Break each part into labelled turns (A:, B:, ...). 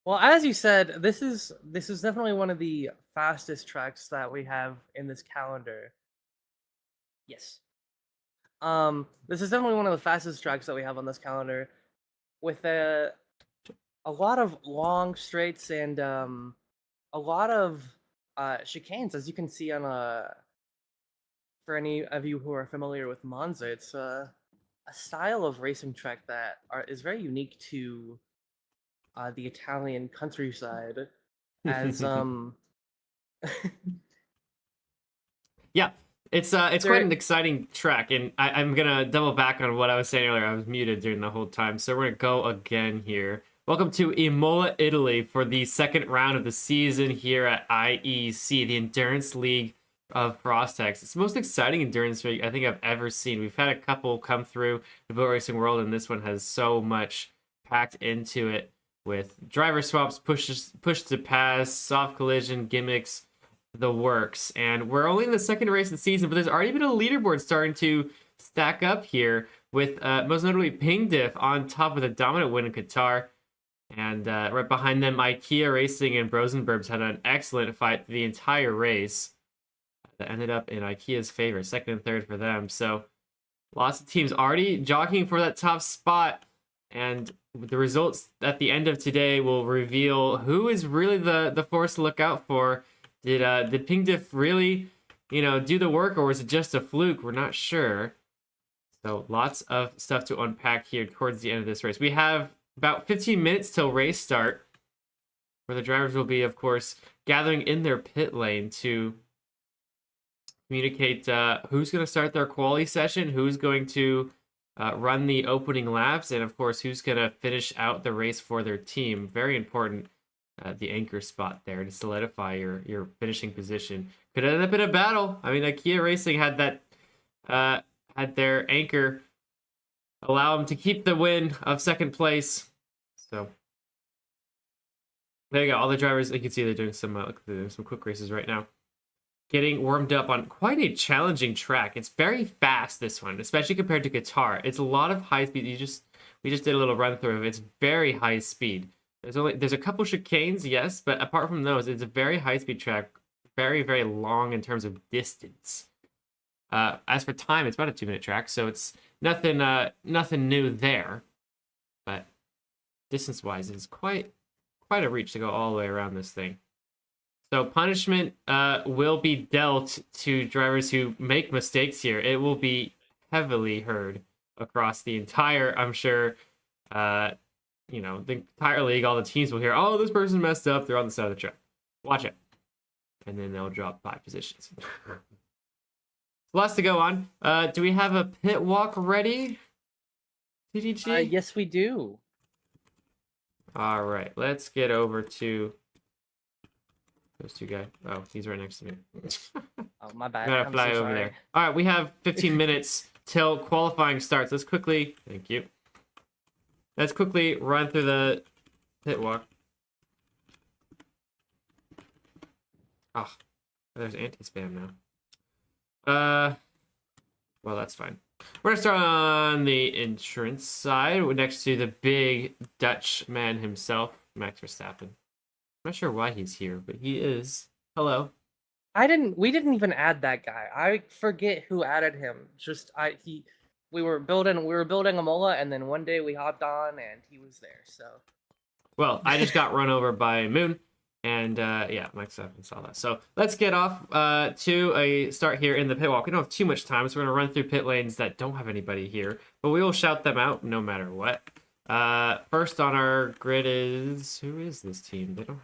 A: Well, as you said, this is definitely one of the fastest tracks that we have in this calendar. Yes. This is definitely one of the fastest tracks that we have on this calendar, with a lot of long straights and a lot of chicanes, as you can see on for any of you who are familiar with Monza. It's a style of racing track that is very unique to the Italian countryside, as
B: Yeah, it's quite
A: there.
B: an exciting track, and I'm gonna double back on what I was saying earlier. I was muted during the whole time, so we're gonna go again here. Welcome to Imola, Italy, for the second round of the season here at IEC, the Endurance League of Prostex. It's the most exciting endurance league I think I've ever seen. We've had a couple come through the boat racing world, and this one has so much packed into it with driver swaps, push to pass, soft collision, gimmicks, the works. And we're only in the second race of the season, but there's already been a leaderboard starting to stack up here with most notably Ping Diff on top with a dominant win in Qatar. And right behind them, IKEA Racing and Brosenbergs had an excellent fight the entire race that ended up in IKEA's favor, second and third for them. So lots of teams already jockeying for that top spot. And the results at the end of today will reveal who is really the force to look out for. Did Ping Diff really, do the work, or was it just a fluke? We're not sure. So lots of stuff to unpack here towards the end of this race. We have about 15 minutes till race start, where the drivers will be, of course, gathering in their pit lane to communicate who's going to start their quali session, who's going to run the opening laps, and of course, who's going to finish out the race for their team. Very important, the anchor spot there to solidify your finishing position. Could end up in a battle. I mean, IKEA Racing had that had their anchor allow them to keep the win of second place. So there you go. All the drivers, you can see they're doing some quick races right now. Getting warmed up on quite a challenging track. It's very fast, this one, especially compared to Qatar. It's a lot of high speed. We just did a little run through of it. It's very high speed. There's a couple chicanes, yes, but apart from those, it's a very high speed track, very, very long in terms of distance. As for time, it's about a 2-minute track, so it's nothing new there. But distance wise, it's quite a reach to go all the way around this thing. So punishment will be dealt to drivers who make mistakes here. It will be heavily heard across the entire, I'm sure, the entire league. All the teams will hear, oh, this person messed up. They're on the side of the track. Watch it. And then they'll drop 5 positions. Lots to go on. Do we have a pit walk ready? TDG?
A: Yes, we do.
B: All right. Let's get over to those two guys. Oh, he's right next to me.
A: Oh, my bad.
B: Gotta fly over there. All right, we have 15 minutes till qualifying starts. Thank you. Let's quickly run through the pit walk. Oh, there's anti-spam now. Well, that's fine. We're gonna start on the insurance side, next to the big Dutch man himself, Max Verstappen. I'm not sure why he's here, but he is. Hello.
A: We didn't even add that guy. I forget who added him. We were building Imola, and then one day we hopped on and he was there. So.
B: Well, I just got run over by Moon, and yeah, Max Verstappen saw that. So let's get off to a start here in the pit walk. We don't have too much time, so we're gonna run through pit lanes that don't have anybody here, but we will shout them out no matter what. First on our grid is, who is this team? They don't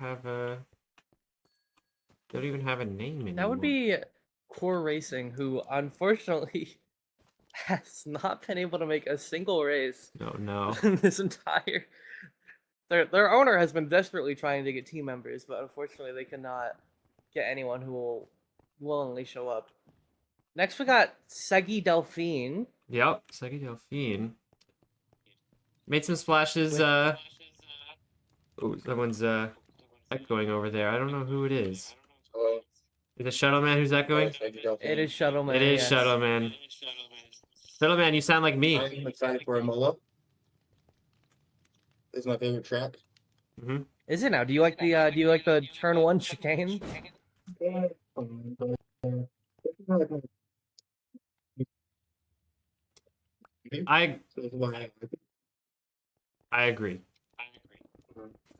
B: even have a name anymore.
A: That would be Core Racing, who unfortunately has not been able to make a single race.
B: No.
A: This entire their owner has been desperately trying to get team members, but unfortunately they cannot get anyone who will willingly show up. Next we got Segi Delphine.
B: Yep, Segi Delphine. Made some splashes. Oh, someone's echoing over there. I don't know who it is.
C: Hello.
B: Is it Shuttle Man who's echoing?
A: It is Shuttle Man.
B: It is
A: yes.
B: Shuttle Man. Shuttle Man, you sound like me.
C: I'm excited for Imola. It's my favorite track.
B: Mhm.
A: Is it now? Do you like the turn one chicane?
B: I I agree.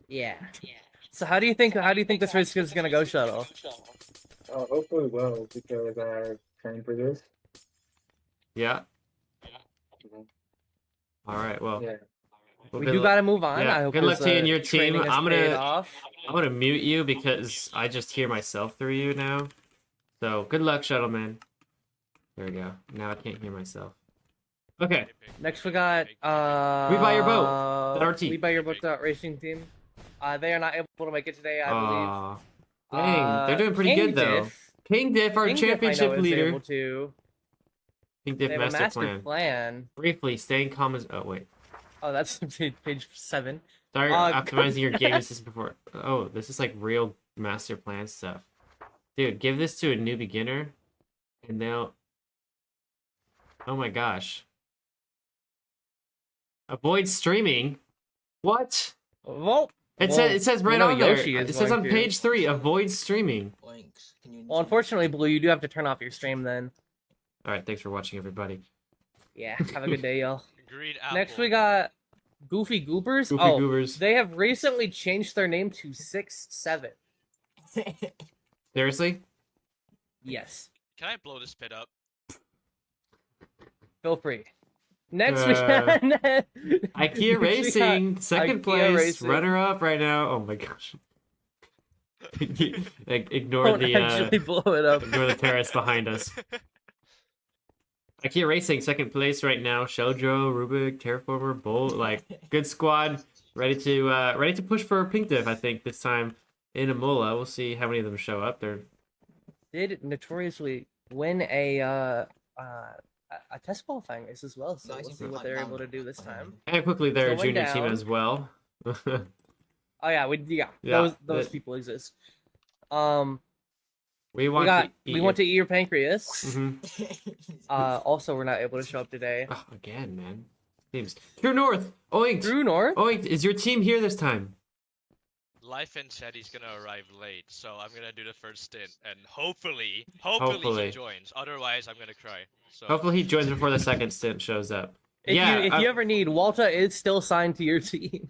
A: Yeah. So how do you think this race is gonna go, Shuttle?
C: Hopefully well, because I trained for this.
B: Yeah.
C: Mhm.
B: All right. Well,
C: Yeah.
B: well
A: We
B: good
A: do
B: luck.
A: gotta move on.
B: Yeah.
A: I hope
B: Good luck
A: his
B: to you and your team.
A: training has paid off.
B: I'm gonna mute you because I just hear myself through you now. So good luck, Shuttleman. There we go. Now I can't hear myself. Okay.
A: Next we got
B: We buy your boat. RT.
A: We buy your boat racing team. They are not able to make it today, I believe.
B: Aw. Dang, they're doing pretty
A: King
B: good though.
A: Diff,
B: King Diff, our
A: King Diff, I know,
B: championship
A: is
B: leader.
A: able to.
B: King
A: They
B: Diff
A: have a
B: master
A: master
B: plan.
A: plan.
B: Briefly, staying calm as. Oh wait.
A: Oh, that's page 7.
B: Start optimizing your gaming system before. Oh, this is like real master plan stuff. Dude, give this to a new beginner, and they'll. Oh my gosh. Avoid streaming. What?
A: Well,
B: It says right
A: you know
B: on there.
A: Yoshi is
B: It says
A: going
B: on
A: to.
B: page 3. Avoid streaming.
A: Well, unfortunately, Blue, you do have to turn off your stream then.
B: All right, thanks for watching, everybody.
A: Yeah, have a good day, y'all.
D: Green apple.
A: Next, we got Goofy Goobers.
B: Goofy
A: oh,
B: Goobers.
A: they have recently changed their name to 6-7.
B: Seriously?
A: Yes,
D: Can I blow this pit up?
A: feel free. Next, we got
B: IKEA Racing, second
A: IKEA
B: place,
A: Racing.
B: runner up right now. Oh my gosh. Ignore
A: Don't
B: the
A: actually blow it up.
B: ignore the terrace behind us. IKEA Racing, second place right now. Sheldro, Rubik, Terraformer, Bolt, like good squad, ready to push for Pink Div, I think, this time in Imola. We'll see how many of them show up. They're
A: Did notoriously win a test qualifying race as well, so we'll see what they're able to do this time.
B: and quickly their
A: Going
B: junior team
A: down.
B: as well.
A: Oh yeah,
B: Yeah,
A: those
B: but-
A: people exist.
B: we
A: We
B: want
A: to eat your pancreas.
B: hmm
A: Also, we're not able to show up today.
B: Oh, again, man. Teams. True North. Oinked.
A: Drew North.
B: Oinked. Is your team here this time?
D: Life said he's gonna arrive late, so I'm gonna do the first stint, and hopefully
B: Hopefully.
D: he joins. Otherwise, I'm gonna cry. So
B: Hopefully he joins before the second stint shows up.
A: If
B: yeah,
A: you ever need, Walter is still signed to your team.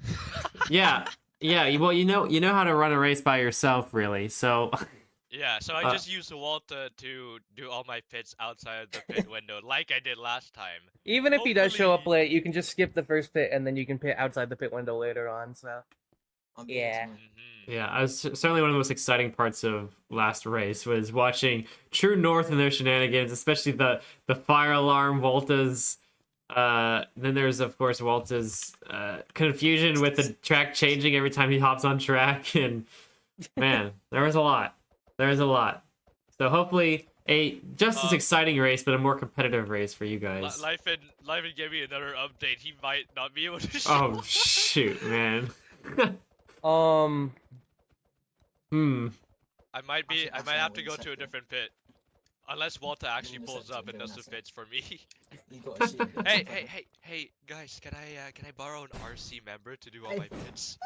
B: yeah, yeah. Well, you know how to run a race by yourself, really. So
D: yeah, so I just used the Walter to do all my pits outside of the pit window, like I did last time.
A: Even if he does show up
D: Hopefully-
A: late, you can just skip the first pit and then you can pit outside the pit window later on. So yeah.
B: yeah, I was certainly one of the most exciting parts of last race was watching True North and their shenanigans, especially the fire alarm, Volta's. Then there's of course Walta's confusion with the track changing every time he hops on track, and man, there was a lot. So hopefully a just as exciting race, but a more competitive race for you guys.
D: Life and gave me another update. He might not be able to.
B: Oh shoot, man. Hmm.
D: I might have to go to a different pit. Unless Walter actually pulls up and does the pits for me. Hey, guys, can I borrow an RC member to do all my pits?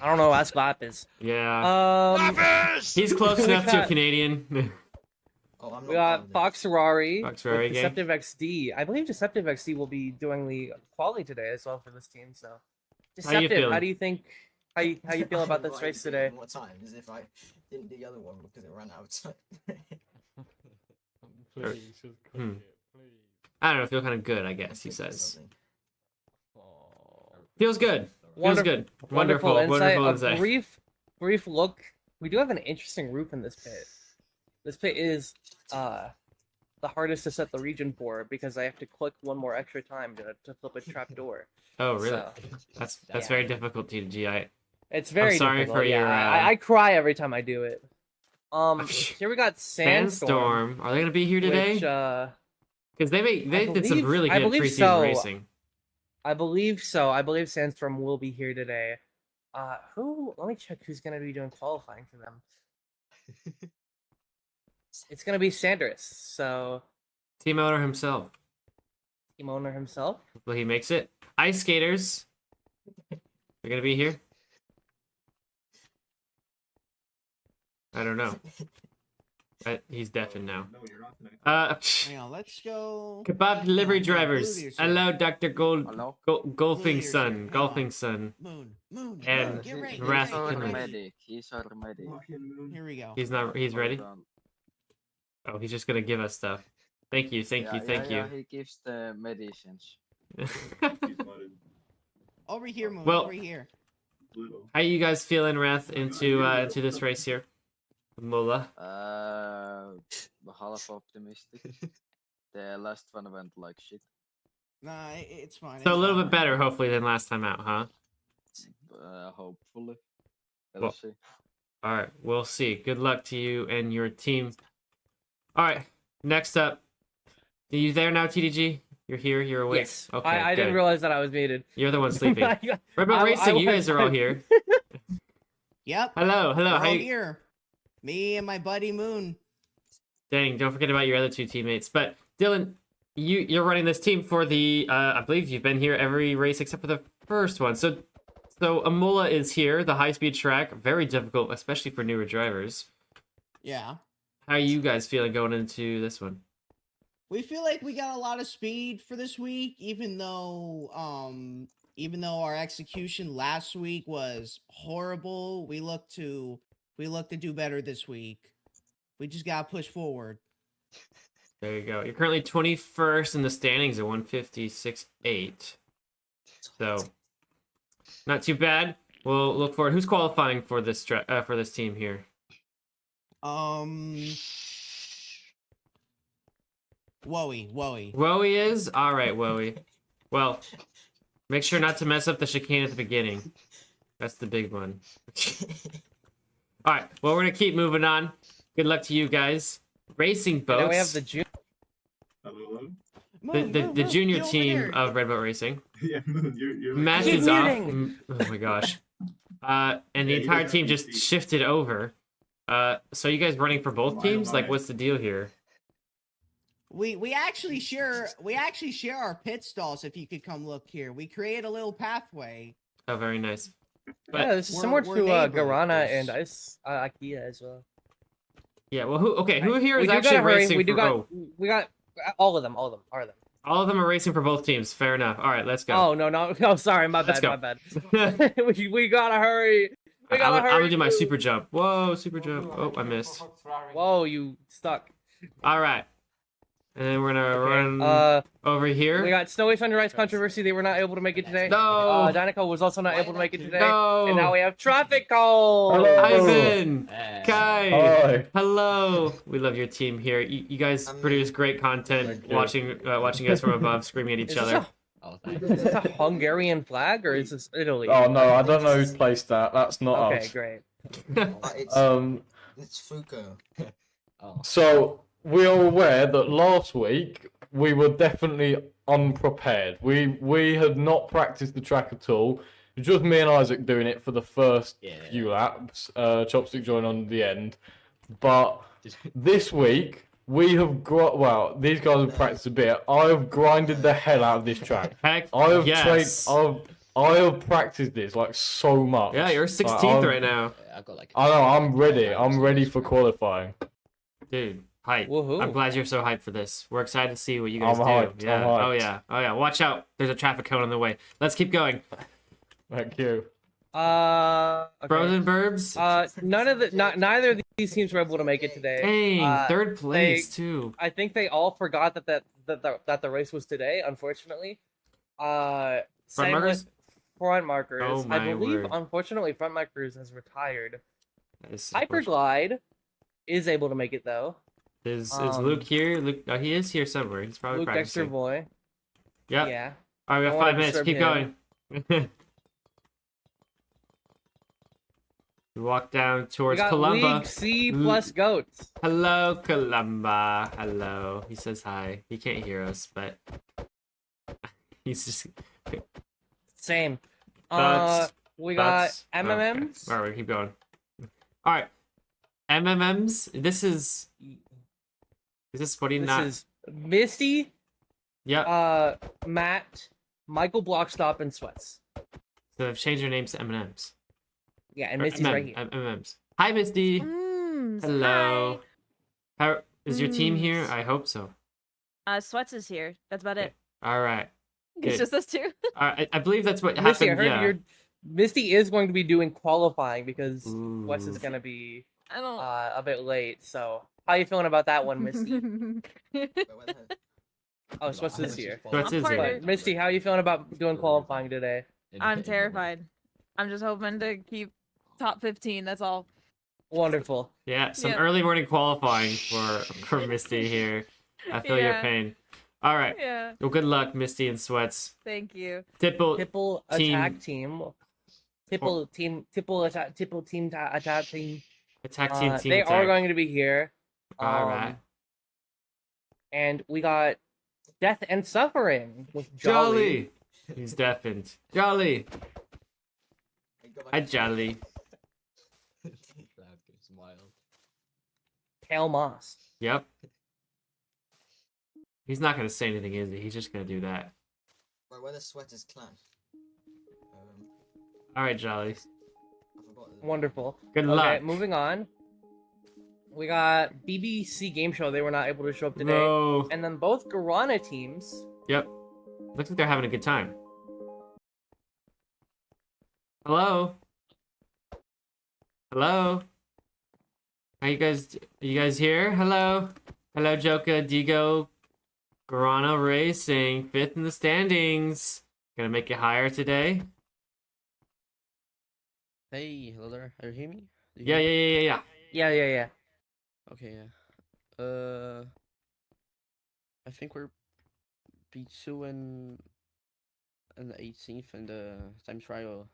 A: I don't know. Ask Lapis.
B: Yeah.
D: Lapis!
B: He's close
A: we
B: enough to a
A: got-
B: Canadian.
A: We got Fox Ferrari,
B: Fox Ferrari
A: with
B: gang.
A: Deceptive XD. I believe Deceptive XD will be doing the quali today as well for this team. So,
B: How you
A: Deceptive,
B: feeling?
A: how do you think? How you feel about this race today?
E: What time? As if I didn't do the other one because it ran out of time.
F: Please, just cook
B: Hmm.
F: it, please.
B: I don't know, feel kind of good, I guess, he says.
E: Something.
F: Aw.
B: Feels good. Feels
A: Wonderful-
B: good. Wonderful
A: A
B: insight.
A: brief look. We do have an interesting roof in this pit. This pit is the hardest to set the region for because I have to click one more extra time to flip a trap door.
B: Oh, really?
A: So,
B: That's
A: yeah.
B: very difficult, TG.
A: it's very
B: sorry
A: difficult.
B: for
A: yeah,
B: your,
A: I cry every time I do it. Here we got Sandstorm.
B: Sandstorm. Are they gonna be here today?
A: Which,
B: Because they did some
A: believe-
B: really
A: I
B: good
A: believe
B: preseason
A: so.
B: racing.
A: I believe so. I believe Sandstorm will be here today. Let me check who's gonna be doing qualifying for them. It's gonna be Sandris, so
B: Team owner himself.
A: team owner himself.
B: Hopefully he makes it. Ice skaters. They're gonna be here? I don't know. He's deafened now.
G: Hang on, let's go.
B: Kebab delivery
G: Yeah,
B: drivers.
G: Blue Deer's here.
B: Hello, Dr.
F: Hello?
B: Golfing
G: Deer's
B: Sun.
G: here. Hang
B: Golfing
G: on.
B: Sun.
G: Moon,
B: And
G: get ready.
B: Wrath
G: Get ready,
B: Finland.
G: get ready.
F: Medic. He's our medic.
G: Here we go.
B: He's ready?
F: Hold on.
B: Oh, he's just gonna give us stuff. Thank you, thank you, thank
F: Yeah, he gives the medicines.
B: you.
G: Over here, Moon.
B: Well-
G: over here.
B: How you guys feeling, Wrath, into this race here? Imola.
F: Half optimistic. The last one went like shit.
G: Nah, it's fine.
B: So a
G: it's
B: little
G: fine.
B: bit better, hopefully, than last time out, huh?
F: Hopefully.
B: Well-
F: We'll see.
B: All right, we'll see. Good luck to you and your team. All right, next up. Are you there now, TDG? You're here. You're awake.
A: Yes.
B: Okay.
A: I didn't
B: good.
A: realize that I was muted.
B: You're the one sleeping.
A: I-
B: What about
A: I
B: racing? You
A: was-
B: guys are all here.
G: Yep.
B: Hello, hello.
G: We're
B: How
G: all
B: you...
G: here. Me and my buddy Moon.
B: Dang, don't forget about your other two teammates. But Dylan, you're running this team for the. I believe you've been here every race except for the first one. So Imola is here, the high-speed track. Very difficult, especially for newer drivers.
G: Yeah.
B: How are you guys feeling going into this one?
G: We feel like we got a lot of speed for this week, even though our execution last week was horrible. We look to do better this week. We just gotta push forward.
B: There you go. You're currently 21st in the standings at 156.8. So, not too bad. We'll look forward. Who's qualifying for this team here?
G: Wowie.
B: Wowie is? Alright, Wowie. Well, make sure not to mess up the chicane at the beginning. That's the big one. Alright, well, we're gonna keep moving on. Good luck to you guys. Racing boats.
A: Then we have the June.
B: the junior
G: get over
B: team
G: here.
B: of Red Boat Racing.
C: Yeah, you're
B: Match
A: Keep
B: is off.
A: muting.
B: Oh my gosh. And the entire team just shifted over. So you guys running for both teams? Like, what's the deal here?
G: We actually share our pit stalls. If you could come look here, we create a little pathway.
B: Oh, very nice. But,
A: Yeah, this is
G: we're-
A: similar
G: we're
A: to
G: neighbors.
A: Garana and IKEA as well.
B: yeah, well, who here
A: We
B: is
A: do
B: actually
A: gotta hurry.
B: racing
A: We do
B: for...
A: we got all of them. All of them.
B: all of them are racing for both teams. Fair enough. All right, let's go.
A: Oh no! Sorry, my
B: Let's
A: bad.
B: go.
A: My bad. we gotta hurry. We gotta
B: I'm
A: hurry.
B: gonna do my
A: dude.
B: super jump. Whoa, super jump. Oh, I missed.
A: Whoa, you stuck.
B: All right. And then we're gonna run over here.
A: We got Snowy Thunder Ice controversy. They were not able to make it today.
B: No.
A: Danico was also not able to make it today.
B: No.
A: And now we have traffic call.
C: Hello.
B: Ivan, Kai,
C: Hi.
B: hello. We love your team here. You guys produce great content.
C: Thank you.
B: Watching us from above, screaming at each
A: Is this
B: other.
A: Is this a Hungarian flag or is this Italy?
C: Oh no, I don't know who placed that. That's not
A: Okay,
C: us.
A: great.
E: It's Fuko.
C: So we are aware that last week we were definitely unprepared. We had not practiced the track at all. It was just me and Isaac doing it for the first few laps. Chopstick joined on the end. But this week we have these guys have practiced a bit. I have grinded the hell out of this track.
B: Heck,
C: I have
B: yes.
C: I have practiced this like so much.
B: Yeah, you're 16th right now,
C: I know. I'm ready. I'm ready for qualifying.
B: dude. Hype.
A: Woohoo.
B: I'm glad you're so hyped for this. We're excited to see what you guys
C: I'm
B: do.
C: hyped,
B: Yeah.
C: I'm hyped.
B: Oh yeah. Oh yeah. Watch out. There's a traffic cone on the way. Let's keep going.
C: Thank you.
A: Okay.
B: Frozen Burbs.
A: Neither of these teams were able to make it today.
B: Dang, third place too.
A: I think they all forgot that the race was today. Unfortunately, same
B: markers?
A: with front markers.
B: Oh,
A: I
B: my
A: believe,
B: word.
A: unfortunately, front markers has retired.
B: That is unfortunate.
A: Hyperglide is able to make it though.
B: Is
A: um,
B: Luke here? Luke, he is here somewhere. He's probably
A: Luke Dexter
B: practicing.
A: boy.
B: Yep.
A: Yeah.
B: All right, we
A: I
B: got
A: wanna
B: 5 minutes.
A: disturb
B: Keep
A: him.
B: going. We walk down
A: We
B: towards
A: got
B: Columba.
A: League C plus goats.
B: Hello, Columba. Hello. He says hi. He can't hear us, but he's just.
A: Same.
B: That's-
A: We got
B: That's-
A: MMMs.
B: Okay. All right, we keep going. All right, MMMs. This is. Is this what do you
A: This
B: not?
A: is Misty,
B: Yep.
A: Matt, Michael Blockstop, and Sweats.
B: So they've changed their names to M&Ms.
A: Yeah, and
B: Or
A: Misty's right here.
B: M&Ms. Hi, Misty. Hello. How is your team here? I hope so.
H: Sweats is here. That's about it.
B: All right.
H: It's
B: Good.
H: just us two.
B: I believe that's what
A: Misty, I
B: happened.
A: heard
B: Yeah.
A: Misty is going to be doing qualifying because Wes is
B: Ooh.
A: going to be
H: I don't.
A: a bit late. So, how you feeling about that one, Misty?
E: Wait, where the heck?
A: Oh, Sweats
E: I
A: is
E: was
A: here.
E: just
B: Sweats is
E: following.
B: here.
A: But Misty, how you feeling about doing qualifying today?
H: I'm terrified. I'm just hoping to keep top 15. That's all.
A: Wonderful.
B: Yeah, some
H: Yep.
B: early morning qualifying for Misty here. I feel your
H: Yeah.
B: pain. All right.
H: Yeah.
B: Well, good luck, Misty and Sweats.
H: Thank you.
B: Tipple
A: Tipple
B: team-
A: attack team. Tipple team. Tipple attack. Tipple team. Attack team.
B: attack team. Team
A: They
B: attack.
A: are going to be here.
B: All right.
A: And we got Death and Suffering with
B: Jolly. He's deafened. Jolly.
E: Wait, go back
B: Hi,
E: to-
B: Jolly.
F: Cloud goes wild.
A: Pale Moss.
B: Yep. He's not gonna say anything, is he? He's just gonna do that.
E: Right, where the Sweaters clan?
B: All right, Jolly.
E: I forgot.
A: Wonderful.
B: Good
A: Okay,
B: luck.
A: moving on. We got BBC Game Show. They were not able to show up today.
B: No.
A: And then both Garana teams.
B: Yep. Looks like they're having a good time. Hello. Hello. Are you guys here? Hello. Hello, Joka, Digo, Garana Racing, 5th in the standings. Gonna make it higher today.
I: Hey, hello there. Are you hear me? Do you
B: Yeah,
I: hear me?
B: yeah.
A: Yeah.
I: Okay, yeah. I think we're P2 and 18th in the time trial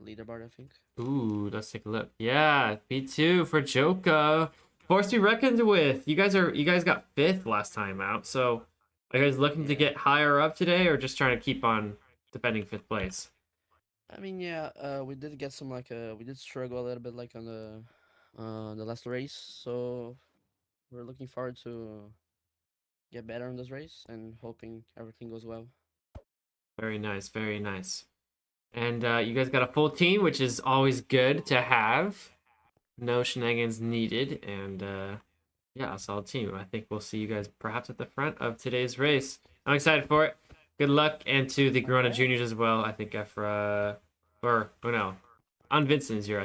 I: leaderboard, I think.
B: Ooh, let's take a look. Yeah, B2 for Joka. Force to be reckoned with. You guys got 5th last time out, so are you guys looking to get higher up today, or just trying to keep on defending 5th place?
I: I mean, yeah, we did get some we did struggle a little bit on the last race, so we're looking forward to get better on this race and hoping everything goes well.
B: Very nice, very nice. And you guys got a full team, which is always good to have. No shenanigans needed, and yeah, a solid team. I think we'll see you guys perhaps at the front of today's race. I'm excited for it. Good luck, and to the Corona Juniors as well. I think on Vincent's your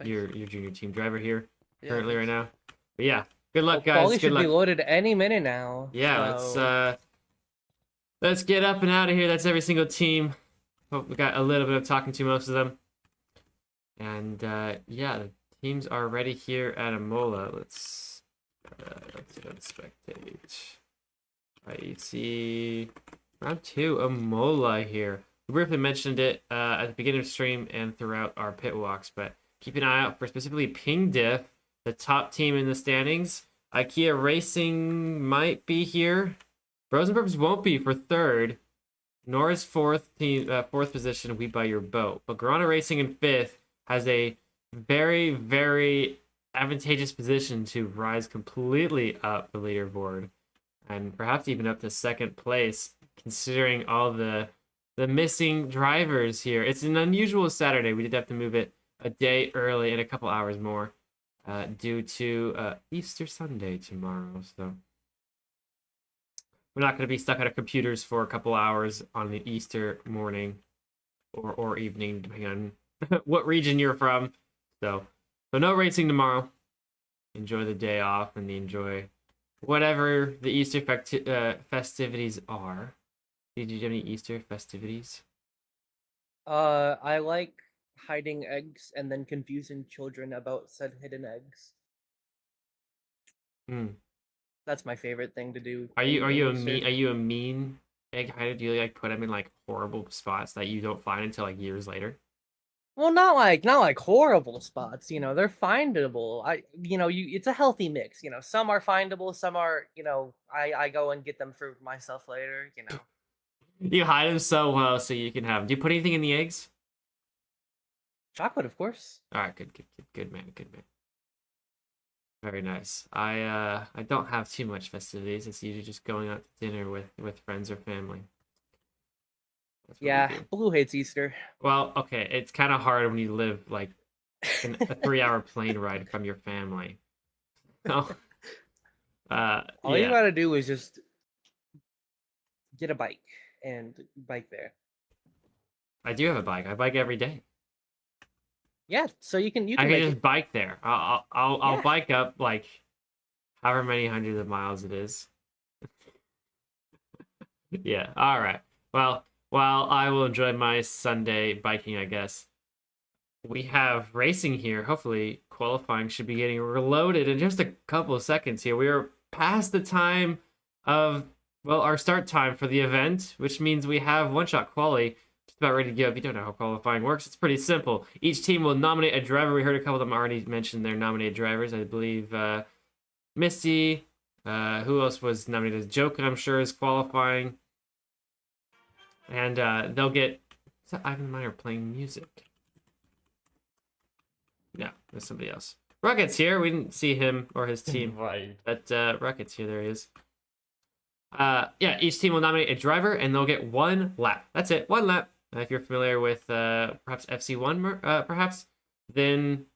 B: your junior team driver here currently right now. But yeah, good luck, guys.
A: Paulie
B: Good
A: should
B: luck.
A: be loaded any minute now.
B: Yeah,
A: so...
B: let's get up and out of here. That's every single team. Hope we got a little bit of talking to most of them. And yeah, the teams are ready here at Imola. Let's go to spectate. I see round 2 Imola here. We briefly mentioned it at the beginning of the stream and throughout our pit walks, but keep an eye out for specifically Ping Diff, the top team in the standings. IKEA Racing might be here. Bros and Burps won't be for 3rd, nor is 4th position We Buy Your Boat. But Garana Racing in 5th has a very, very advantageous position to rise completely up the leaderboard and perhaps even up to 2nd place, considering all the missing drivers here. It's an unusual Saturday. We did have to move it a day early and a couple hours more due to Easter Sunday tomorrow. So we're not going to be stuck at our computers for a couple hours on the Easter morning or evening, depending on what region you're from. So no racing tomorrow. Enjoy the day off and enjoy whatever the Easter festivities are. Did you have any Easter festivities?
A: I like hiding eggs and then confusing children about said hidden eggs. That's my favorite thing to do.
B: Are you a mean egg hider? Do you put them in horrible spots that you don't find until years later?
A: Well, not like horrible spots. They're findable. It's a healthy mix. Some are findable, some are. I go and get them for myself later.
B: You hide them so well so you can have them. Do you put anything in the eggs?
A: Chocolate, of course.
B: All right, good man. Very nice. I don't have too much festivities. It's usually just going out to dinner with friends or family. That's what we
A: Yeah,
B: do.
A: Blue hates Easter.
B: Well, okay, it's kind of hard when you live like in a 3-hour plane ride from your family. So,
A: All you
B: yeah.
A: gotta do is just get a bike and bike there.
B: I do have a bike. I bike every day.
A: Yeah, so you can
B: I
A: make
B: can just
A: it.
B: bike there. I'll
A: Yeah.
B: bike up like however many hundreds of miles it is. Yeah. All right. Well, while I will enjoy my Sunday biking, I guess we have racing here. Hopefully, qualifying should be getting reloaded in just a couple of seconds here. We are past the time of our start time for the event, which means we have one-shot quali just about ready to go. If you don't know how qualifying works, it's pretty simple. Each team will nominate a driver. We heard a couple of them already mention their nominated drivers. I believe Misty. Who else was nominated? Joker, I'm sure, is qualifying. And they'll get... Is that Ivan Meyer playing music? No, there's somebody else. Rocket's here. We didn't see him or his team.
C: Right.
B: But Rocket's here. There he is. Yeah, each team will nominate a driver, and they'll get 1 lap. That's it, 1 lap. If you're familiar with perhaps FC1, perhaps, then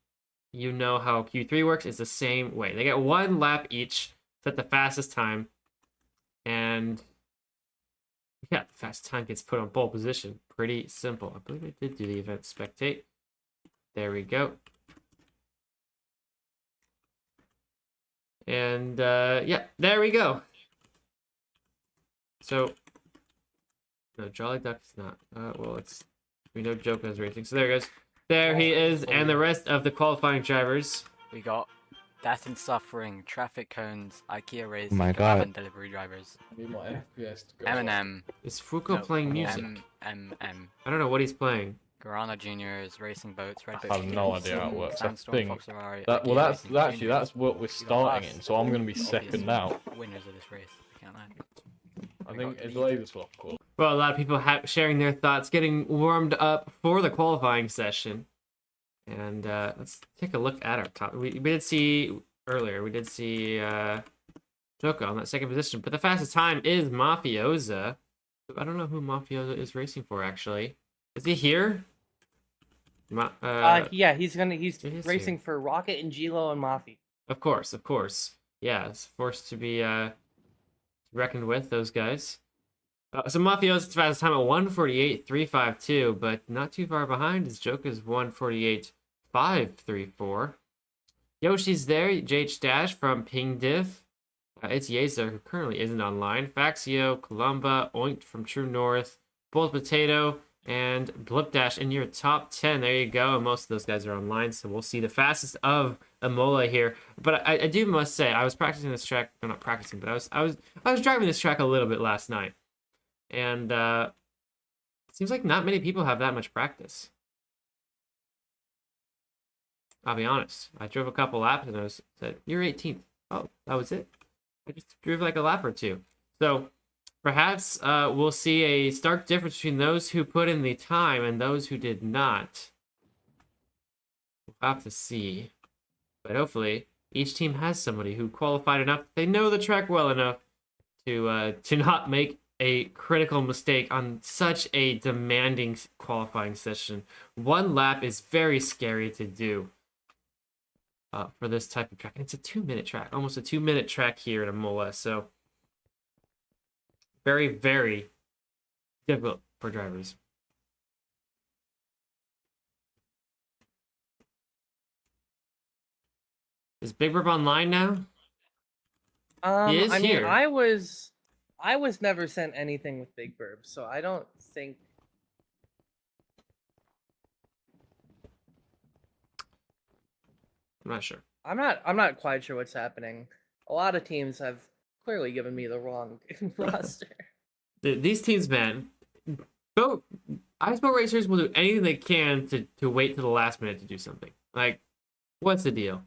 B: you know how Q3 works. It's the same way. They get 1 lap each, set the fastest time, and yeah, the fastest time gets put on pole position. Pretty simple. I believe I did do the event spectate. There we go. And yeah, there we go. So, no, Jolly Duck is not. Well, we know Joker is racing. So there he goes. There he is, and the rest of the qualifying drivers.
J: We got Death and Suffering, Traffic Cones, IKEA Racing,
C: my God.
J: and Delivery Drivers.
C: I need my FPS to go.
J: Eminem.
B: Is Fuko playing music?
J: M.
B: I don't know what he's playing.
J: Guarana Juniors, Racing Boats, Red
C: I
J: Boats.
C: have no idea how it works. I
J: Sandstorm,
C: think
J: Fox Ferrari,
C: that, well,
J: IKEA
C: that's
J: Racing
C: actually
J: Juniors.
C: that's what we're starting in. So I'm going to be second now.
J: Winners of this race. I can't lie.
C: I think it's Labour's lot. Cool.
B: Well, a lot of people sharing their thoughts, getting warmed up for the qualifying session. And let's take a look at our top. We did see earlier. We did see Joko on that second position, but the fastest time is Mafiosa. I don't know who Mafiosa is racing for actually. Is he here?
A: Yeah, he's
B: is
A: racing for Rocket and Gilo and Mafi.
B: Of course. Yeah, it's forced to be reckoned with, those guys. So Mafiosa's fastest time at 1:48.352, but not too far behind is Joker's 1:48.534. Yoshi's there, JH Dash from Ping Div. It's Yezer, who currently isn't online. Faxio, Columba, Oinked from True North, Bold Potato, and Blip Dash in your top 10. There you go. Most of those guys are online, so we'll see the fastest of Imola here. But I do must say, I was practicing this track. I'm not practicing, but I was driving this track a little bit last night, and it seems like not many people have that much practice. I'll be honest. I drove a couple laps and I said, "You're 18th." Oh, that was it. I just drove like a lap or two. So perhaps we'll see a stark difference between those who put in the time and those who did not. We'll have to see. But hopefully, each team has somebody who qualified enough. They know the track well enough to not make a critical mistake on such a demanding qualifying session. 1 lap is very scary to do for this type of track. And it's a 2-minute track, almost a 2-minute track here at Imola. So very, very difficult for drivers. Is Big Burp online now? He is
A: I mean,
B: here.
A: I was never sent anything with Big Burp, so I don't think.
B: I'm not sure.
A: I'm not quite sure what's happening. A lot of teams have clearly given me the wrong roster.
B: These teams, man, Ice Boat Racers will do anything they can to wait to the last minute to do something. Like, what's the deal?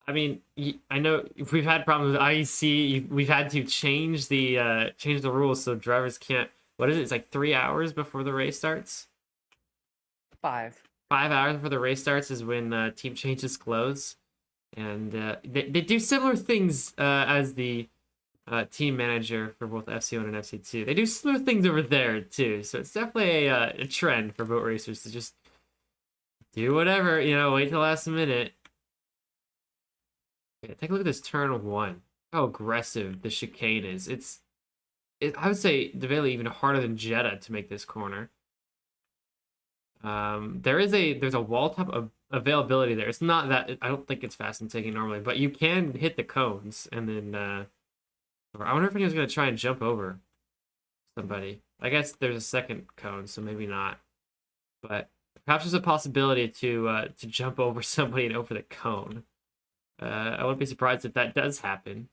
B: I mean, I know we've had problems with IEC. We've had to change the rules so drivers can't. What is it? It's like 3 hours before the race starts.
A: 5
B: hours before the race starts is when team changes clothes, and they do similar things as the team manager for both FC1 and FC2. They do smooth things over there too, so it's definitely a trend for boat racers to just do whatever, you know, wait till the last minute. Okay, take a look at this turn 1. How aggressive the chicane is. I would say Develi even harder than Jetta to make this corner. There's a wall top availability there. It's not that I don't think it's fast and taking normally, but you can hit the cones and then I wonder if anyone's gonna try and jump over somebody. I guess there's a second cone, so maybe not. But perhaps there's a possibility to jump over somebody and over the cone. I wouldn't be surprised if that does happen.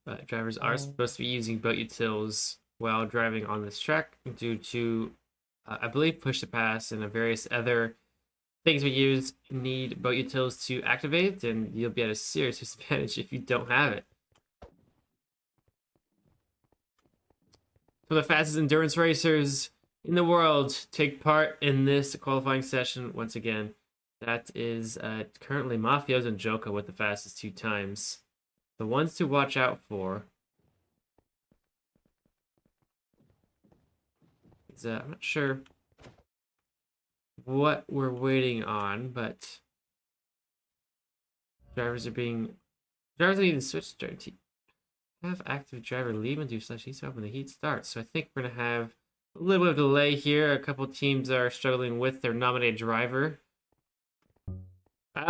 B: But drivers are supposed to be using boat utils while driving on this track due to, I believe, push-to-pass and various other things we use need boat utils to activate, and you'll be at a serious disadvantage if you don't have it. Some of the fastest endurance racers in the world take part in this qualifying session once again. That is currently Mafioso and Joka with the fastest 2 times. The ones to watch out for is I'm not sure what we're waiting on, but drivers need to switch to have active driver leave and do /heat stop when the heat starts. So I think we're gonna have a little bit of delay here. A couple teams are struggling with their nominated driver.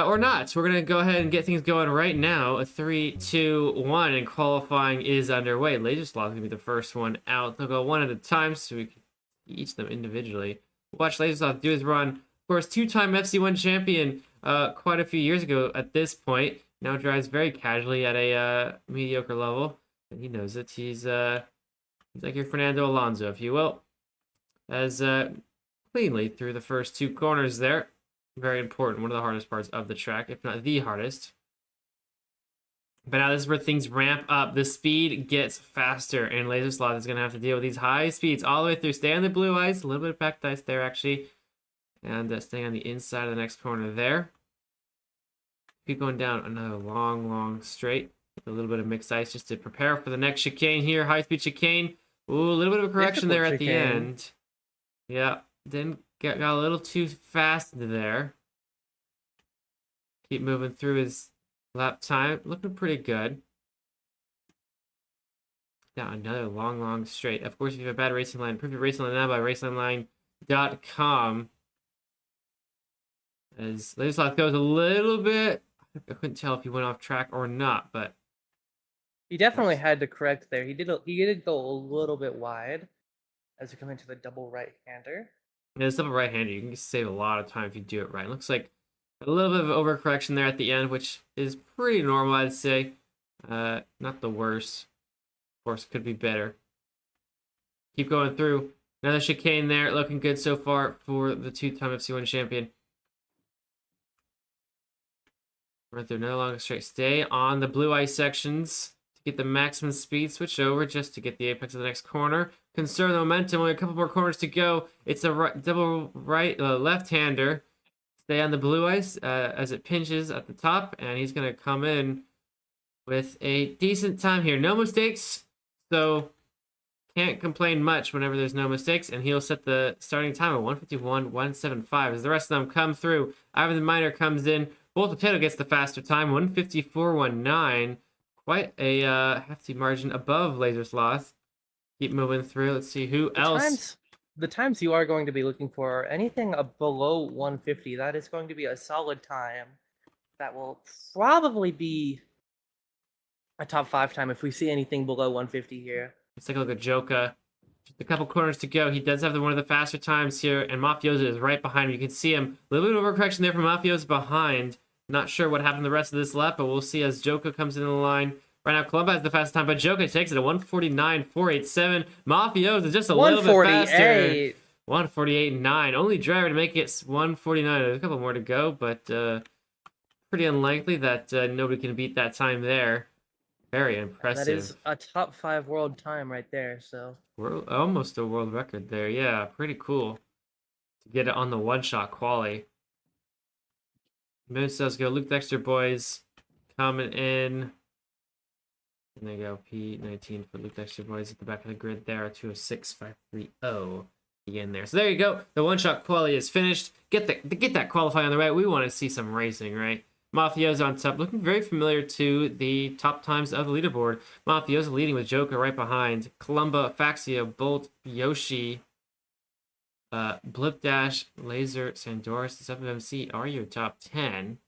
B: Or not. So we're going to go ahead and get things going right now. 3, 2, 1, and qualifying is underway. Leauge is going to be the first one out. They'll go one at a time so we can each of them individually. Watch Leauge do his run. Of course, 2-time FC1 champion quite a few years ago at this point. Now drives very casually at a mediocre level. And he knows it. He's like your Fernando Alonso, if you will. As cleanly through the first 2 corners there. Very important, one of the hardest parts of the track, if not the hardest. But now this is where things ramp up. The speed gets faster, and Leauge is going to have to deal with these high speeds all the way through. Stay on the blue ice, a little bit of packed ice there, actually. And staying on the inside of the next corner there. Keep going down another long straight. With a little bit of mixed ice just to prepare for the next chicane here. High-speed chicane. Ooh, a little bit of a correction there at the end. Yeah, didn't got a little too fast into there. Keep moving through his lap time. Looking pretty good. Down another long straight. Of course, if you have a bad racing line, improve your racing line now by raceline.com. As Leauge goes a little bit. I couldn't tell if he went off track or not, but
A: he definitely had to correct there. He did go a little bit wide as we come into the double right-hander.
B: Yeah, this double right-hander, you can save a lot of time if you do it right. Looks like a little bit of overcorrection there at the end, which is pretty normal, I'd say. Not the worst. Of course, could be better. Keep going through. Another chicane there, looking good so far for the 2-time FC1 champion. Run through another long straight. Stay on the blue ice sections to get the maximum speed. Switch over just to get the apex of the next corner. Conserve the momentum. Only a couple more corners to go. It's a left-hander. Stay on the blue ice as it pinches at the top, and he's going to come in with a decent time here. No mistakes, so can't complain much whenever there's no mistakes, and he'll set the starting time at 151.175 as the rest of them come through. Ivan the Miner comes in. Bolt Potato gets the faster time, 154.19. Quite a hefty margin above Laser Sloth. Keep moving through. Let's see who else.
A: The times you are going to be looking for are anything below 150. That is going to be a solid time. That will probably be a top 5 time if we see anything below 150 here.
B: Let's take a look at Joka. Just a couple corners to go. He does have one of the faster times here, and Mafioso is right behind him. You can see him. A little bit of overcorrection there from Mafioso behind. Not sure what happened the rest of this lap, but we'll see as Joka comes into the line. Right now, Columba has the fastest time, but Joka takes it at 149.487. Mafioso is just a little bit faster. 148.9. Only driver to make it 149. There's a couple more to go, but pretty unlikely that nobody can beat that time there. Very impressive.
A: That is a top 5 world time right there. So
B: we're almost a world record there. Yeah, pretty cool to get it on the one-shot quali. Moonstones go. Luke Dexter boys coming in. And they go P19 for Luke Dexter boys at the back of the grid there. 206.530 again there. So there you go. The one-shot quali is finished. Get that qualifying on the right. We want to see some racing, right? Mafioso on top, looking very familiar to the top times of the leaderboard. Mafioso leading with Joker right behind. Columba, Faxio, Bolt, Yoshi, Blip Dash, Laser, Sandoris, 7MC are your top 10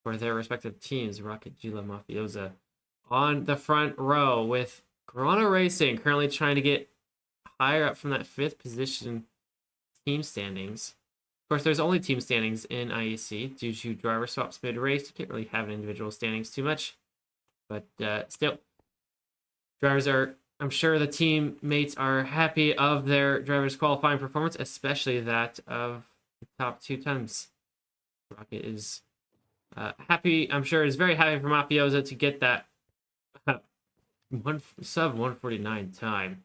B: for their respective teams. Rocket, Gila, Mafiosa on the front row with Corona Racing currently trying to get higher up from that 5th position team standings. Of course, there's only team standings in IEC due to driver swaps mid-race. You can't really have an individual standings too much. But still, drivers are, I'm sure the teammates are happy of their drivers' qualifying performance, especially that of the top 2 times. Rocket is happy, I'm sure is very happy for Mafiosa to get that sub 149 time.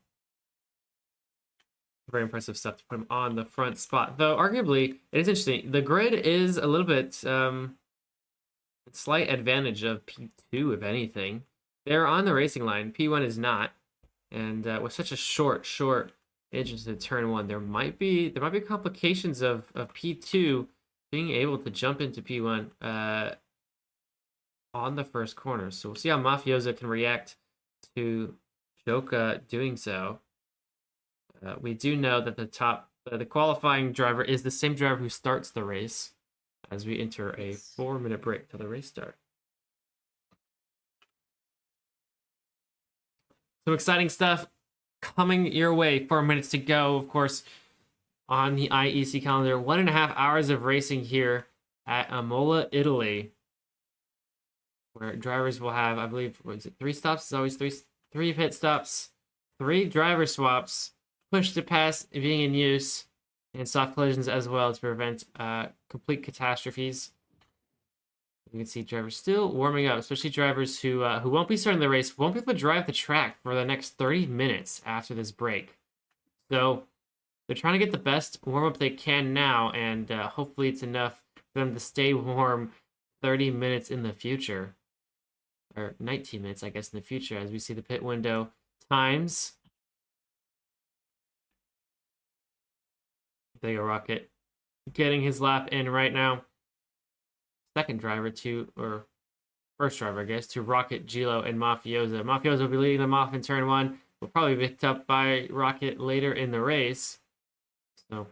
B: Very impressive stuff to put him on the front spot. Though, arguably, it is interesting. The grid is a little bit slight advantage of P2, if anything. They're on the racing line. P1 is not. And with such a short entrance to turn 1, there might be complications of P2 being able to jump into P1 on the first corner. So we'll see how Mafiosa can react to Joka doing so. We do know that the qualifying driver is the same driver who starts the race as we enter a 4-minute break till the race start. Some exciting stuff coming your way. 4 minutes to go, of course, on the IEC calendar. 1.5 hours of racing here at Imola, Italy, where drivers will have, I believe, what is it, 3 stops? It's always three pit stops, 3 driver swaps, push-to-pash being in use, and soft collisions as well to prevent complete catastrophes. You can see drivers still warming up, especially drivers who won't be starting the race, won't be able to drive the track for the next 30 minutes after this break. So they're trying to get the best warm-up they can now, and hopefully it's enough for them to stay warm 30 minutes in the future. Or 19 minutes, I guess, in the future, as we see the pit window times. There you go, Rocket. Getting his lap in right now. Second driver or first driver, I guess, to Rocket, Gilo, and Mafiosa. Mafiosa will be leading them off in turn 1. Will probably be picked up by Rocket later in the race. So,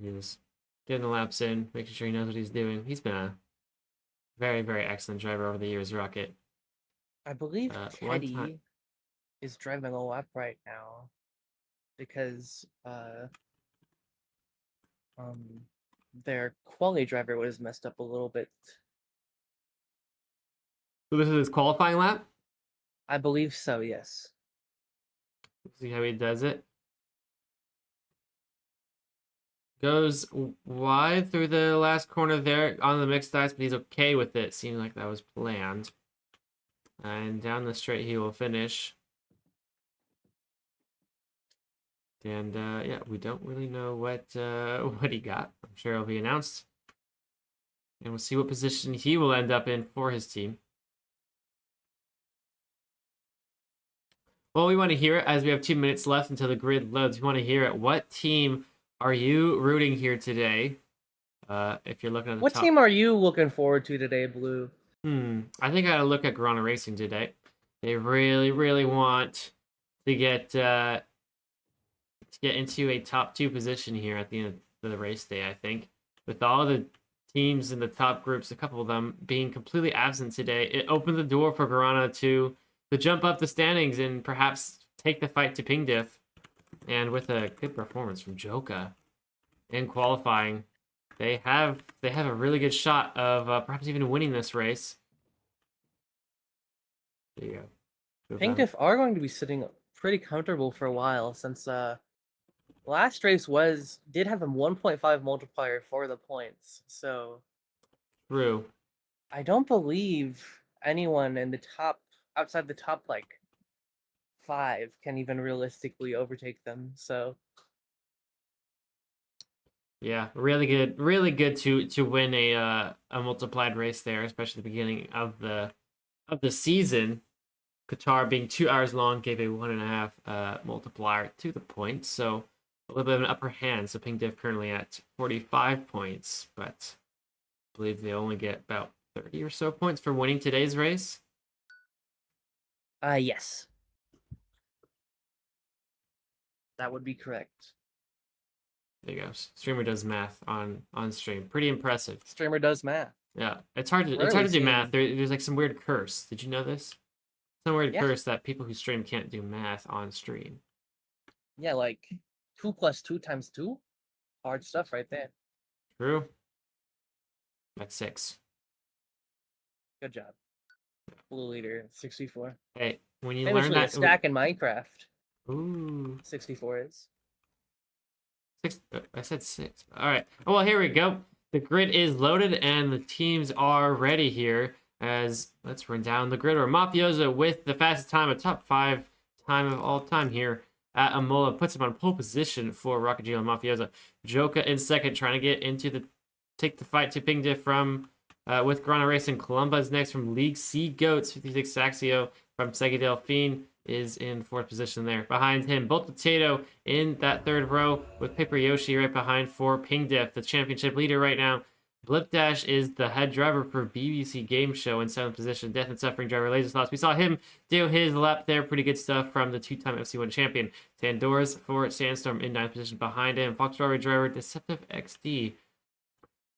B: he's getting the laps in, making sure he knows what he's doing. He's been a very, very excellent driver over the years, Rocket.
A: I believe Teddy is driving a lap right now because their quality driver was messed up a little bit.
B: So this is his qualifying lap?
A: I believe so, yes.
B: Let's see how he does it. Goes wide through the last corner there on the mixed dice, but he's okay with it. Seems like that was planned. And down the straight he will finish. And yeah, we don't really know what he got. I'm sure it'll be announced. And we'll see what position he will end up in for his team. Well, we want to hear it as we have 2 minutes left until the grid loads. We want to hear it. What team are you rooting here today? If you're looking at the
A: what
B: top.
A: team are you looking forward to today, Blue?
B: I think I gotta look at Corona Racing today. They really, really want to get into a top 2 position here at the end of the race day, I think. With all the teams in the top groups, a couple of them being completely absent today, it opened the door for Corona to jump up the standings and perhaps take the fight to Ping Diff. And with a good performance from Joka in qualifying, they have a really good shot of perhaps even winning this race. There you go.
A: Ping Diff are going to be sitting pretty comfortable for a while since last race did have a 1.5 multiplier for the points. So
B: True.
A: I don't believe anyone in the top outside the top like 5 can even realistically overtake them. So
B: Yeah, really good to win a multiplied race there, especially at the beginning of the season. Qatar being 2 hours long gave a 1.5 multiplier to the points, so a little bit of an upper hand. So Ping Div currently at 45 points, but I believe they only get about 30 or so points for winning today's race.
A: Yes. That would be correct.
B: There you go. Streamer does math on stream. Pretty impressive.
A: Streamer does math.
B: Yeah, it's hard to do math. There's like some weird curse. Did you know this? Some weird curse that people who stream can't do math on stream.
A: Yeah, like 2 + 2 × 2. Hard stuff right there.
B: True. That's 6.
A: Good job. Blue leader 64.
B: Hey, when you
A: Famously
B: learn
A: a
B: that,
A: stack in Minecraft.
B: ooh,
A: 64 is.
B: 6. I said 6. All right. Oh, well, here we go. The grid is loaded and the teams are ready here. As let's run down the grid. Or Mafioso with the fastest time, a top 5 time of all time here at Imola, puts him on pole position for Rocket Geo and Mafioso. Joka in second, trying to get into take the fight to Ping Diff from with Grana Racing. Columba's next from League C Goats. 56 Saxio from Sega Delphine is in 4th position there. Behind him, Bolt Potato in that 3rd row with Paper Yoshi right behind for Ping Diff, the championship leader right now. Blip Dash is the head driver for BBC Game Show in 7th position. Death and Suffering driver Laser Slots. We saw him do his lap there. Pretty good stuff from the 2-time FC1 champion. Sandoras for Sandstorm in 9th position behind him. Fox driver Deceptive XD.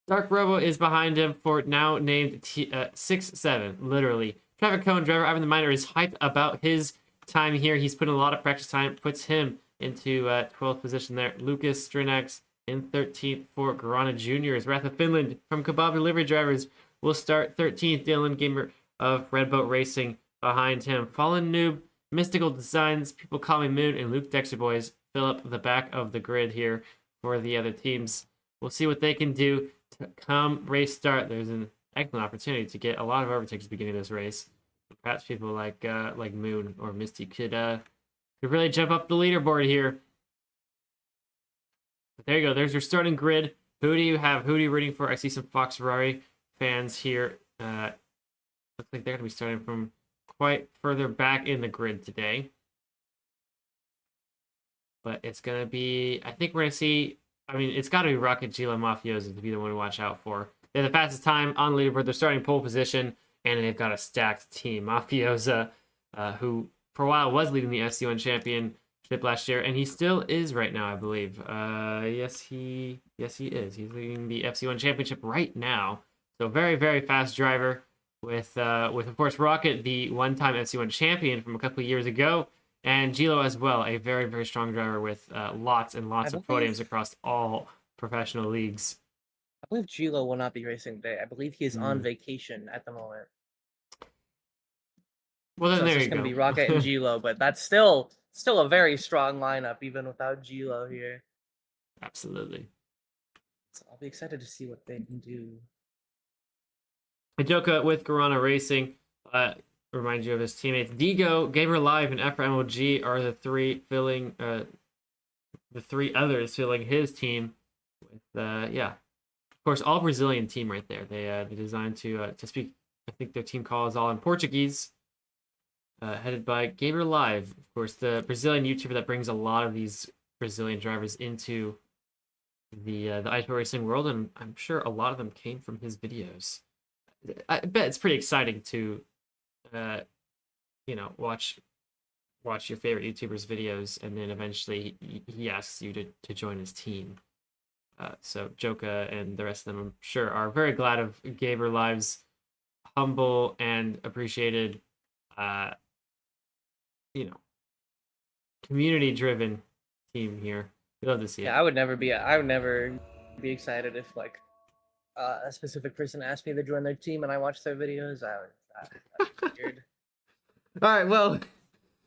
B: Dark Robo is behind him for now named 6-7, literally. Traffic Cone driver Ivan the Miner is hyped about his time here. He's put in a lot of practice time. Puts him into 12th position there. Lucas Strinax in 13th for Garana Jr. Wrath of Finland from Kebab Delivery Drivers will start 13th. Dylan Gamer of Red Boat Racing behind him. Fallen Noob, Mystical Designs, People Call Me Moon, and Luke Dexter Boys fill up the back of the grid here for the other teams. We'll see what they can do to come race start. There's an excellent opportunity to get a lot of overtakes at the beginning of this race. Perhaps people like Moon or Misty could really jump up the leaderboard here. But there you go. There's your starting grid. Who do you have? Who are you rooting for? I see some Fox Ferrari fans here. Looks like they're going to be starting from quite further back in the grid today. But it's going to be... I think we're going to see... I mean, it's got to be Rocket Gila Mafioso to be the one to watch out for. They're the fastest time on the leaderboard. They're starting pole position, and they've got a stacked team. Mafioso, who for a while was leading the FC1 championship last year, and he still is right now, I believe. Yes, he is. He's leading the FC1 championship right now. So very, very fast driver with of course Rocket, the one-time FC1 champion from a couple of years ago, and Gilo as well, a very, very strong driver with lots and lots of podiums across all professional leagues.
A: I believe Gilo will not be racing today. I believe he is on vacation at the moment.
B: Well, then
A: so
B: there
A: it's
B: you
A: going
B: go.
A: to be Rocket and Gilo, but that's still a very strong lineup, even without Gilo here.
B: Absolutely.
A: So I'll be excited to see what they can do.
B: Joka with Garana Racing. Remind you of his teammates. Digo, Gamer Live, and Efra MLG are the three filling the three others filling his team with of course, all Brazilian team right there. They designed to speak. I think their team call is all in Portuguese. Headed by Gamer Live, of course, the Brazilian YouTuber that brings a lot of these Brazilian drivers into the ice racing world, and I'm sure a lot of them came from his videos. I bet it's pretty exciting to, watch your favorite YouTuber's videos, and then eventually he asks you to join his team. So Joka and the rest of them, I'm sure, are very glad of Gamer Live's humble and appreciated, community-driven team here. We love to see it.
A: Yeah, I would never be excited if a specific person asked me to join their team and I watched their videos. That's weird.
B: All right, well,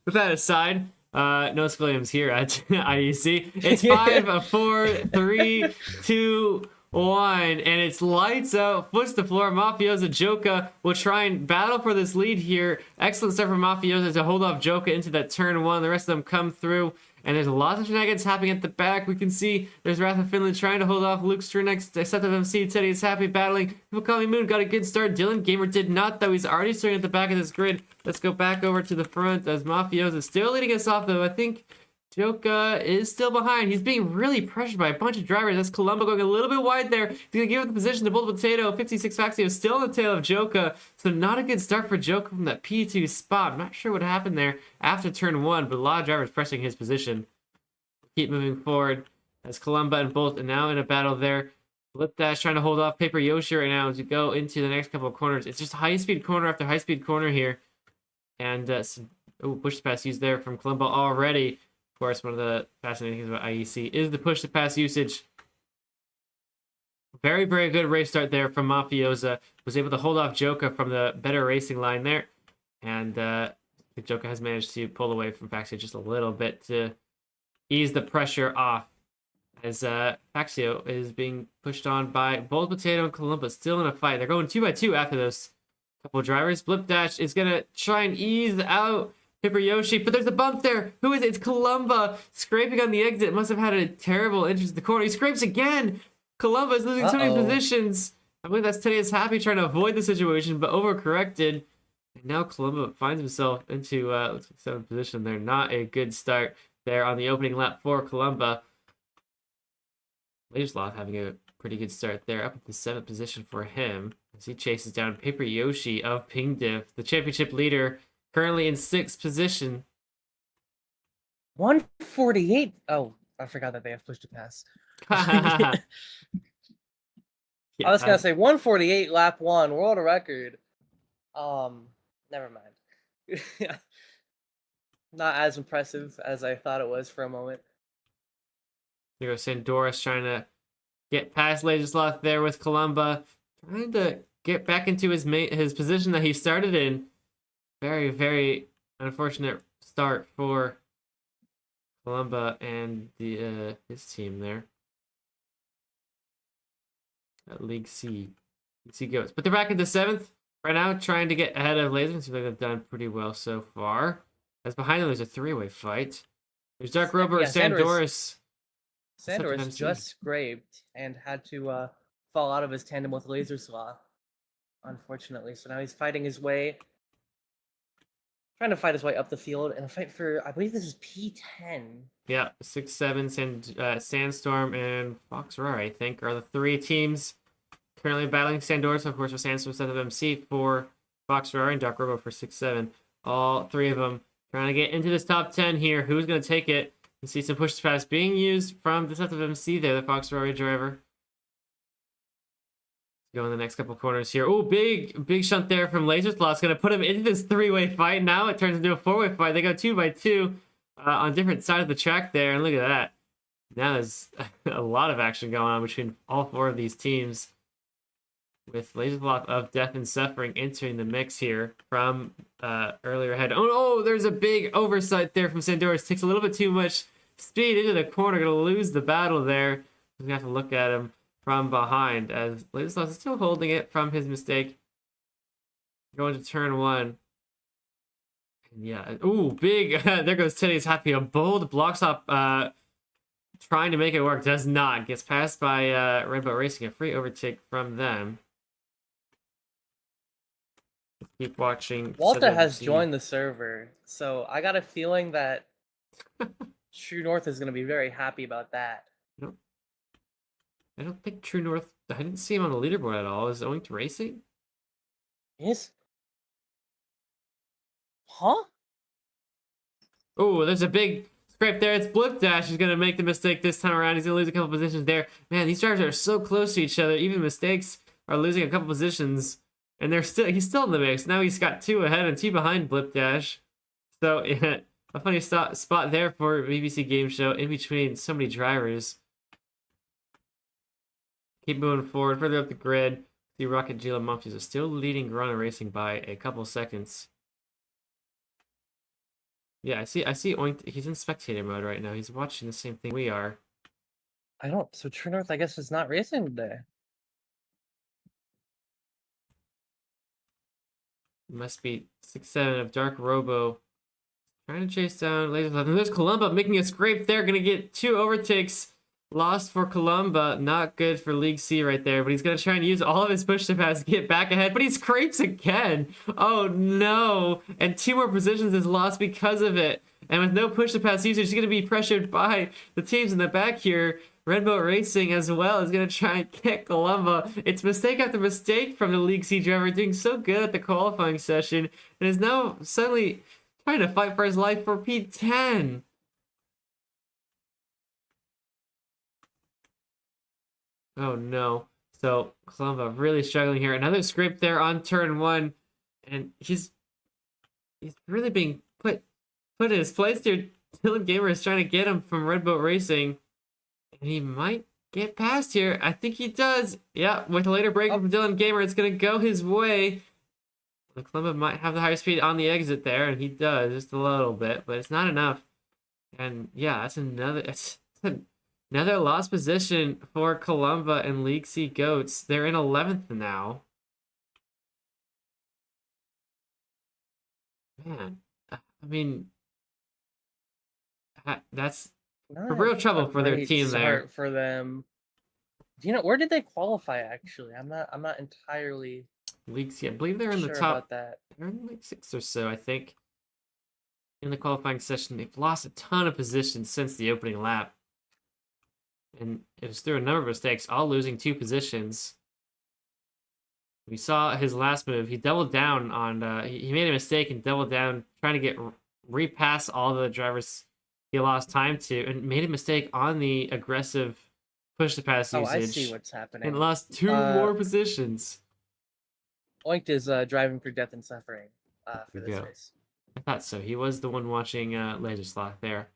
B: with that aside, Nos Williams here at IEC. It's 5, 4, 3, 2, 1, and it's lights out. Foots to floor. Mafioso Joka will try and battle for this lead here. Excellent stuff from Mafioso to hold off Joka into that turn 1. The rest of them come through, And there's lots of shenanigans happening at the back. We can see there's Wrath of Finland trying to hold off Luke's turn next. Except of MC, Teddy is happy battling. Himokami Moon got a good start. Dylan Gamer did not, though. He's already starting at the back of this grid. Let's go back over to the front as Mafiosa is still leading us off, though. I think Joka is still behind. He's being really pressured by a bunch of drivers. That's Columba going a little bit wide there. He's going to give up the position to Bold Potato. 56 Faxio still on the tail of Joka. So not a good start for Joka from that P2 spot. I'm not sure what happened there after turn 1, but a lot of drivers pressing his position. Keep moving forward as Columba and Bolt are now in a battle there. Flip Dash trying to hold off Paper Yoshi right now as we go into the next couple of corners. It's just high-speed corner after high-speed corner here. And push-to-pass used there from Columba already. Of course, one of the fascinating things about IEC is the push-to-pass usage. Very, very good race start there from Mafiosa. Was able to hold off Joka from the better racing line there. And I think Joka has managed to pull away from Faxio just a little bit to ease the pressure off. As Faxio is being pushed on by Bold Potato and Columba still in a fight. They're going 2x2 after those couple of drivers. Blip Dash is going to try and ease out Pipper Yoshi, but there's a bump there. Who is it? It's Columba scraping on the exit. Must have had a terrible entrance to the corner. He scrapes again. Columba is losing so many positions. I believe that's Teddy is happy trying to avoid the situation, but overcorrected. And now Columba finds himself into looks like 7th position there. Not a good start there on the opening lap for Columba. Laserloth having a pretty good start there, up at the 7th position for him as he chases down Paper Yoshi of Ping Div, the championship leader, currently in 6th position.
A: 148. Oh, I forgot that they have push-to-pass.
B: Yeah,
A: I was gonna say 148 lap 1 world record. Never mind. Not as impressive as I thought it was for a moment.
B: Here goes Sandoris trying to get past Laserloth there with Columba, trying to get back into his position that he started in. Very, very unfortunate start for Columba and the his team there. At League C. League C goes. But they're back into 7th right now, trying to get ahead of Laser. Seems like they've done pretty well so far. As behind them, there's a 3-way fight. There's Dark Rober,
A: Yeah,
B: Sandoris.
A: Sandoris just scraped and had to fall out of his tandem with Laser Sloth, unfortunately. So now he's fighting his way, trying to fight his way up the field in a fight for, I believe this is P10.
B: Yeah, 6-7, Sandstorm and Fox Roar, I think, are the 3 teams currently battling. Sandoris, of course, for Sandstorm, set of MC for Fox Roar, and Dark Robo for 6-7. All 3 of them trying to get into this top 10 here. Who's going to take it? You see some push-to-pass being used from the set of MC there, the Fox Roar driver. Go in the next couple corners here. Oh, big shunt there from Laserslaw. It's going to put him into this 3-way fight. Now it turns into a 4-way fight. They go 2x2 on different sides of the track there. And look at that. Now there's a lot of action going on between all 4 of these teams. With Laserlock of Death and Suffering entering the mix here from earlier ahead. Oh, there's a big oversight there from Sandoris. Takes a little bit too much speed into the corner. Going to lose the battle there. We're going to have to look at him from behind as Laserlock is still holding it from his mistake. Going to turn 1. And yeah. Ooh, big. There goes Teddy's happy. A bold block stop trying to make it work. Does not. Gets passed by Rainbow Racing. A free overtake from them. Keep watching.
A: Walter has joined the server, so I got a feeling that True North is going to be very happy about that.
B: I don't think True North. I didn't see him on the leaderboard at all. Is it Oinked Racing?
A: Yes. Huh?
B: Oh, there's a big scrape there. It's Blip Dash. He's going to make the mistake this time around. He's going to lose a couple positions there. Man, these drivers are so close to each other. Even mistakes are losing a couple positions. And he's still in the mix. Now he's got 2 ahead and 2 behind Blip Dash. So yeah, a funny spot there for BBC Game Show in between so many drivers. Keep moving forward further up the grid. The Rocket Gila Monkeys are still leading Grana Racing by a couple seconds. Yeah, I see Oinked. He's in spectator mode right now. He's watching the same thing we are.
A: I don't. So True North, I guess, is not racing today.
B: It must be 6-7 of Dark Robo Trying to chase down Laser Left. And there's Columba making a scrape there. Gonna get 2 overtakes. Lost for Columba. Not good for League C right there. But he's gonna try and use all of his push-to-pass to get back ahead. But he scrapes again. Oh no. And 2 more positions is lost because of it. And with no push-to-pass usage, he's gonna be pressured by the teams in the back here. Red Boat Racing as well is going to try and get Columba. It's mistake after mistake from the League C driver, doing so good at the qualifying session, and is now suddenly trying to fight for his life for P10. Oh no. So Columba really struggling here. Another scrape there on turn 1, and he's really being put in his place here. Dylan Gamer is trying to get him from Red Boat Racing. And he might get past here. I think he does. Yeah, with a later break from Dylan Gamer, it's going to go his way. Columba might have the higher speed on the exit there, and he does just a little bit, but it's not enough. And yeah, that's another lost position for Columba and League C Goats. They're in 11th now. Man, I mean, that's
A: Not
B: real trouble
A: a
B: for their
A: great
B: team there.
A: start for them. Do you know where did they qualify? Actually, I'm not entirely
B: League C, I believe they're in the
A: sure
B: top.
A: about that.
B: They're in like 6 or so, I think. In the qualifying session, they've lost a ton of positions since the opening lap. And it was through a number of mistakes, all losing 2 positions. We saw his last move. He doubled down on, he made a mistake and doubled down, trying to get repass all the drivers he lost time to, and made a mistake on the aggressive push-to-pass usage.
A: I see what's happening.
B: And lost 2 more positions.
A: Oinked is driving through death and suffering for this
B: Yeah.
A: race.
B: I thought so. He was the one watching Laserslot there.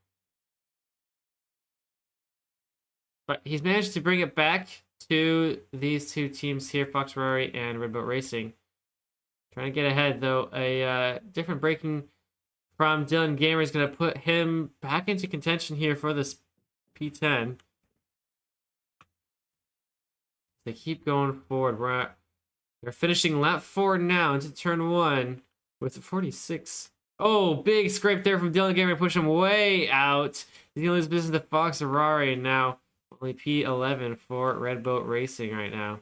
B: But he's managed to bring it back to these 2 teams here, Fox Ferrari and Red Boat Racing. Trying to get ahead, though. A different braking from Dylan Gamer is going to put him back into contention here for this P10. They keep going forward. We're finishing lap 4 now into turn 1 with 46. Oh, big scrape there from Dylan Gamer to push him way out. He's going to lose business to Fox Ferrari, and now only P11 for Red Boat Racing right now.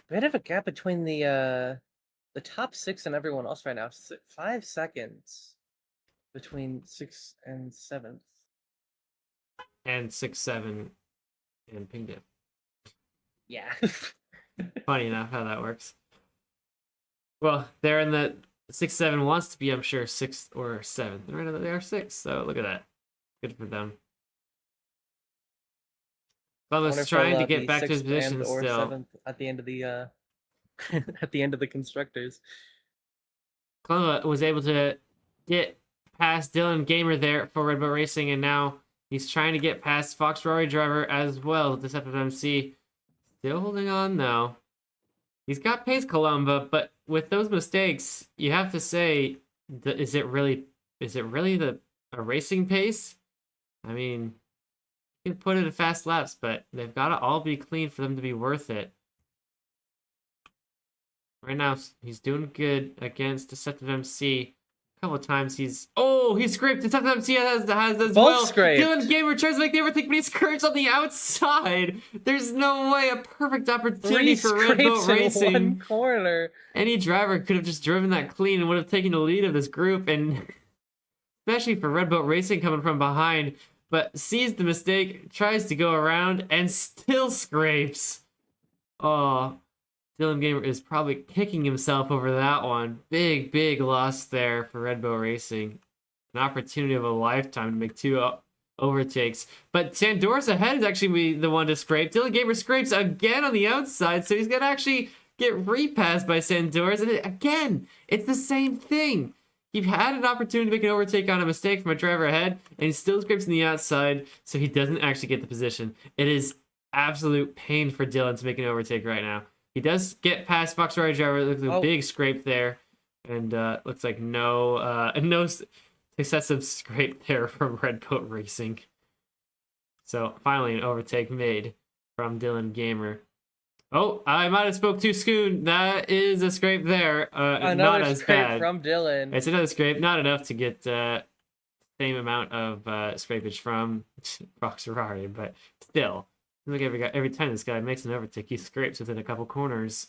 A: Bit of a gap between the top 6 and everyone else right now. 5 seconds between 6th and 7th.
B: And 6, 7, and ping dip.
A: Yeah.
B: Funny enough how that works. Well, they're in the 6, 7 wants to be, I'm sure, 6th or 7th. Right now they are 6th, so look at that. Good for them. Bubba's trying to get back to his position
A: or
B: still.
A: 7th at the end of the at the end of the constructors.
B: Columba was able to get past Dylan Gamer there for Red Bull Racing, and now he's trying to get past Fox Ferrari driver as well. Deceptive MC still holding on though. He's got pace, Columba, but with those mistakes, you have to say, is it really a racing pace? I mean, you can put it in fast laps, but they've got to all be clean for them to be worth it. Right now, he's doing good against Deceptive MC. A couple of times he scraped. Deceptive MC has as
A: Both
B: well.
A: scraped.
B: Dylan Gamer tries to make the overtake, but he scrapes on the outside. There's no way. A perfect opportunity
A: 3
B: for Red Boat
A: scrapes in
B: Racing.
A: one corner.
B: Any driver could have just driven that clean and would have taken the lead of this group, and especially for Red Boat Racing coming from behind, but sees the mistake, tries to go around, and still scrapes. Oh, Dylan Gamer is probably kicking himself over that one. Big, big loss there for Red Boat Racing. An opportunity of a lifetime to make 2 overtakes. But Sandor's ahead is actually the one to scrape. Dylan Gamer scrapes again on the outside, so he's going to actually get repassed by Sandor's. And again, it's the same thing. He had an opportunity to make an overtake on a mistake from a driver ahead, and he still scrapes on the outside, so he doesn't actually get the position. It is absolute pain for Dylan to make an overtake right now. He does get past Fox Ferrari driver. Looks like a big scrape there, and looks like no successive scrape there from Red Boat Racing. So finally, an overtake made from Dylan Gamer. Oh, I might have spoke too soon. That is a scrape there. Not
A: Another
B: as
A: scrape
B: bad.
A: from Dylan.
B: It's another scrape. Not enough to get same amount of scrapage from Fox Ferrari, but still. Look, every time this guy makes an overtake, he scrapes within a couple corners.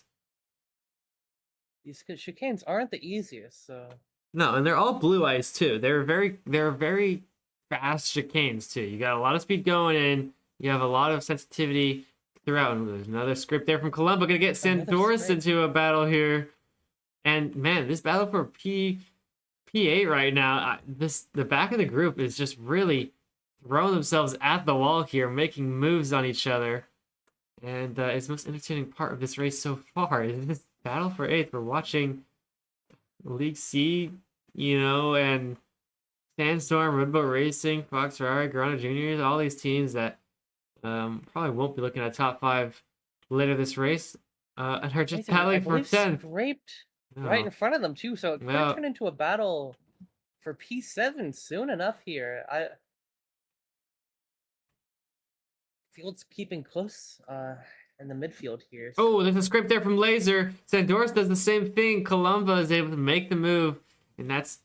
A: These chicanes aren't the easiest, so.
B: No, and they're all blue ice too. They're very fast chicanes too. You got a lot of speed going in. You have a lot of sensitivity throughout. And there's another script there from Columba. Gonna get
A: Another
B: Sandoris
A: scrape.
B: into a battle here. And man, this battle for P8 right now, the back of the group is just really throwing themselves at the wall here, making moves on each other. And it's the most entertaining part of this race so far. Is this battle for 8th. We're watching League C, and Sandstorm, Red Bull Racing, Fox Ferrari, Grana Juniors, all these teams that probably won't be looking at top 5 later this race, and are just
A: Wait a minute, I
B: battling for
A: believe
B: 10th.
A: Scraped right in front of them too, so it could
B: Well-
A: turn into a battle for P7 soon enough here. Field's keeping close in the midfield here.
B: Oh, there's a scrape there from Laser. Sandoris does the same thing. Columba is able to make the move, and that's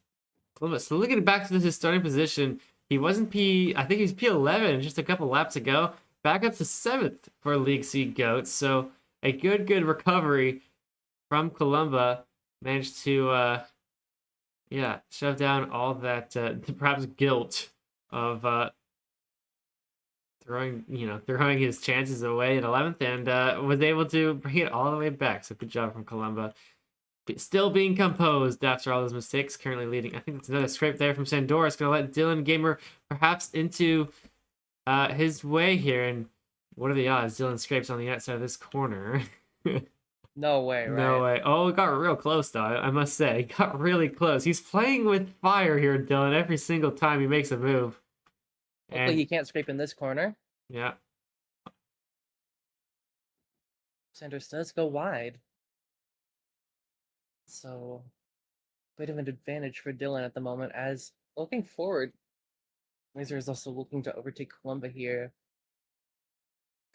B: Columba. So looking back to his starting position, he wasn't I think he was P11 just a couple laps ago. Back up to 7th for League C Goats. So a good recovery from Columba. Managed to, shove down all that perhaps guilt of throwing his chances away in 11th, and was able to bring it all the way back. So good job from Columba. Still being composed after all those mistakes. Currently leading. I think that's another scrape there from Sandoris. Going to let Dylan Gamer perhaps into his way here. And what are the odds? Dylan scrapes on the outside of this corner.
A: No way, right?
B: No way. Oh, it got real close, though. I must say. It got really close. He's playing with fire here, Dylan, every single time he makes a move.
A: Hopefully he can't scrape in this corner.
B: Yeah.
A: Sanders does go wide. So, bit of an advantage for Dylan at the moment, as looking forward, Laser is also looking to overtake Columba here.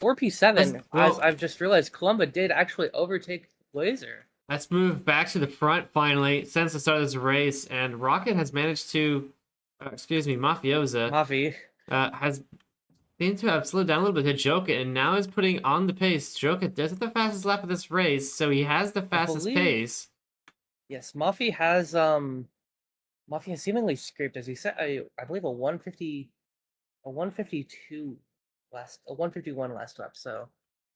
A: 4P7, as I've just realized, Columba did actually overtake Laser.
B: Let's move back to the front finally since the start of this race, and Rocket has managed to, Mafiosa
A: Mafi.
B: has seemed to have slowed down a little bit to Joka, and now is putting on the pace. Joka does have the fastest lap of this race, so he has the fastest pace.
A: Yes, Mafi has seemingly scraped, as he said, I believe a 152 a 151 last lap, so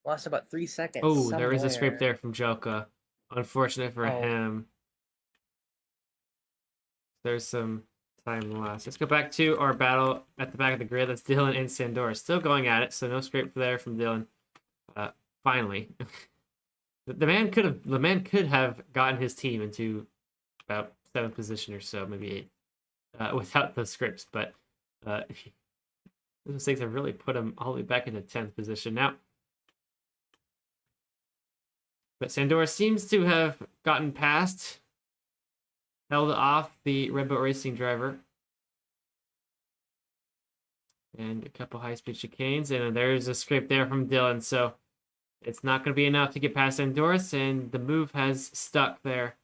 A: lost about 3 seconds.
B: Oh, there is a scrape
A: somewhere.
B: there from Joka. Unfortunate for him. There's some time lost. Let's go back to our battle at the back of the grid. That's Dylan and Sandora still going at it, so no scrape there from Dylan. Finally, the man could have gotten his team into about 7th position or so, maybe 8th, without those scripts. But those mistakes have really put him all the way back into 10th position now. But Sandora seems to have gotten past, held off the Red Bull Racing driver. And a couple high-speed chicanes, and there's a scrape there from Dylan, so it's not going to be enough to get past Sandoris, and the move has stuck there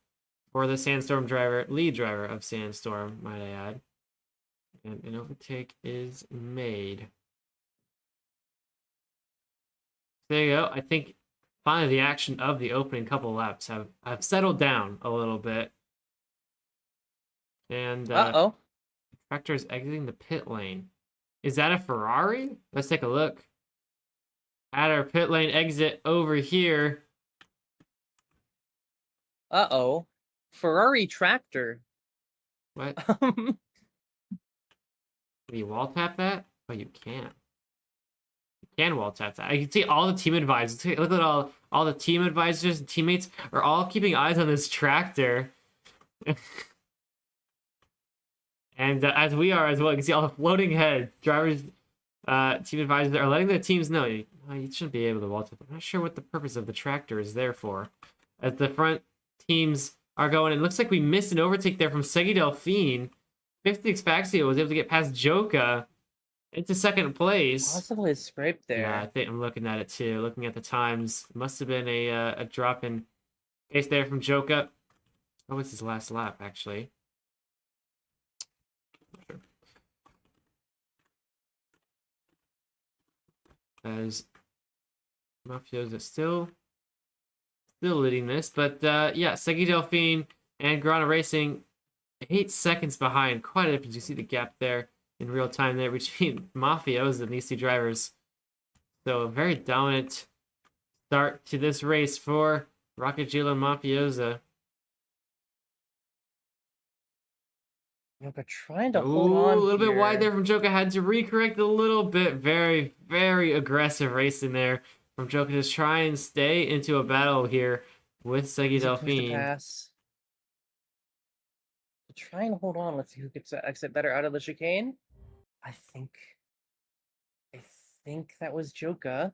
B: for the Sandstorm driver, lead driver of Sandstorm, might I add. And an overtake is made. There you go. I think finally the action of the opening couple laps have settled down a little bit. And tractor is exiting the pit lane. Is that a Ferrari? Let's take a look. At our pit lane exit over here.
A: Ferrari tractor.
B: What? Can you wall tap that? Oh, you can. You can wall tap that. I can see all the team advisors. Look at all the team advisors and teammates are all keeping eyes on this tractor. And as we are as well, you can see all the floating heads. Drivers, team advisors are letting their teams know you shouldn't be able to wall tap. I'm not sure what the purpose of the tractor is there for. As the front teams are going, it looks like we missed an overtake there from Segi Delphine. 56 Faxio was able to get past Joka. into second place.
A: Possibly a scrape there.
B: Yeah, I think I'm looking at it too. Looking at the times, must have been a drop in pace there from Joka. What was his last lap, actually? Not sure. As Mafiosa still leading this, but yeah, Segi Delphine and Grana Racing 8 seconds behind. Quite a difference. You see the gap there in real time there between Mafiosa and these two drivers. So a very dominant start to this race for Rocket Gila and Mafiosa.
A: Joka trying to hold on
B: A little bit wide
A: here.
B: there from Joka. Had to recorrect a little bit. Very, very aggressive racing there from Joka. Just try and stay into a battle here with Segi
A: He's a push to
B: Delphine.
A: pass. To try and hold on. Let's see who gets to exit better out of the chicane. I think that was Joka.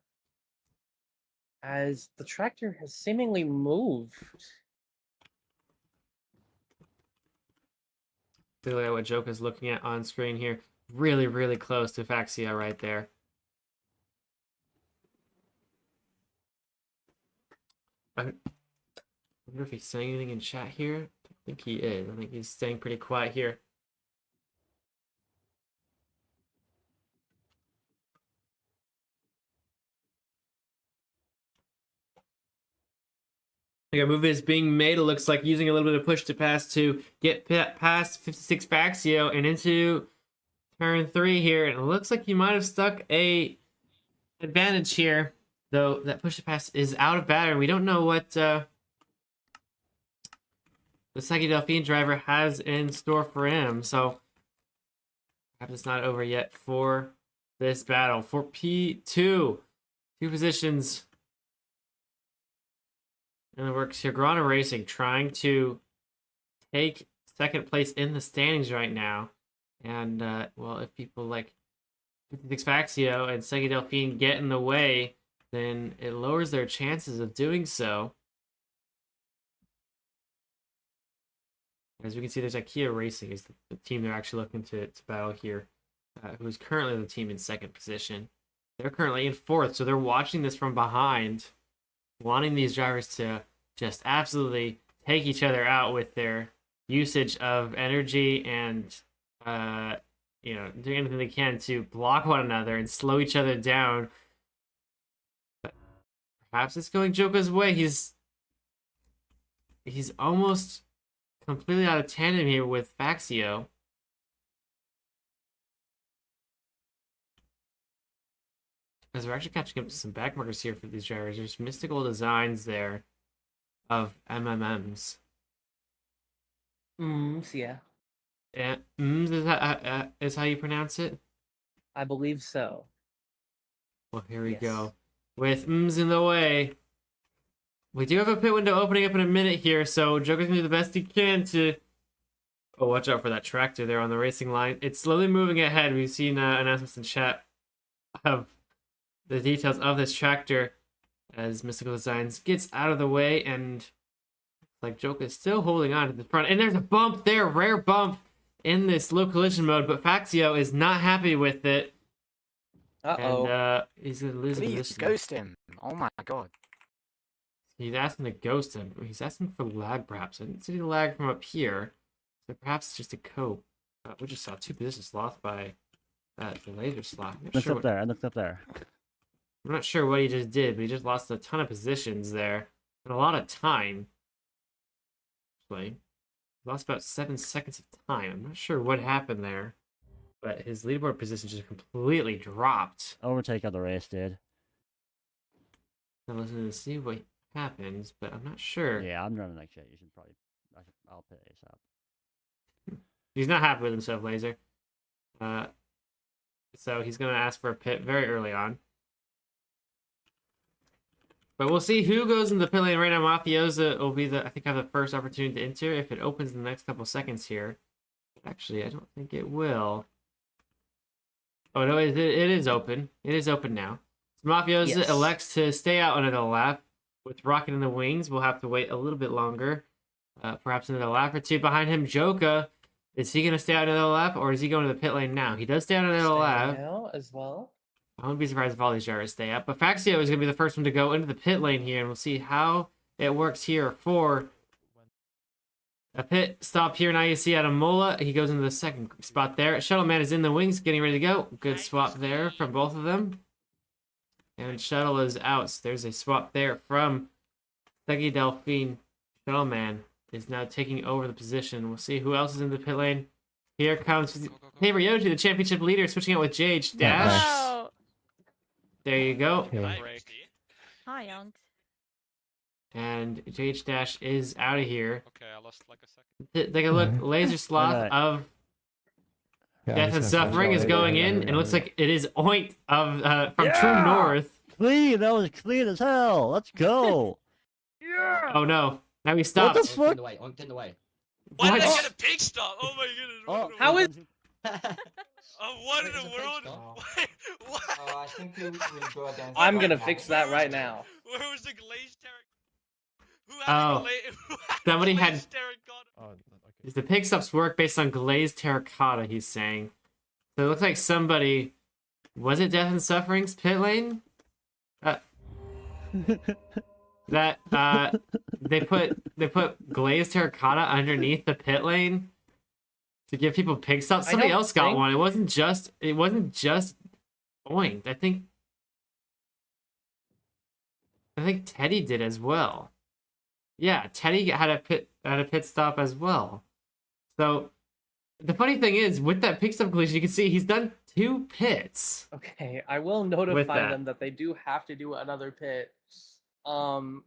A: As the tractor has seemingly moved.
B: Clearly what Joka's looking at on screen here. Really, really close to Faxia right there. I wonder if he's saying anything in chat here. I think he is. I think he's staying pretty quiet here. A move is being made. It looks like using a little bit of push to pass to get past 56 Faxio and into turn 3 here. And it looks like he might have stuck a advantage here, though that push to pass is out of battery. We don't know what the Segi Delphine driver has in store for him. So perhaps it's not over yet for this battle. For P2, 2 positions in the works here. Grana Racing trying to take second place in the standings right now. And, well, if people like 56 Faxio and Segi Delphine get in the way, then it lowers their chances of doing so. As we can see, there's IKEA Racing is the team they're actually looking to battle here, who is currently the team in second position. They're currently in fourth, so they're watching this from behind, wanting these drivers to just absolutely take each other out with their usage of energy and, you know, doing anything they can to block one another and slow each other down. But perhaps it's going Joka's way. He's almost completely out of tandem here with Faxio. As we're actually catching up to some back markers here for these drivers. There's mystical designs there of MMMs.
A: Yeah.
B: And is how you pronounce it?
A: I believe so.
B: Well, here we
A: Yes.
B: go. With in the way. We do have a pit window opening up in a minute here, so Joker's gonna do the best he can to... Oh, watch out for that tractor there on the racing line. It's slowly moving ahead. We've seen announcements in chat of the details of this tractor as Mystical Designs gets out of the way, and like Joker is still holding on to the front. And there's a bump there, rare bump in this low collision mode, but Faxio is not happy with it.
A: Uh-oh.
B: And he's gonna lose the
J: Please
B: position.
J: ghost him. Oh my god.
B: He's asking to ghost him. He's asking for lag, perhaps. I didn't see the lag from up here, so perhaps it's just a cope. We just saw 2 positions lost by the laser slot. I'm not sure what-
K: I looked up there.
B: I'm not sure what he just did, but he just lost a ton of positions there and a lot of time. Actually, he lost about 7 seconds of time. I'm not sure what happened there, but his leaderboard position just completely dropped.
K: Overtake of the race, dude.
B: I'm listening to see what happens, but I'm not sure.
K: Yeah, I'm running like shit. You should probably. I'll pit ASAP.
B: He's not happy with himself, Laser. So he's gonna ask for a pit very early on. But we'll see who goes in the pit lane right now. Mafiosa will be I think, have the first opportunity to enter if it opens in the next couple seconds here. Actually, I don't think it will. Oh no, it is open. It is open now. So Mafiosa elects to stay out another lap. With Rocket in the wings, we'll have to wait a little bit longer. Perhaps another lap or 2. Behind him, Joka Is he gonna stay out another lap, or is he going to the pit lane now? He does stay out another lap.
A: Now as well.
B: I wouldn't be surprised if all these drivers stay up. But Faxio is gonna be the first one to go into the pit lane here, and we'll see how it works here for a pit stop here. Now you see at Imola, he goes into the second spot there. Shuttle Man is in the wings, getting ready to go. Good swap there from both of them. And Shuttle is out. So there's a swap there from Segi Delphine. Shuttle Man is now taking over the position. We'll see who else is in the pit lane. Here comes Yoshi, the championship leader, switching out with JH Dash.
H: Wow.
B: There you go.
D: Hi,
H: Hi, Youngs.
B: And JH Dash is out of here.
D: Okay, I lost like a second.
B: Take a look. Laser Sloth of Death and Suffering is going in, and it looks like it is Oint of from True North.
K: Clean. That was clean as hell. Let's go.
B: Oh no! Now he stopped.
K: What the fuck?
E: Oinked in the way.
D: Why did I
B: What?
D: get a pig stop? Oh my goodness.
K: Oh,
A: How is-
D: What in
E: Wait,
D: the
E: it's a pig
D: world?
E: stop.
D: What?
E: I think we go against.
A: I'm gonna fix that right now.
D: Where was the glazed terracotta? Who
B: Oh,
D: who
B: somebody
D: the
B: had-
D: glazed terracotta?
B: The pig stops work based on glazed terracotta, he's saying. So it looks like somebody... Was it Death and Suffering's pit lane? They put glazed terracotta underneath the pit lane to give people pig stops.
A: I
B: Somebody
A: don't
B: else got
A: think-
B: one. It wasn't just Oink. I think Teddy did as well. Yeah, Teddy had a pit stop as well. So the funny thing is, with that pit stop collision, you can see he's done 2 pits.
A: Okay, I will
B: With
A: notify
B: that.
A: them that they do have to do another pit. Okay.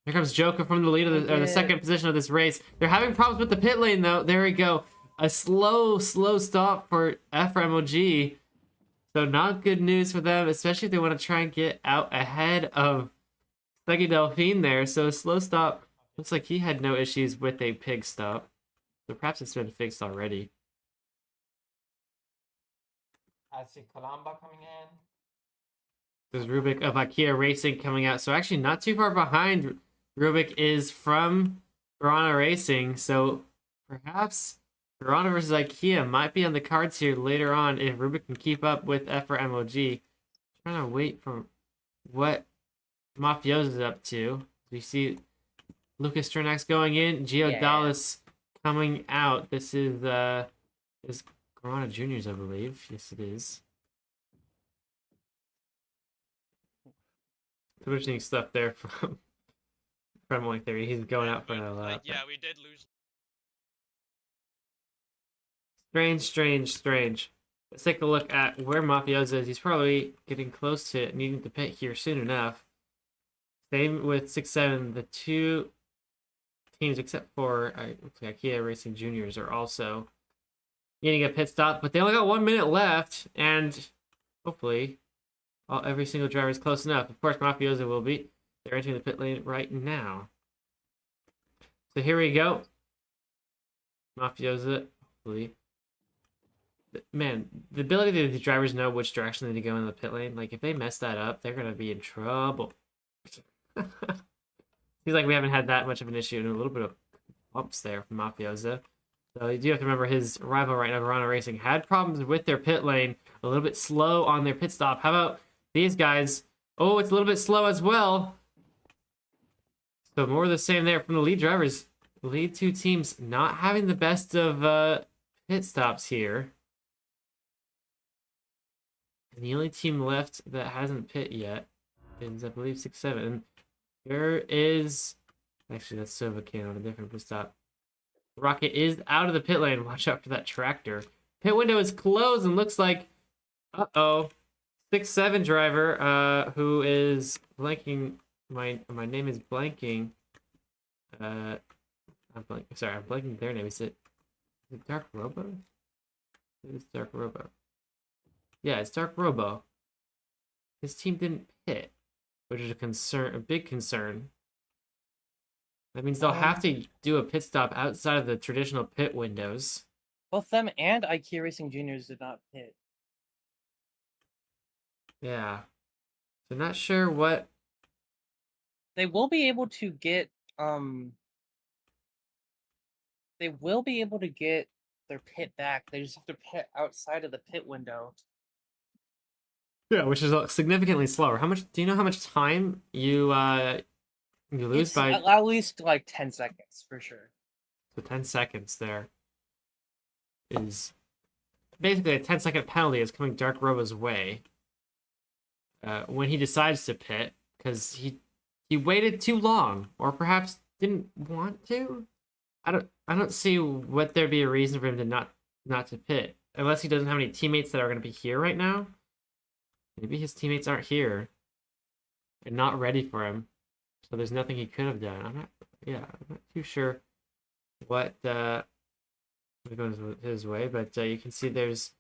B: Here comes Joker from the lead of the second position of this race. They're having problems with the pit lane though. There we go. A slow stop for FRMOG. So not good news for them, especially if they want to try and get out ahead of Segi Delphine there. So a slow stop. Looks like he had no issues with a pig stop. So perhaps it's been fixed already.
E: I see Colamba coming in.
B: There's Rubik of IKEA Racing coming out. So actually not too far behind. Rubik is from Piranha Racing. So perhaps Piranha versus IKEA might be on the cards here later on if Rubik can keep up with FRMOG. Trying to wait for what Mafioso's up to. We see Lucas Stranax going in. Geodalis coming out. This is Piranha Juniors, I believe. Yes, it is. Some interesting stuff there from Oink Theory. He's going out for a lap.
D: Yeah, we did lose.
B: Strange. Let's take a look at where Mafioso is. He's probably getting close to needing to pit here soon enough. Same with 6-7. The 2 teams, except for IKEA Racing Juniors, are also getting a pit stop. But they only got 1 minute left, and hopefully every single driver is close enough. Of course, Mafioso will be. They're entering the pit lane right now. So here we go. Mafioso, hopefully. Man, the ability that the drivers know which direction they need to go in the pit lane, like if they mess that up, they're gonna be in trouble. Seems like we haven't had that much of an issue, and a little bit of bumps there from Mafioso. So you do have to remember his rival right now, Piranha Racing, had problems with their pit lane, a little bit slow on their pit stop. How about these guys? Oh, it's a little bit slow as well. So more of the same there from the lead drivers. The lead 2 teams not having the best of pit stops here. And the only team left that hasn't pit yet is, I believe, 6-7. There is... Actually, that's Sovacan on a different pit stop. Rocket is out of the pit lane. Watch out for that tractor. Pit window is closed and looks like... Uh-oh. 6-7 driver, who is blanking... My name is blanking. I'm blanking their name. Is it Dark Robo? It is Dark Robo. Yeah, it's Dark Robo. His team didn't pit, which is a big concern. That means they'll have to do a pit stop outside of the traditional pit windows.
A: Both them and IKEA Racing Juniors did not pit.
B: Yeah. So not sure what...
A: They will be able to get they will be able to get their pit back. They just have to pit outside of the pit window.
B: Yeah, which is significantly slower. How much? Do you know how much time you lose
A: It's
B: by?
A: at least like 10 seconds for sure.
B: So 10 seconds there is basically a 10-second penalty is coming Dark Robo's way when he decides to pit because he waited too long or perhaps didn't want to. I don't see what there'd be a reason for him to not to pit unless he doesn't have any teammates that are going to be here right now. Maybe his teammates aren't here and not ready for him, so there's nothing he could have done. I'm not too sure what goes his way, but you can see there's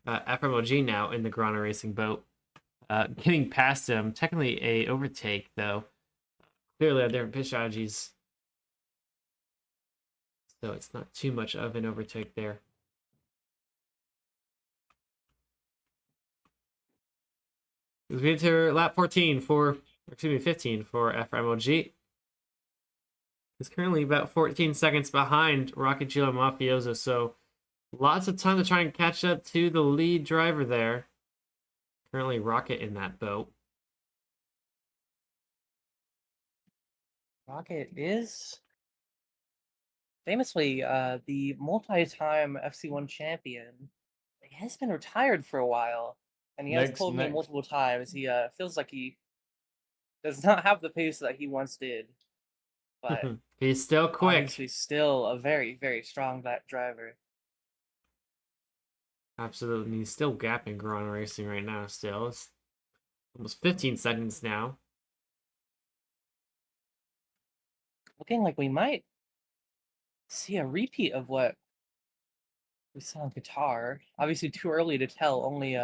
B: FMOG now in the Grana Racing boat, getting past him. Technically a overtake though. Clearly have different pitch strategies, so it's not too much of an overtake there. We enter lap 15 for FMOG. He's currently about 14 seconds behind Rocket Gilo Mafioso, so lots of time to try and catch up to the lead driver there. Currently Rocket in that boat.
A: Rocket is famously the multi-time FC1 champion. He has been retired for a while, and he has told me multiple times he feels like he does not have the pace that he once did. But
B: he's still quick.
A: He's still a very, very strong driver.
B: Absolutely. He's still gapping Grana Racing right now still. It's almost 15 seconds now.
A: Looking like we might see a repeat of what we saw in Qatar. Obviously too early to tell, only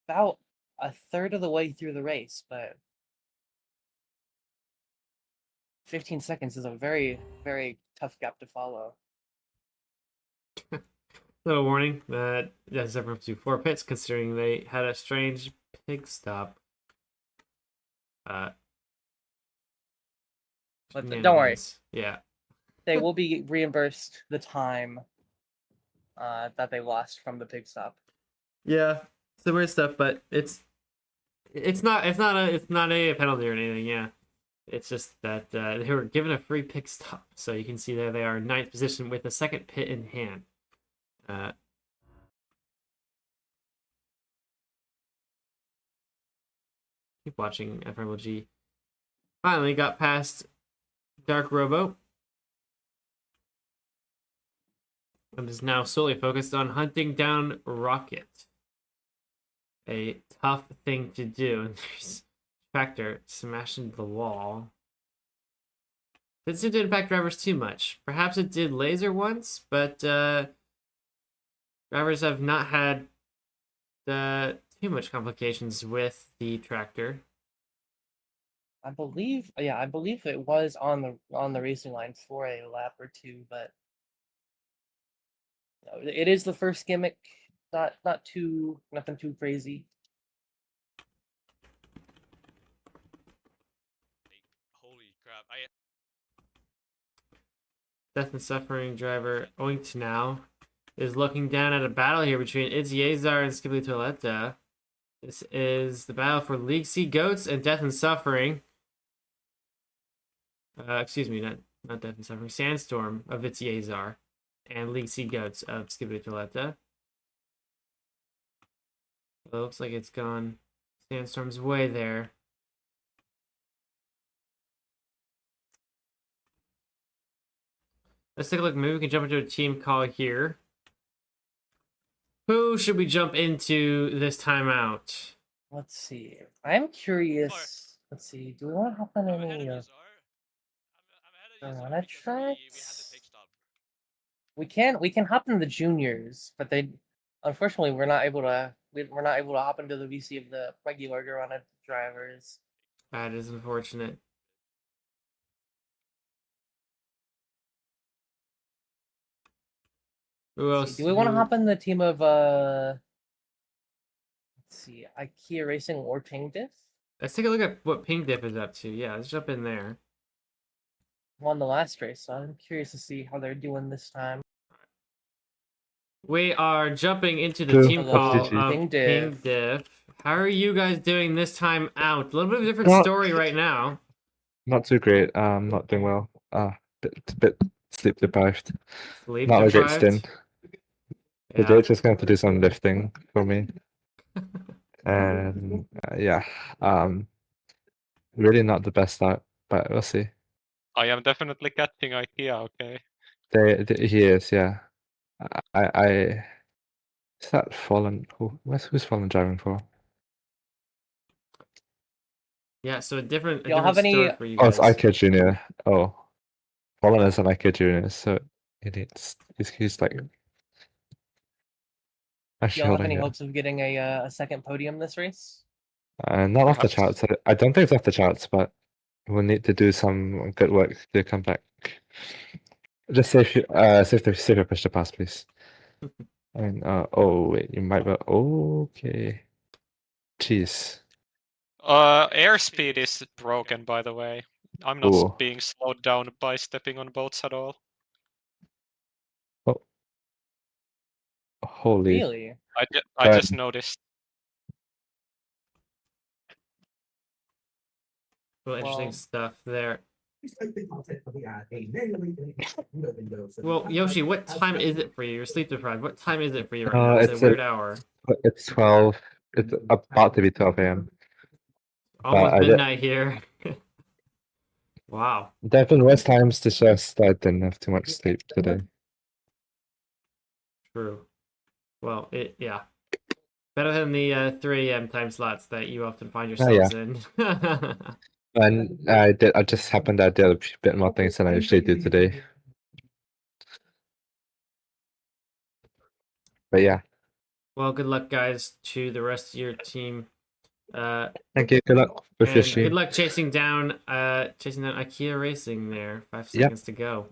A: about a third of the way through the race, but 15 seconds is a very, very tough gap to follow.
B: Little warning that that's up to 4 pits, considering they had a strange pig stop.
A: But don't worry.
B: Yeah.
A: They will be reimbursed the time that they lost from the pig stop.
B: Yeah, similar stuff, but it's not a penalty or anything. Yeah, it's just that they were given a free pit stop, so you can see there they are in 9th position with a second pit in hand. Keep watching FMLG. Finally got past Dark Robo. And is now solely focused on hunting down Rocket. A tough thing to do. And there's Tractor smashing the wall. Didn't seem to impact drivers too much. Perhaps it did laser once, but drivers have not had too much complications with the tractor.
A: I believe it was on the racing line for a lap or two, but it is the first gimmick. Nothing too crazy.
D: Holy crap!
B: Death and Suffering driver Oinked now is looking down at a battle here between Idziazar and Skibidi Toiletta. This is the battle for League C Goats and Death and Suffering. Excuse me, not Death and Suffering. Sandstorm of Idziazar and League C Goats of Skibidi Toiletta. It looks like it's gone Sandstorm's way there. Let's take a look. Maybe we can jump into a team call here. Who should we jump into this timeout?
A: Let's see. I'm curious. Let's see. Do we want to hop on any Arana tracks? We can hop in the juniors, but unfortunately we're not able to hop into the VC of the regular Arana drivers.
B: That is unfortunate. Who else?
A: Do we want to hop in the team of let's see, IKEA Racing or Ping Diff?
B: Let's take a look at what Ping Diff is up to. Yeah, let's jump in there.
A: won the last race, so I'm curious to see how they're doing this time.
B: We are jumping into the
L: True.
B: team
A: Hello,
B: call
L: GG.
B: of
A: King
B: King
A: Diff.
B: Diff. How are you guys doing this time out? A little bit of a different
L: Not-
B: story right now.
L: Not too great. Not doing well. Bit sleep deprived.
B: Sleep
L: Not a great
B: deprived.
L: stint. The
B: Yeah.
L: Jake's just going to have to do some lifting for me. And yeah, really not the best start, but we'll see.
M: I am definitely catching IKEA, okay?
L: He is, yeah. I is that Fallen? Who's Fallen driving for?
B: Yeah, so a different
A: Y'all have
B: story
A: any-
B: for you
L: Oh, it's
B: guys.
L: IK Junior. Oh, Fallen is an IK Junior, so he's like. Actually,
A: Y'all
L: hold
A: have
L: on
A: any
L: here.
A: hopes of getting a second podium this race?
L: Not off the
M: Perhaps.
L: charts. I don't think it's off the charts, but we'll need to do some good work to come back. Just save your push to pass, please. And oh wait, you might be okay. Jeez.
M: Airspeed is broken, by the way. I'm not
L: Ooh.
M: being slowed down by stepping on boats at all.
L: Oh. Holy.
A: Really?
M: I just noticed.
B: Well, interesting
A: Well-
B: stuff there. Well, Yoshi, what time is it for you? You're sleep deprived. What time is it for you right now? It's
L: It's
B: a weird hour.
L: It's 12. It's about to be 12 a.m.
B: Almost
L: I did-
B: midnight here. Wow.
L: There have been worse times to just I didn't have too much sleep today.
B: True. Well, yeah. Better than the 3 a.m. time slots that you often find yourselves in.
L: And I did a bit more things than I usually do today. But yeah.
B: Well, good luck, guys, to the rest of your team.
L: Thank you. Good luck with your
B: And
L: stream.
B: good luck chasing down IKEA Racing there. 5 seconds to go.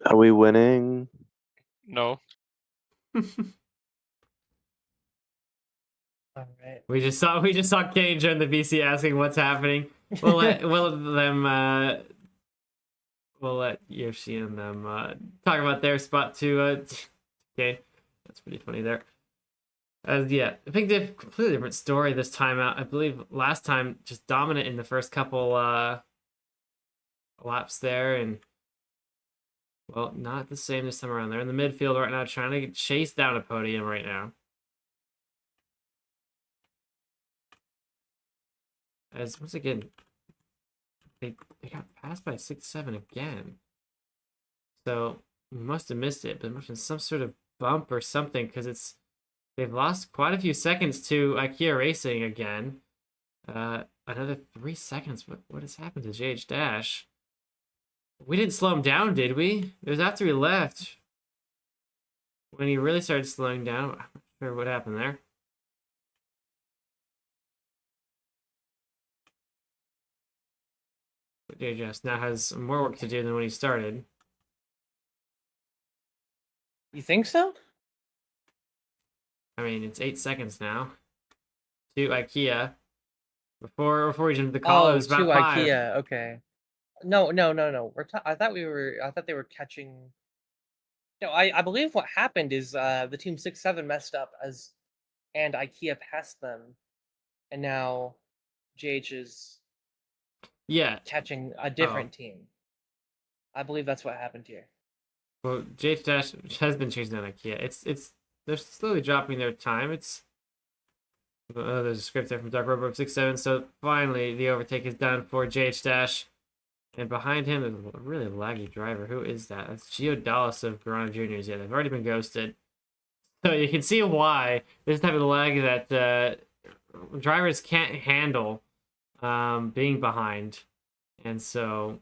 N: Are we winning?
M: No.
A: All right.
B: We just saw Kane join the VC asking what's happening. We'll let Yoshi and them talk about their spot to Kane. That's pretty funny there. Yeah, I think they have a completely different story this time out. I believe last time just dominant in the first couple laps there, and well, not the same this time around. They're in the midfield right now, trying to chase down a podium right now. As once again, they got passed by 6-7 again. So we must have missed it, but there must have been some sort of bump or something, because they've lost quite a few seconds to IKEA Racing again. Another 3 seconds. What has happened to JH Dash? We didn't slow him down, did we? It was after he left when he really started slowing down. I'm not sure what happened there. But JJ now has more work to do than when he started.
A: You think so?
B: I mean, it's 8 seconds now to IKEA. Before we jumped the call, it was about
A: to
B: 5.
A: IKEA. Okay. No. I thought they were catching. No, I believe what happened is the team 6-7 messed up and IKEA passed them, and now JH is catching a different team. I believe that's what happened here.
B: Well, JH Dash has been chasing down IKEA. They're slowly dropping their time. There's a script there from Dark Robo 6-7. So finally, the overtake is done for JH Dash. And behind him is a really laggy driver. Who is that? That's Gio Dallas of Verona Juniors. Yeah, they've already been ghosted. So you can see why this type of lag that drivers can't handle being behind. And so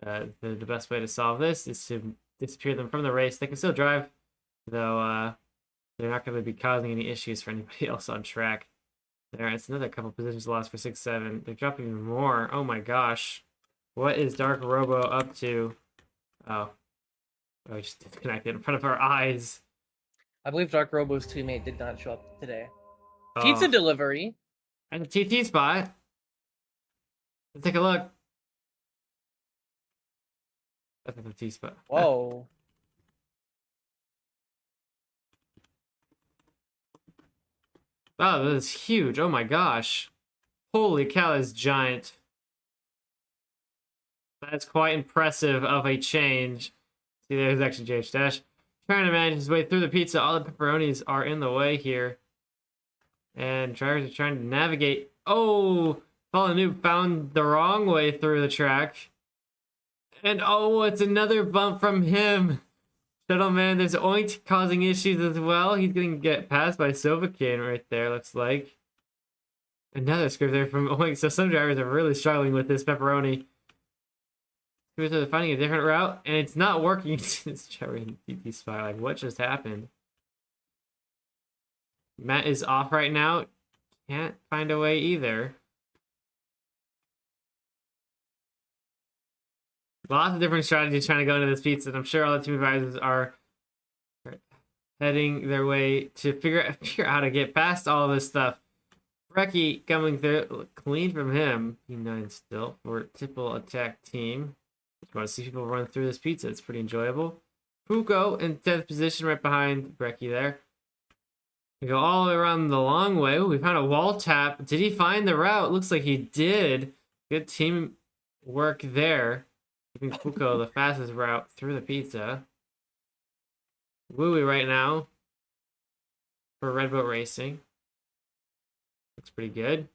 B: the best way to solve this is to disappear them from the race. They can still drive, though they're not going to be causing any issues for anybody else on track. There, it's another couple positions lost for 6-7. They're dropping even more. Oh my gosh. What is Dark Robo up to? Oh, he just disconnected in front of our eyes.
A: I believe Dark Robo's teammate did not show up today.
B: Oh.
A: Pizza delivery.
B: And the TT spot. Let's take a look. That's the T spot.
A: Whoa.
B: Oh, that is huge. Oh my gosh. Holy cow, that's giant. That's quite impressive of a change. See, there's actually JH Dash. Trying to manage his way through the pizza. All the pepperonis are in the way here. And drivers are trying to navigate. Oh! Fallen Noob found the wrong way through the track. And oh, it's another bump from him. Gentleman, there's Oink causing issues as well. He's going to get passed by Sovakin right there, looks like. Another script there from Oink. So some drivers are really struggling with this pepperoni. They're finding a different route, and it's not working. It's Cherry DP spy. Like, what just happened? Matt is off right now. Can't find a way either. Lots of different strategies trying to go into this pizza, and I'm sure all the team advisors are heading their way to figure out how to get past all of this stuff. Brecky coming through, clean from him. P9 still for Tipple attack team. You want to see people run through this pizza. It's pretty enjoyable. Puko in 10th position right behind Brecky there. We go all the way around the long way. Ooh, we found a wall tap. Did he find the route? Looks like he did. Good team work there. Giving Puko the fastest route through the pizza. Wooey right now for Red Boat Racing. Looks pretty good.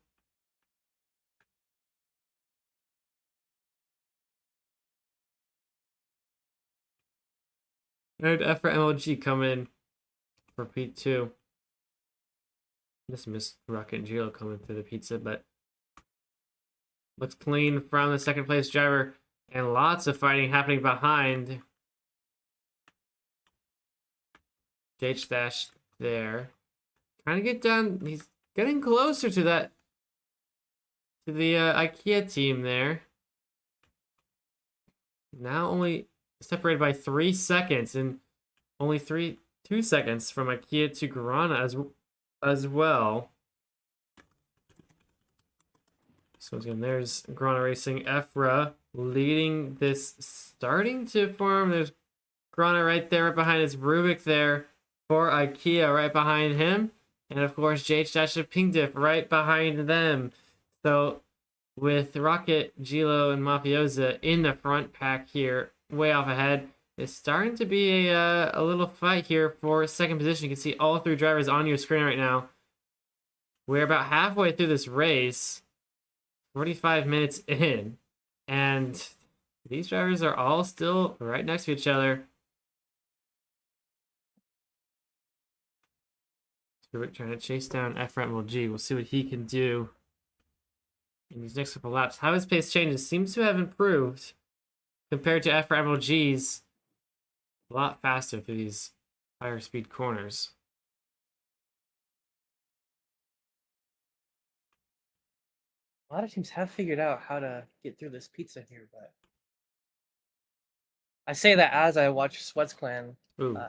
B: And F for MLG coming in for P2. Just missed Rocket and Gilo coming through the pizza, but looks clean from the second place driver. And lots of fighting happening behind. JH Dash there. Trying to get down. He's getting closer to that. To the IKEA team there. Now only separated by 3 seconds. And only 2 seconds from IKEA to Grana as well. So again, there's Grana Racing. Efra leading this, starting to form. There's Grana right there, right behind. It's Rubik there for IKEA right behind him. And of course, JH Dash and Ping Diff right behind them. So with Rocket, Gilo, and Mafiosa in the front pack here, way off ahead, it's starting to be a little fight here for second position. You can see all 3 drivers on your screen right now. We're about halfway through this race, 45 minutes in, and these drivers are all still right next to each other. So we're trying to chase down FRMLG. We'll see what he can do in these next couple laps. How his pace changes seems to have improved compared to FRMLG's. A lot faster through these higher speed corners.
A: A lot of teams have figured out how to get through this pizza here, but I say that as I watch Sweats Clan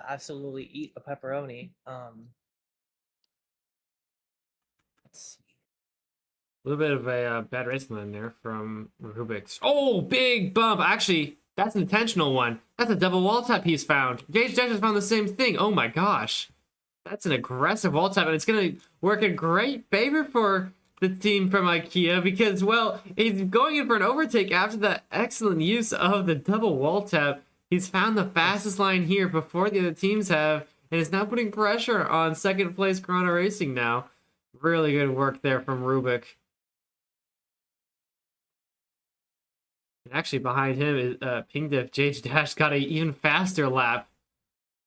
A: absolutely eat a pepperoni. Let's see.
B: A little bit of a bad racing line there from Rubik's. Oh, big bump! Actually, that's an intentional one. That's a double wall tap he's found. JH Dash has found the same thing. Oh my gosh. That's an aggressive wall tap, and it's going to work in great favor for the team from IKEA because, well, he's going in for an overtake after that excellent use of the double wall tap. He's found the fastest line here before the other teams have, and is now putting pressure on second place Grana Racing now. Really good work there from Rubik. And actually behind him is Ping Diff. JH Dash got an even faster lap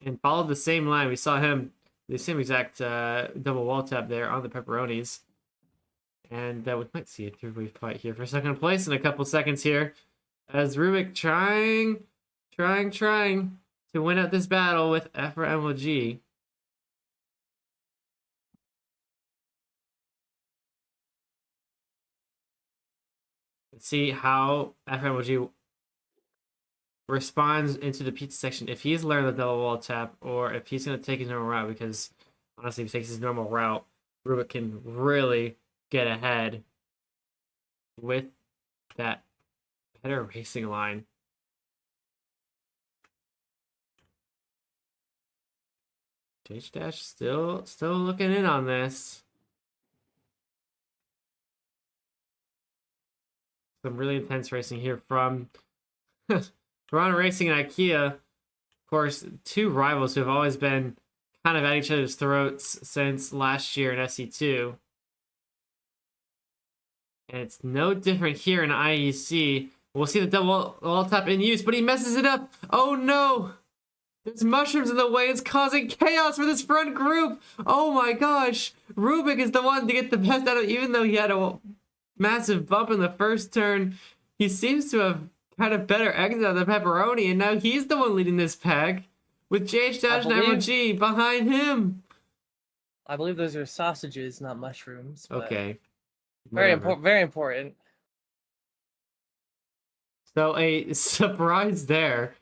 B: and followed the same line. We saw him, the same exact double wall tap there on the pepperonis. And we might see a three-way fight here for second place in a couple seconds here. As Rubik trying to win out this battle with F for MLG. Let's see how F for MLG responds into the pizza section. If he's learned the double wall tap, or if he's going to take his normal route, because honestly, if he takes his normal route, Rubik can really get ahead with that better racing line. JH still looking in on this. Some really intense racing here from Toronto Racing and IKEA. Of course, two rivals who have always been kind of at each other's throats since last year in SE2. And it's no different here in IEC. We'll see the double wall tap in use, but he messes it up. Oh no! There's mushrooms in the way. It's causing chaos for this front group. Oh my gosh. Rubik is the one to get the best out of it, even though he had a massive bump in the first turn. He seems to have had a better exit out of the pepperoni, and now he's the one leading this pack with JH and MOG behind him.
A: I believe those are sausages, not mushrooms. But
B: Okay.
A: Very
B: Whatever.
A: important. Very important.
B: So a surprise there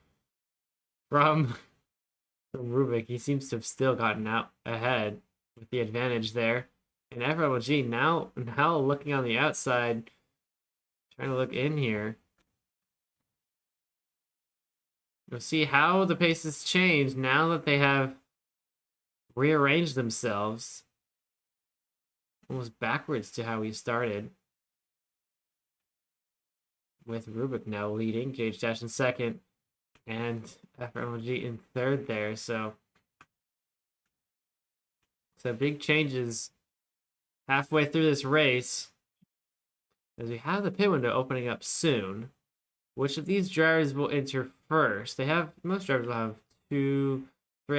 B: from Rubik. He seems to have still gotten out ahead with the advantage there. And FMOG now looking on the outside, trying to look in here. We'll see how the pace has changed now that they have rearranged themselves almost backwards to how we started. With Rubik now leading, JH in second, and FMOG in third there. So big changes halfway through this race, as we have the pit window opening up soon. Which of these drivers will enter first? Most drivers will have 3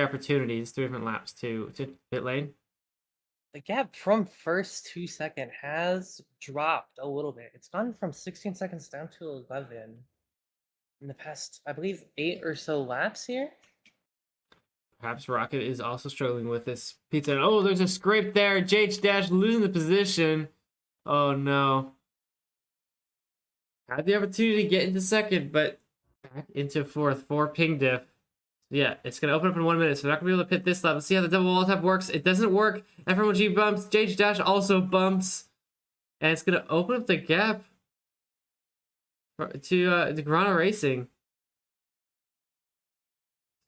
B: opportunities, 3 different laps to pit lane.
A: The gap from first to second has dropped a little bit. It's gone from 16 seconds down to 11 in the past, I believe, 8 or so laps here.
B: Perhaps Rocket is also struggling with this pizza. Oh, there's a scrape there. JH losing the position. Oh no. Had the opportunity to get into second, but back into fourth for ping diff. Yeah, it's going to open up in 1 minute, so we're not going to be able to pit this lap. Let's see how the double wall tap works. It doesn't work. FMOG bumps. JH also bumps. And it's going to open up the gap to Toronto Racing.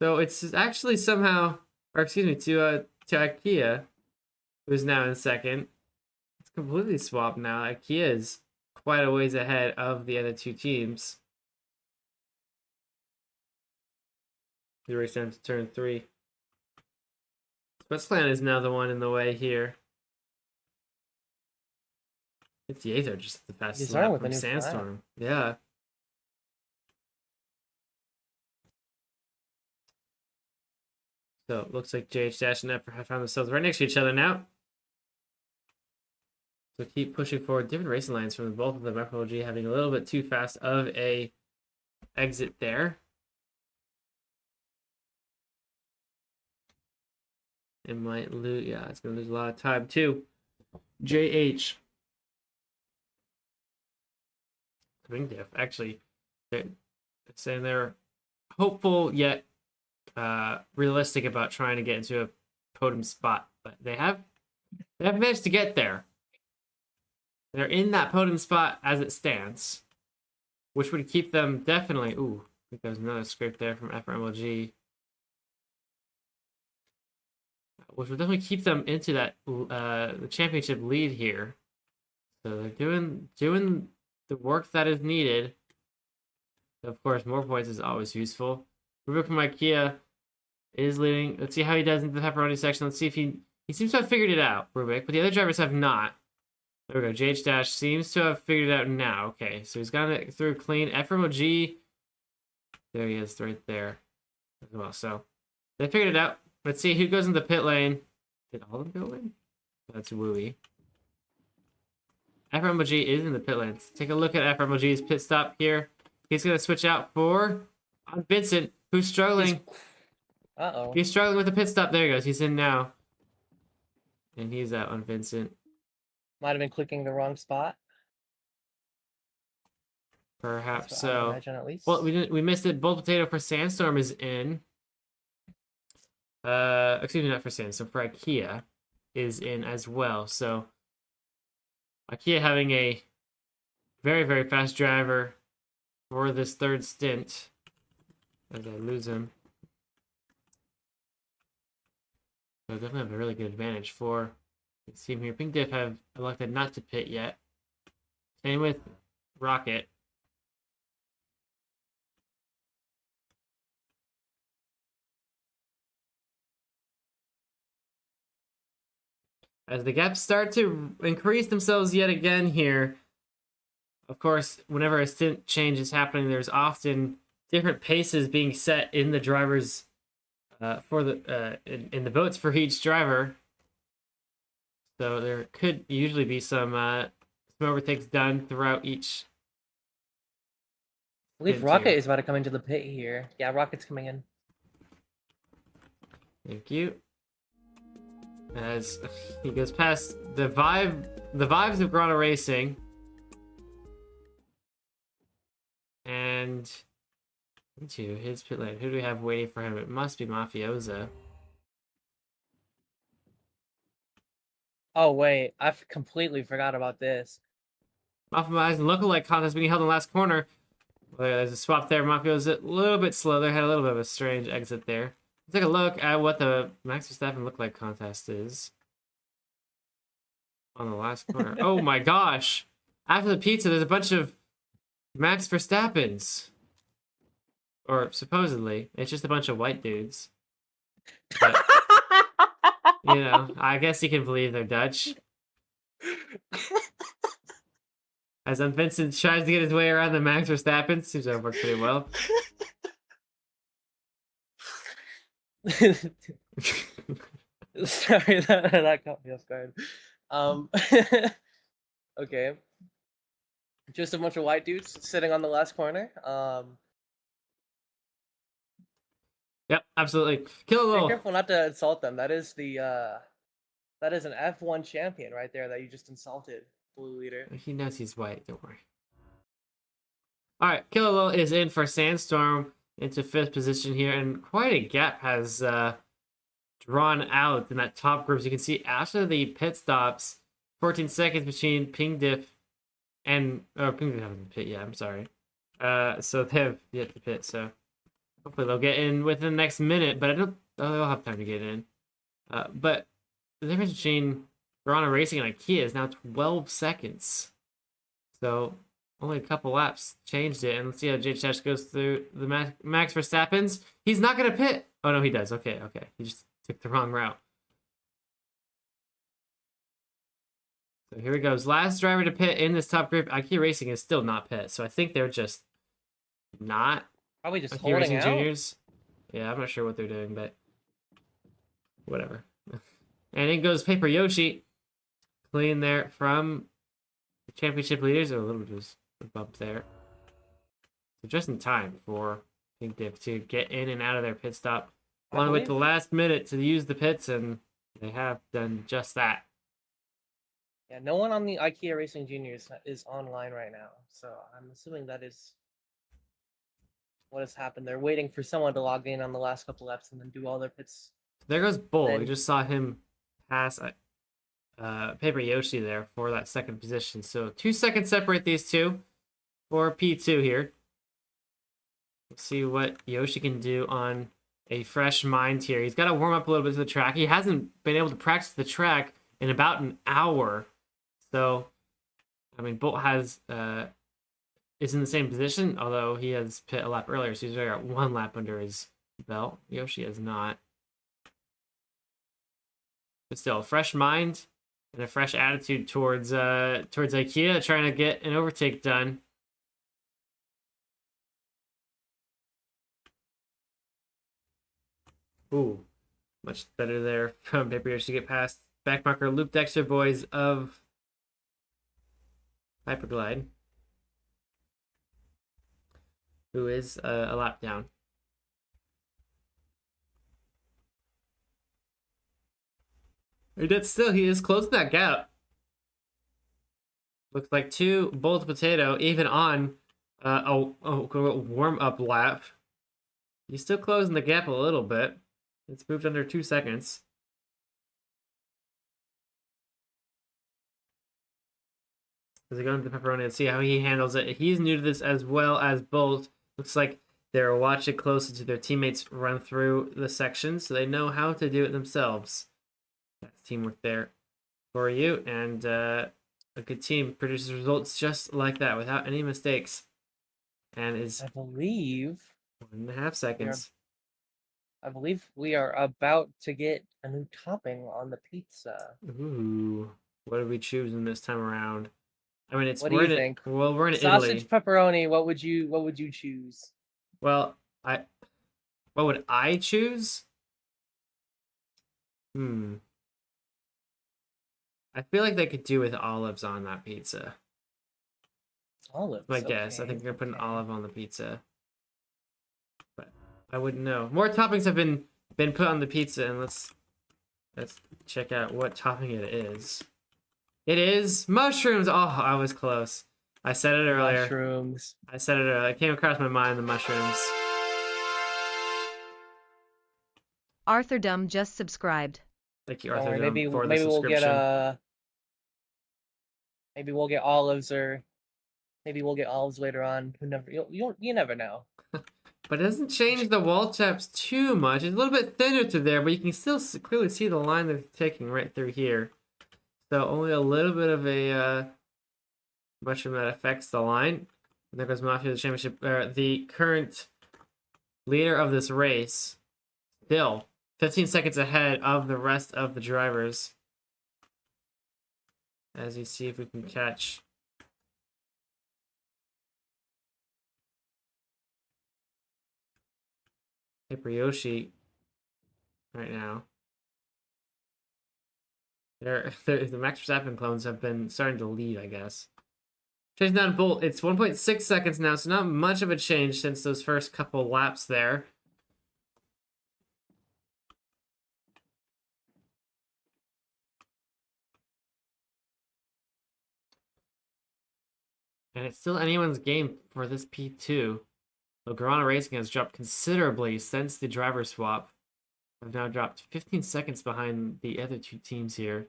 B: So it's actually somehow, or excuse me, to IKEA, who's now in second. It's completely swapped now. IKEA is quite a ways ahead of the other two teams. The race down to turn 3. Switzerland is now the one in the way here. 58 are just the fastest lap from Sandstorm. Yeah. So it looks like JH and Epper have found themselves right next to each other now. So keep pushing forward different racing lines from both of them. FMOG having a little bit too fast of a exit there. It might lose, yeah, it's going to lose a lot of time too. JH. Swing diff. Actually, they're saying they're hopeful yet realistic about trying to get into a podium spot, but they have managed to get there. They're in that podium spot as it stands, which would keep them definitely. Ooh, I think there's another scrape there from FMLG. Which will definitely keep them into that the championship lead here. So they're doing the work that is needed. Of course, more points is always useful. Rubik from IKEA is leading. Let's see how he does into the pepperoni section. Let's see if he seems to have figured it out, Rubik, but the other drivers have not. There we go. JH seems to have figured it out now. Okay, so he's gotten it through clean. FMOG, there he is, right there as well. So they figured it out. Let's see who goes in the pit lane. Did all of them go in? That's Wooey. FMOG is in the pit lane. Let's take a look at FMOG's pit stop here. He's going to switch out for Vincent, who's struggling.
A: Uh-oh.
B: He's struggling with the pit stop. There he goes. He's in now. And he's out on Vincent.
A: Might have been clicking the wrong spot.
B: Perhaps
A: I would
B: so.
A: imagine, at least.
B: Well, we missed it. Bold Potato for Sandstorm is in. Excuse me, not for Sandstorm. For IKEA is in as well. So IKEA having a very, very fast driver for this third stint. As I lose him. So definitely have a really good advantage for the team here. Pink Diff have elected not to pit yet. Same with Rocket. As the gaps start to increase themselves yet again here, of course, whenever a stint change is happening, there's often different paces being set in the drivers for the in the boats for each driver. So there could usually be some overtakes done throughout each.
A: I believe
B: stint
A: Rocket
B: here.
A: is about to come into the pit here. Yeah, Rocket's coming in.
B: Thank you. As he goes past the vibes of Grana Racing. And into his pit lane. Who do we have waiting for him? It must be Mafiosa.
A: Oh wait, I completely forgot about this.
B: Mafiosa lookalike contest being held in the last corner. Well, there's a swap there. Mafiosa a little bit slow. They had a little bit of a strange exit there. Let's take a look at what the Max Verstappen lookalike contest is. On the last corner. Oh my gosh! After the pizza, there's a bunch of Max Verstappens. Or supposedly. It's just a bunch of white dudes. But, you know, I guess you can believe they're Dutch. As Vincent tries to get his way around the Max Verstappen, seems to have worked pretty well.
A: Sorry, that caught me off guard. Okay. Just a bunch of white dudes sitting on the last corner.
B: Yep, absolutely. Kill a
A: Be
B: little.
A: careful not to insult them. That is that is an F1 champion right there that you just insulted, blue leader.
B: He knows he's white, don't worry. Alright, Killalil is in for Sandstorm into 5th position here, and quite a gap has drawn out in that top group. As you can see, after the pit stops, 14 seconds between Ping Diff and... Oh, Ping Diff hasn't pit yet, I'm sorry. So they have yet to pit, so... Hopefully they'll get in within the next minute, but I don't... Oh, they'll have time to get in. But the difference between Verona Racing and IKEA is now 12 seconds. So... only a couple laps changed it, and let's see how JChash goes through the Max Verstappen's. He's not going to pit. Oh, no, he does. Okay. He just took the wrong route. So here he goes. Last driver to pit in this top group. IKEA Racing is still not pit, so I think they're just not.
A: Probably just
B: IKEA
A: holding
B: Racing
A: out.
B: Juniors. Yeah, I'm not sure what they're doing, but whatever. And in goes Paper Yoshi. Clean there from the championship leaders. A little bit of a bump there. So just in time for Pink Diff to get in and out of their pit stop. Want to wait the last minute to use the pits, and they have done just that.
A: Yeah, no one on the IKEA Racing Juniors is online right now, so I'm assuming that is what has happened. They're waiting for someone to log in on the last couple laps and then do all their pits.
B: There goes Bull.
A: Then-
B: We just saw him pass Paper Yoshi there for that second position. So 2 seconds separate these two for P2 here. Let's see what Yoshi can do on a fresh mind here. He's got to warm up a little bit to the track. He hasn't been able to practice the track in about an hour. So, I mean, Bolt has is in the same position, although he has pit a lap earlier, so he's already got 1 lap under his belt. Yoshi has not. But still, a fresh mind and a fresh attitude towards IKEA, trying to get an overtake done. Ooh, much better there from Paper Yoshi to get past backmarker Loop Dexter boys of Hyperglide, who is a lap down. Yet still, he is close to that gap. Looks like 2 Bolt Potato, even on a warm-up lap. He's still closing the gap a little bit. It's moved under 2 seconds. As we go into the Pepperoni and see how he handles it. He's new to this as well as Bolt. Looks like they're watching closely to their teammates run through the section, so they know how to do it themselves. That's teamwork there for you, and a good team produces results just like that without any mistakes. And is
A: I believe
B: 1.5 seconds.
A: I believe we are about to get a new topping on the pizza.
B: Ooh, what did we choose in this time around? I mean,
A: What do you think?
B: Well, we're in
A: Sausage
B: Italy.
A: pepperoni. What would you choose?
B: Well, what would I choose? I feel like they could do with olives on that pizza.
A: Olives.
B: My guess. I
A: okay,
B: think they're putting
A: okay.
B: olive on the pizza. But I wouldn't know. More toppings have been put on the pizza, and let's check out what topping it is. It is mushrooms. Oh, I was close. I said it earlier.
A: Mushrooms.
B: I said it earlier. It came across my mind, the mushrooms.
O: Arthur Dumb just subscribed.
B: Thank you,
A: Don't
B: Arthur
A: worry,
B: Dumb, for the
A: maybe we'll
B: subscription.
A: get maybe we'll get olives, or maybe we'll get olives later on. You never know.
B: But it doesn't change the wall taps too much. It's a little bit thinner through there, but you can still clearly see the line they're taking right through here. So only a little bit of a mushroom that affects the line. And there goes Mafia, the championship, the current leader of this race, still 15 seconds ahead of the rest of the drivers. As you see if we can catch Hyper Yoshi right now. The Max Verstappen clones have been starting to lead, I guess. Chasing down Bolt, it's 1.6 seconds now, so not much of a change since those first couple laps there. And it's still anyone's game for this P2. Though Garana Racing has dropped considerably since the driver swap. I've now dropped 15 seconds behind the other two teams here.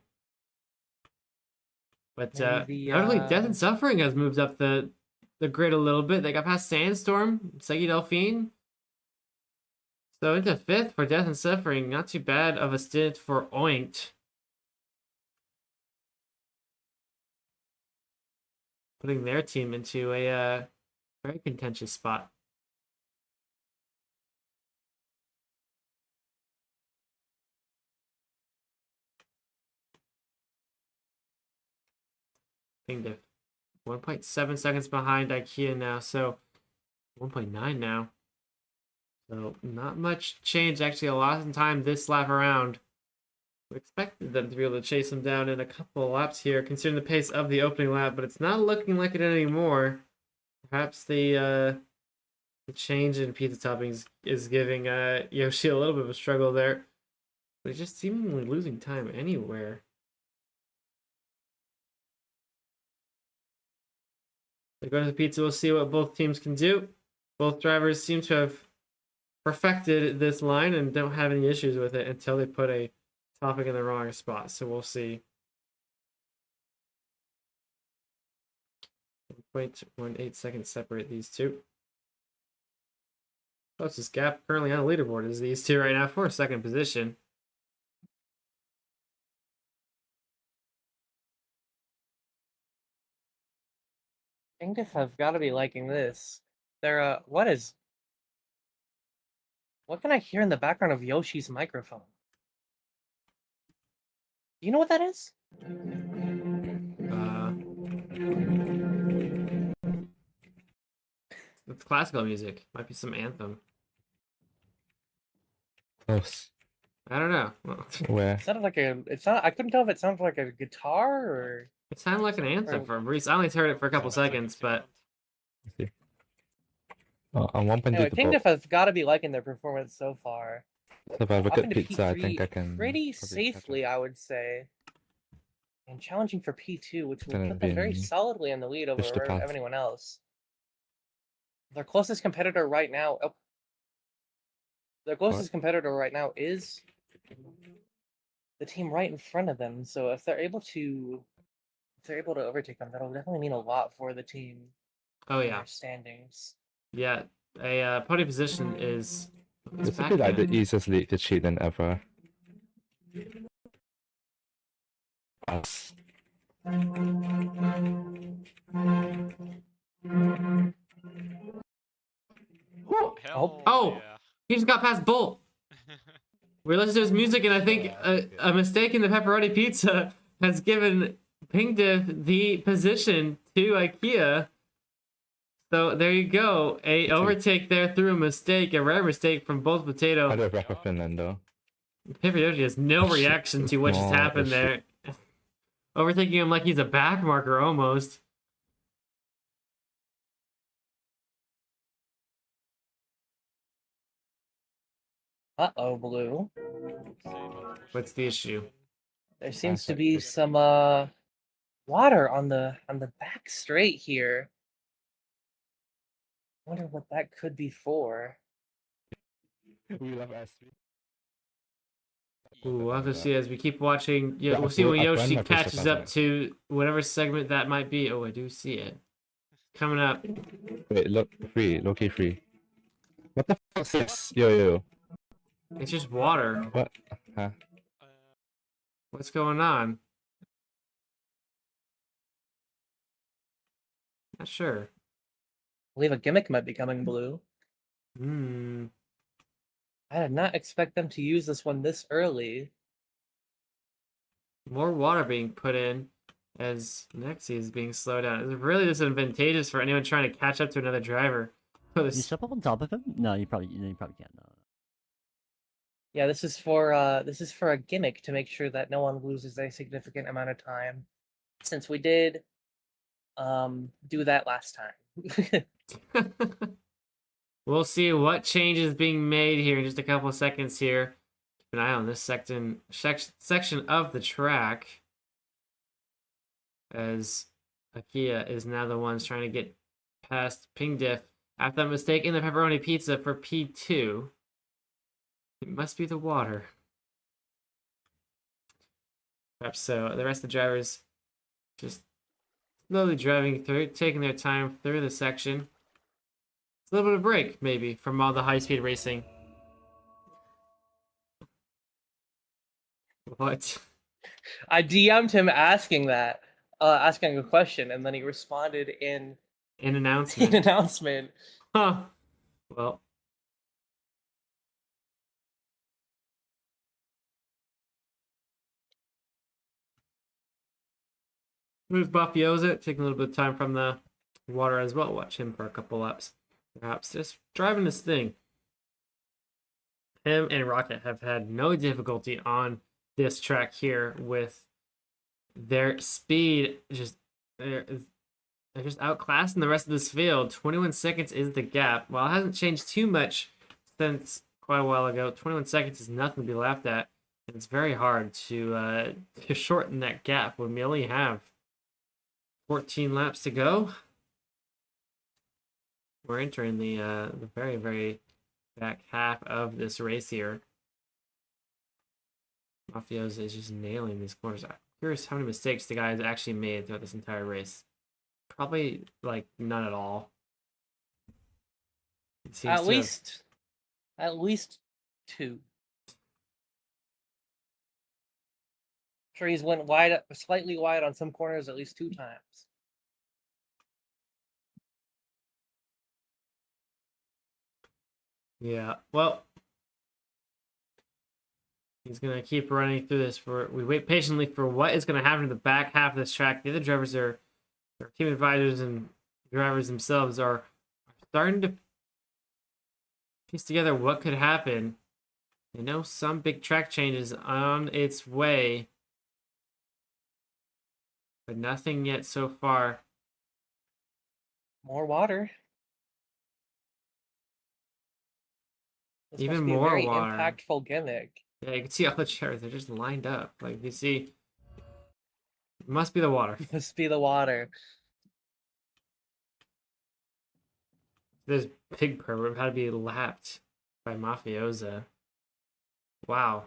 B: But notably, Death and Suffering has moved up the grid a little bit. They got past Sandstorm, Segi Delphine. So into 5th for Death and Suffering. Not too bad of a stint for Oinked. Putting their team into a very contentious spot. Think they're 1.7 seconds behind IKEA now, so 1.9 now. So not much change, actually a lot of time this lap around. We expected them to be able to chase them down in a couple of laps here, considering the pace of the opening lap, but it's not looking like it anymore. Perhaps the change in pizza toppings is giving Yoshi a little bit of a struggle there. But he's just seemingly losing time anywhere. We go to the pizza, we'll see what both teams can do. Both drivers seem to have perfected this line and don't have any issues with it until they put a topping in the wrong spot. So we'll see. 1.18 seconds separate these two. Closest gap currently on the leaderboard is these two right now for second position.
A: English have got to be liking this. They're what can I hear in the background of Yoshi's microphone? Do you know what that is?
B: It's classical music. Might be some anthem.
L: Close.
B: I don't know.
L: Where?
A: It sounded like I couldn't tell if it sounded like a guitar or.
B: It sounded like an anthem for Reese. I only heard it for a couple seconds, but.
L: See. Oh, on 1.2
A: Anyway,
L: to
A: Kingdom has got to be liking their performance so far.
L: So if I have a
A: Up
L: good
A: into
L: pizza, I
A: P3
L: think I can
A: pretty
L: probably catch
A: safely, I would say. And challenging for P2, which will
L: Gonna
A: put them very
L: be
A: solidly in the lead over
L: Push-to-pash.
A: everyone else. Their closest competitor right now. Oh, their closest competitor right now is the team right in front of them. So if they're able to overtake them, that'll definitely mean a lot for the team.
B: Oh
A: in
B: yeah.
A: their standings.
B: Yeah, a podium position is.
L: It's a good idea, easiest league to cheat than ever. Us.
D: Hell
B: Oh,
D: yeah.
B: he just got past Bolt. We're listening to his music, and I think a mistake in the pepperoni pizza has given Pingdiff the position to IKEA. So there you go. A overtake there through a mistake, a rare mistake from Bolt Potato.
L: How do I wrap up Finland though?
B: Pepperoni has no reaction to what just
L: Small
B: happened
L: issue.
B: there. Overtaking him like he's a back marker almost.
A: Uh-oh, Blue.
B: What's the issue?
A: There seems to be some water on the back straight here. Wonder what that could be for.
L: We love S3.
B: Ooh, we'll have to see as we keep watching. Yeah,
L: Yeah,
B: we'll see when
L: I've
B: Yoshi
L: run my
B: catches
L: Push-to-pash
B: up to whatever segment that might be. Oh, I do see it. Coming up.
L: Wait, look, free, low-key free. What the fuck is this? Yo.
B: It's just water.
L: What? Huh?
B: What's going on? Not sure.
A: I believe a gimmick might be coming, Blue.
B: Hmm.
A: I did not expect them to use this one this early.
B: More water being put in as Nexi is being slowed down. It's really disadvantageous for anyone trying to catch up to another driver.
K: You step up on top of him? No, you probably can't. No.
A: Yeah, this is for a gimmick to make sure that no one loses a significant amount of time. Since we did do that last time.
B: We'll see what change is being made here in just a couple of seconds here. Keep an eye on this section of the track as IKEA is now the ones trying to get past Pingdiff after that mistake in the pepperoni pizza for P2. It must be the water. Perhaps so. The rest of the drivers just slowly driving through, taking their time through the section. It's a little bit of a break, maybe, from all the high-speed racing. What?
A: I DM'd him asking that, asking a question, and then he responded in
B: An announcement.
A: an announcement.
B: Huh. Well. There's Mafiosa, taking a little bit of time from the water as well. Watch him for a couple laps. Perhaps just driving this thing. Him and Rocket have had no difficulty on this track here with their speed. They're just outclassing the rest of this field. 21 seconds is the gap. While it hasn't changed too much since quite a while ago, 21 seconds is nothing to be laughed at. And it's very hard to shorten that gap when we only have 14 laps to go. We're entering the very, very back half of this race here. Mafiosa is just nailing these corners. I'm curious how many mistakes the guy has actually made throughout this entire race. Probably like none at all.
A: At least two. Sure, he's went wide, slightly wide on some corners at least 2 times.
B: Yeah, well, he's gonna keep running through this. We wait patiently for what is gonna happen in the back half of this track. The other drivers their team advisors and drivers themselves are starting to piece together what could happen. They know some big track change is on its way, but nothing yet so far.
A: More water. This
B: Even
A: must be
B: more
A: a very
B: water.
A: impactful gimmick.
B: Yeah, you can see all the chairs. They're just lined up. Like, you see, it must be the water.
A: Must be the water.
B: This pig pervert had to be lapped by Mafiosa. Wow.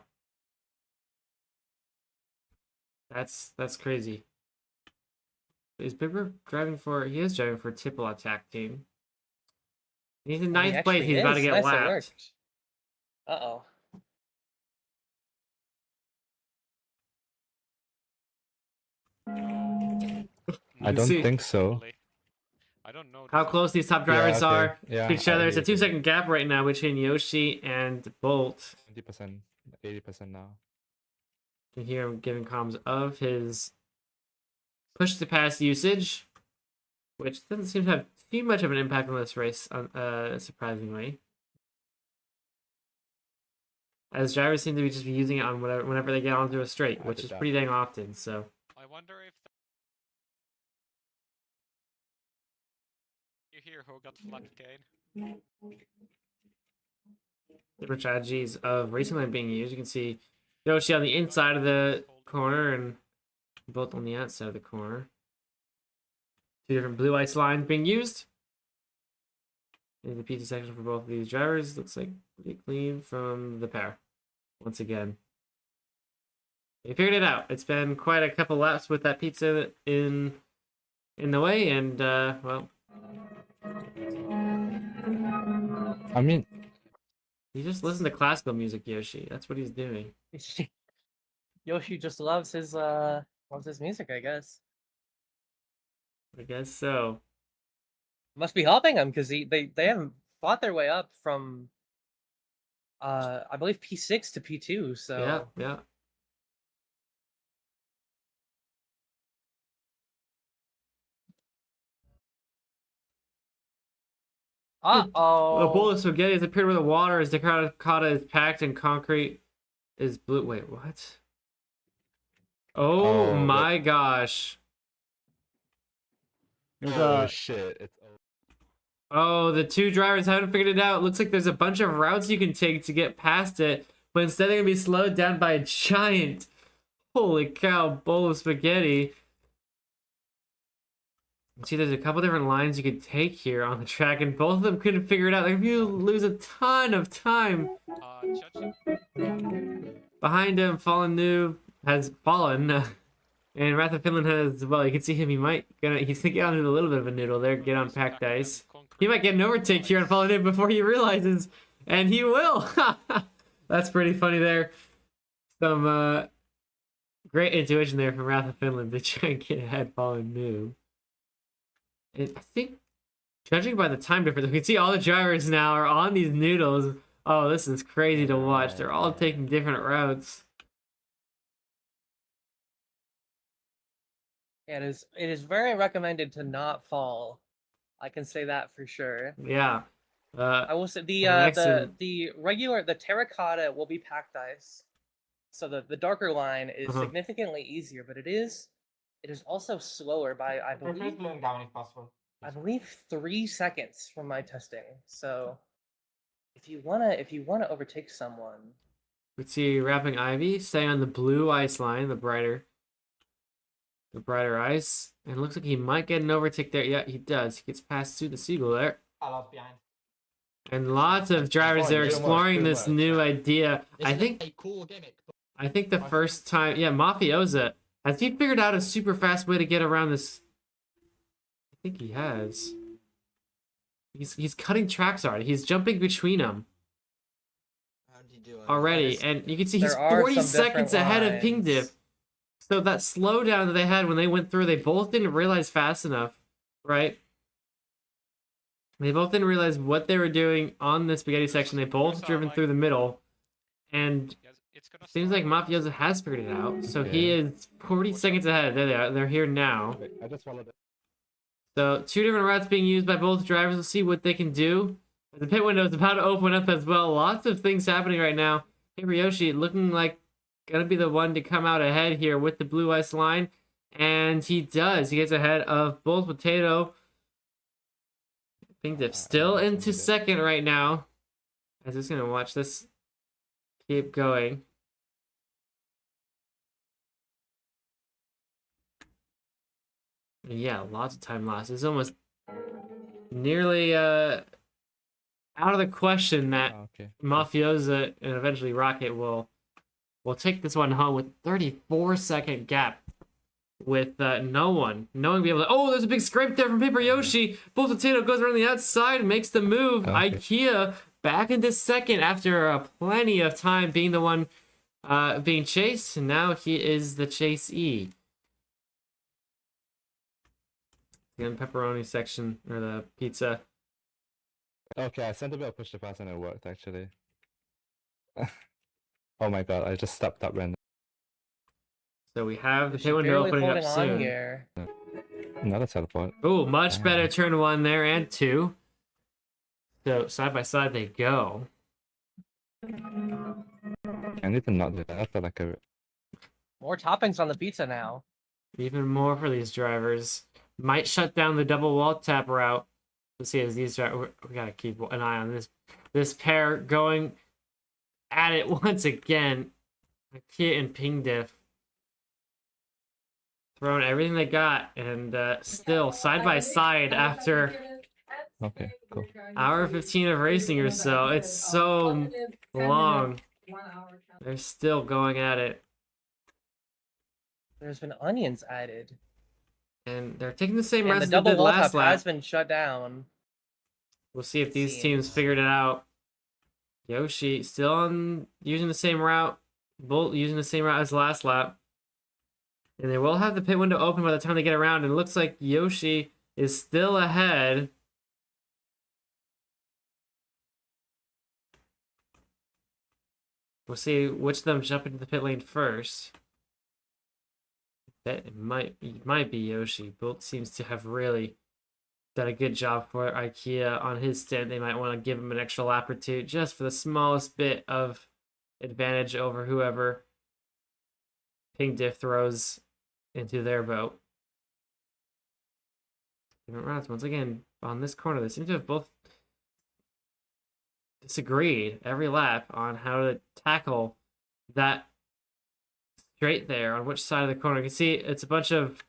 B: That's crazy. Is Bibber driving for... He is driving for Tipple Attack Team. He's in ninth place. He's about to get lapped.
A: Uh-oh.
L: I don't
B: see
L: think so.
M: I don't know.
B: how close these top drivers
L: Yeah, okay.
B: are
L: Yeah,
B: to each
L: I
B: other. It's a
L: agree with you.
B: 2-second gap right now between Yoshi and Bolt.
L: 20%, 80% now.
B: You can hear him giving comms of his push-to-pass usage, which doesn't seem to have too much of an impact on this race, surprisingly. As drivers seem to be just using it on whenever they get onto a straight, which is pretty dang often. So
M: I wonder if you hear who got flat again.
B: different strategies of racing line being used. You can see Yoshi on the inside of the corner and both on the outside of the corner. Two different blue ice lines being used. In the PT section for both of these drivers, looks like pretty clean from the pair. Once again, they figured it out. It's been quite a couple laps with that pizza in the way, and well,
L: I mean,
B: he just listens to classical music, Yoshi. That's what he's doing.
A: Yoshi just loves his music, I guess.
B: I guess so.
A: Must be helping him because they haven't fought their way up from I believe P6 to P2. So
B: Yeah. A bowl of spaghetti has appeared where the water as the terracotta is packed and concrete is blue. Wait, what? Oh my gosh.
L: Oh shit! It's
B: Oh, the two drivers haven't figured it out. Looks like there's a bunch of routes you can take to get past it, but instead they're gonna be slowed down by a giant, holy cow, bowl of spaghetti. See, there's a couple different lines you could take here on the track, and both of them couldn't figure it out. Like, you lose a ton of time. Behind him, Fallen Noob has fallen, and Wrath of Finland has, well, you can see him. He's gonna get onto a little bit of a noodle there, get on packed ice. He might get an overtake here on Fallen Noob before he realizes, and he will. That's pretty funny there. Some great intuition there from Wrath of Finland to try and get ahead Fallen Noob. And I think, judging by the time difference, we can see all the drivers now are on these noodles. Oh, this is crazy to watch. They're all taking different routes.
A: it is very recommended to not fall. I can say that for sure.
B: Yeah.
A: I will say the terracotta will be packed ice, so the darker line is significantly easier, but it is also slower by I believe
E: down if possible.
A: I believe 3 seconds from my testing. So if you wanna overtake someone,
B: Let's see, Wrapping Ivy staying on the blue ice line, the brighter ice, and it looks like he might get an overtake there. Yeah, he does. He gets past to the Seagull there.
E: I lost behind.
B: And lots of drivers there exploring this new idea. I think
E: a cool gimmick.
B: I think the first time, yeah, Mafiosa, has he figured out a super fast way to get around this? I think he has. He's cutting tracks already. He's jumping between them already, and you can see he's 40 seconds ahead of Ping Dip. So that slowdown that they had when they went through, they both didn't realize fast enough, right? They both didn't realize what they were doing on the spaghetti section. They both driven through the middle, and it seems like Mafiosa has figured it out. So he is 40 seconds ahead. There they are. They're here now.
L: I just followed it.
B: So 2 different routes being used by both drivers. We'll see what they can do. The pit window is about to open up as well. Lots of things happening right now. Paper Yoshi looking like gonna be the one to come out ahead here with the blue ice line, and he does. He gets ahead of Bolt Potato. Ping Dip still into second right now. I'm just gonna watch this keep going. And yeah, lots of time lost. It's almost nearly out of the question that Mafiosa and eventually Rocket will take this one home with 34-second gap with no one be able to. Oh, there's a big scrape there from Paper Yoshi. Bolt Potato goes around the outside, makes the move. IKEA back into second after plenty of time being the one being chased. And now he is the chasee. The pepperoni section or the pizza.
L: Okay, I sent a bit of push-to-pass and it worked actually. Oh my god, I just stepped up random.
B: So we have the
A: Is
B: pit
A: she
B: window
A: barely
B: opening up
A: holding on
B: soon.
A: here?
L: Another teleport.
B: Oh, much
L: Damn.
B: better turn 1 there and 2. So side by side they go.
L: I need to not do that. I feel like a...
A: More toppings on the pizza now.
B: Even more for these drivers. Might shut down the double wall tap route. Let's see as these drivers. We gotta keep an eye on this pair going at it once again. Kia and Ping Diff throwing everything they got, and still side by side after
L: Okay, cool.
B: hour 15 of racing or so. It's so long. They're still going at it.
A: There's been onions added.
B: And they're taking the same
A: And
B: routes
A: the
B: as they
A: double
B: did
A: wall
B: last
A: tap
B: lap.
A: has been shut down.
B: We'll see if these teams figured it out. Yoshi still on using the same route. Bolt using the same route as last lap. And they will have the pit window open by the time they get around. And it looks like Yoshi is still ahead. We'll see which of them jump into the pit lane first. That it might be Yoshi. Bolt seems to have really done a good job for IKEA on his stint. They might want to give him an extra lap or two just for the smallest bit of advantage over whoever Ping Diff throws into their boat. Different routes once again on this corner. They seem to have both disagreed every lap on how to tackle that straight there on which side of the corner. You can see it's a bunch of,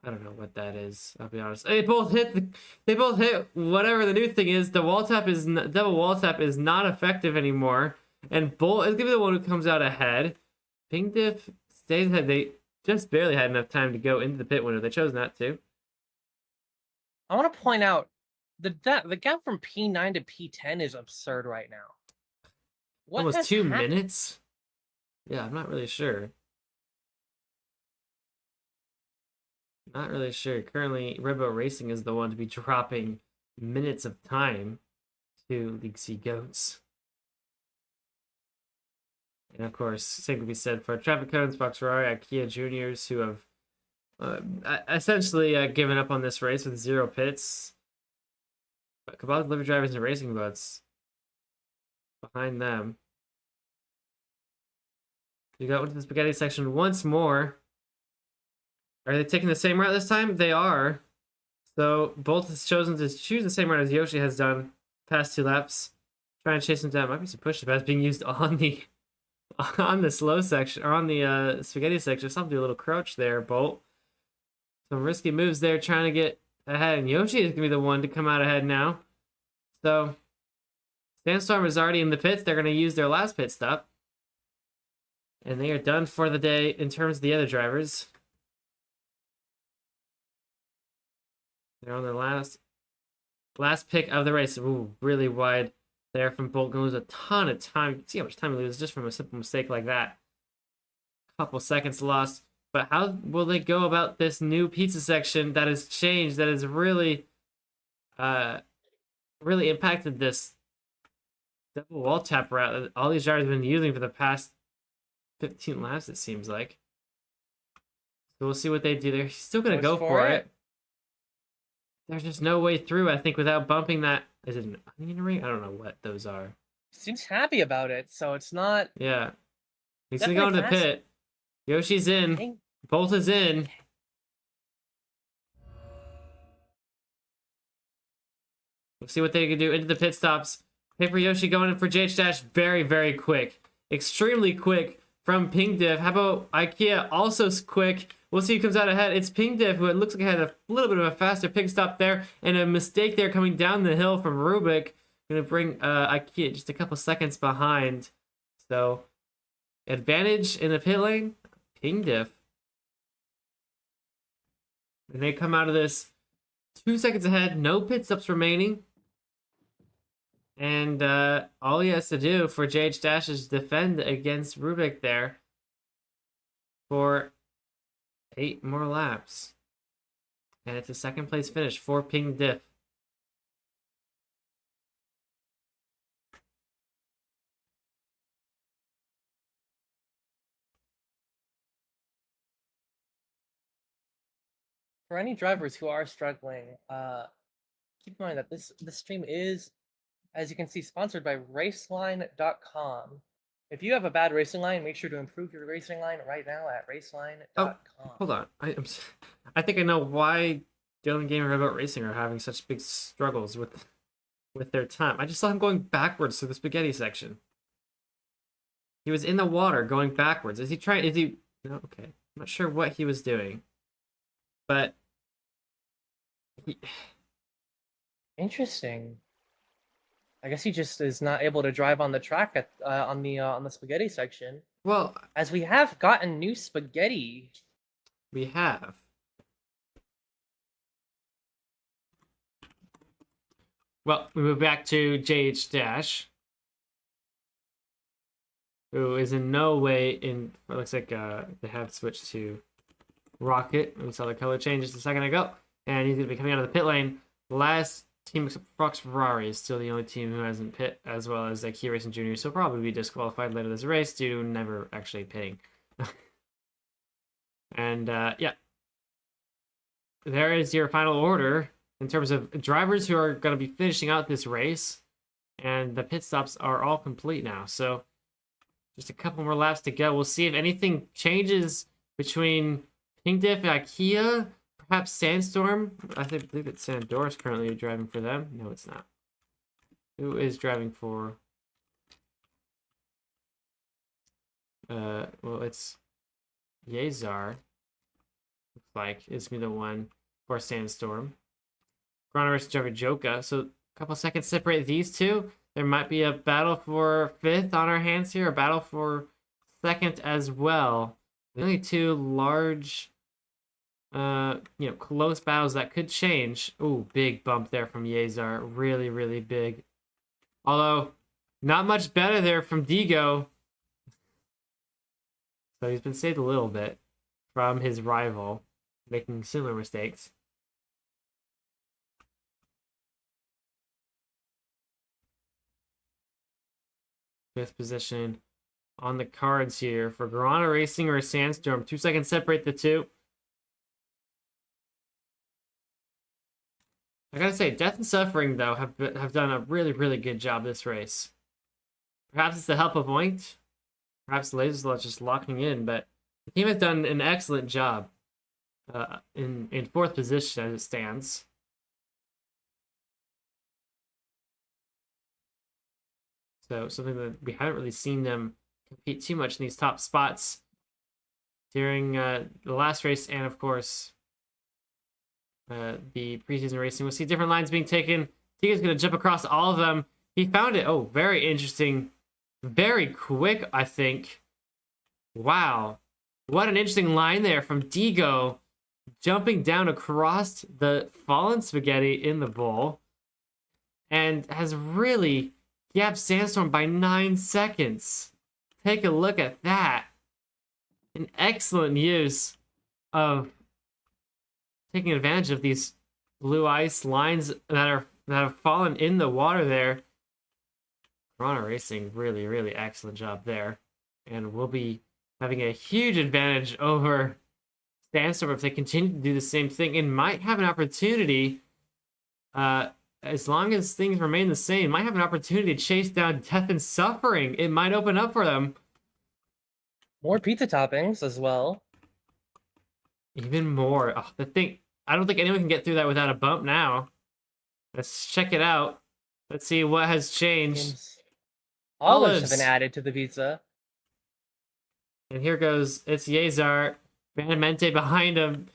B: I don't know what that is. I'll be honest. They both hit whatever the new thing is. The wall tap is double wall tap is not effective anymore, and Bolt is gonna be the one who comes out ahead. Ping Diff stays ahead. They just barely had enough time to go into the pit window. They chose not to.
A: I want to point out the gap from P9 to P10 is absurd right now. What
B: Almost
A: has
B: 2
A: happened?
B: minutes. Yeah, I'm not really sure. Not really sure. Currently, Redbow Racing is the one to be dropping minutes of time to League C Goats. And of course, same could be said for Traffic Cones, Fox Ferrari, IKEA Juniors, who have essentially given up on this race with 0 pits. But Cabal Delivery Drivers and Racing Boats behind them. You got into the spaghetti section once more. Are they taking the same route this time? They are. So Bolt has chosen to choose the same route as Yoshi has done past 2 laps. Trying to chase him down. Might be some push-to-pass being used on the slow section, or on the spaghetti section. Something a little crouch there, Bolt. Some risky moves there trying to get ahead. And Yoshi is going to be the one to come out ahead now. So Sandstorm is already in the pits. They're going to use their last pit stop. And they are done for the day in terms of the other drivers. They're on their last pick of the race. Ooh, really wide there from Bolt. Gonna lose a ton of time. You can see how much time he loses just from a simple mistake like that. Couple seconds lost. But how will they go about this new pizza section that has changed, that has really really impacted this double wall tap route that all these drivers have been using for the past 15 laps, it seems like. So we'll see what they do. They're still going to go for it. There's just no way through, I think, without bumping that. Is it an onion ring? I don't know what those are.
A: Seems happy about it, so it's not.
B: Yeah. He's going to go into the pit. Yoshi's in. Bolt is in. We'll see what they can do into the pit stops. Paper Yoshi going in for JH Dash. Very, very quick. Extremely quick from Ping Diff. How about IKEA? Also quick. We'll see who comes out ahead. It's Ping Diff, who it looks like had a little bit of a faster pit stop there, and a mistake there coming down the hill from Rubik. Going to bring IKEA just a couple seconds behind. So, advantage in the pit lane, Ping Diff. And they come out of this 2 seconds ahead, no pit stops remaining. And all he has to do for JH Dash is defend against Rubik there for 8 more laps. And it's a second place finish for Ping Diff.
A: For any drivers who are struggling, keep in mind that this stream is, as you can see, sponsored by Raceline.com. If you have a bad racing line, make sure to improve your racing line right now at Raceline.com.
B: Hold on. I think I know why Dylan Gamer About Racing are having such big struggles with their time. I just saw him going backwards through the spaghetti section. He was in the water going backwards. Is he trying? Is he? No, okay. I'm not sure what he was doing, but
A: Interesting. I guess he just is not able to drive on the track at on the spaghetti section.
B: Well,
A: as we have gotten new spaghetti.
B: We have. Well, we move back to JH Dash, who is in no way in. It looks like they have switched to Rocket. We saw the color change just a second ago, and he's going to be coming out of the pit lane. The last team except Fox Ferrari is still the only team who hasn't pit, as well as Key Racing Jr. So probably be disqualified later this race due to never actually pitting. And yeah, there is your final order in terms of drivers who are going to be finishing out this race, and the pit stops are all complete now. So just a couple more laps to go. We'll see if anything changes between Ping Diff and IKEA. Perhaps Sandstorm. I believe it's Sandora's currently driving for them. No, it's not. Who is driving for? Well, it's Yazar. Looks like it's me the one for Sandstorm. Gronoverse driver Joka. So a couple seconds separate these two. There might be a battle for 5th on our hands here. A battle for 2nd as well. The only two large, close battles that could change. Ooh, big bump there from Yazar. Really, really big. Although, not much better there from Digo. So he's been saved a little bit from his rival, making similar mistakes. Fifth position on the cards here for Garana Racing or Sandstorm. 2 seconds separate the two. I gotta say, Death and Suffering, though, have done a really, really good job this race. Perhaps it's the help of Oinked. Perhaps Laserslot just locking in, but the team has done an excellent job in 4th position as it stands. So something that we haven't really seen them compete too much in these top spots during the last race, and of course the preseason racing. We'll see different lines being taken. Tiga's going to jump across all of them. He found it. Oh, very interesting. Very quick, I think. Wow. What an interesting line there from Digo, jumping down across the fallen spaghetti in the bowl, and has really gapped Sandstorm by 9 seconds. Take a look at that. An excellent use of taking advantage of these blue ice lines that have fallen in the water there. Toronto Racing, really, really excellent job there. And we'll be having a huge advantage over Sandstorm if they continue to do the same thing, and might have an opportunity, as long as things remain the same, might have an opportunity to chase down Death and Suffering. It might open up for them.
A: More pizza toppings as well.
B: Even more. Oh, I don't think anyone can get through that without a bump now. Let's check it out. Let's see what has changed.
A: Olives have been added to the pizza.
B: And here goes, it's Yazar, Vanamente behind him,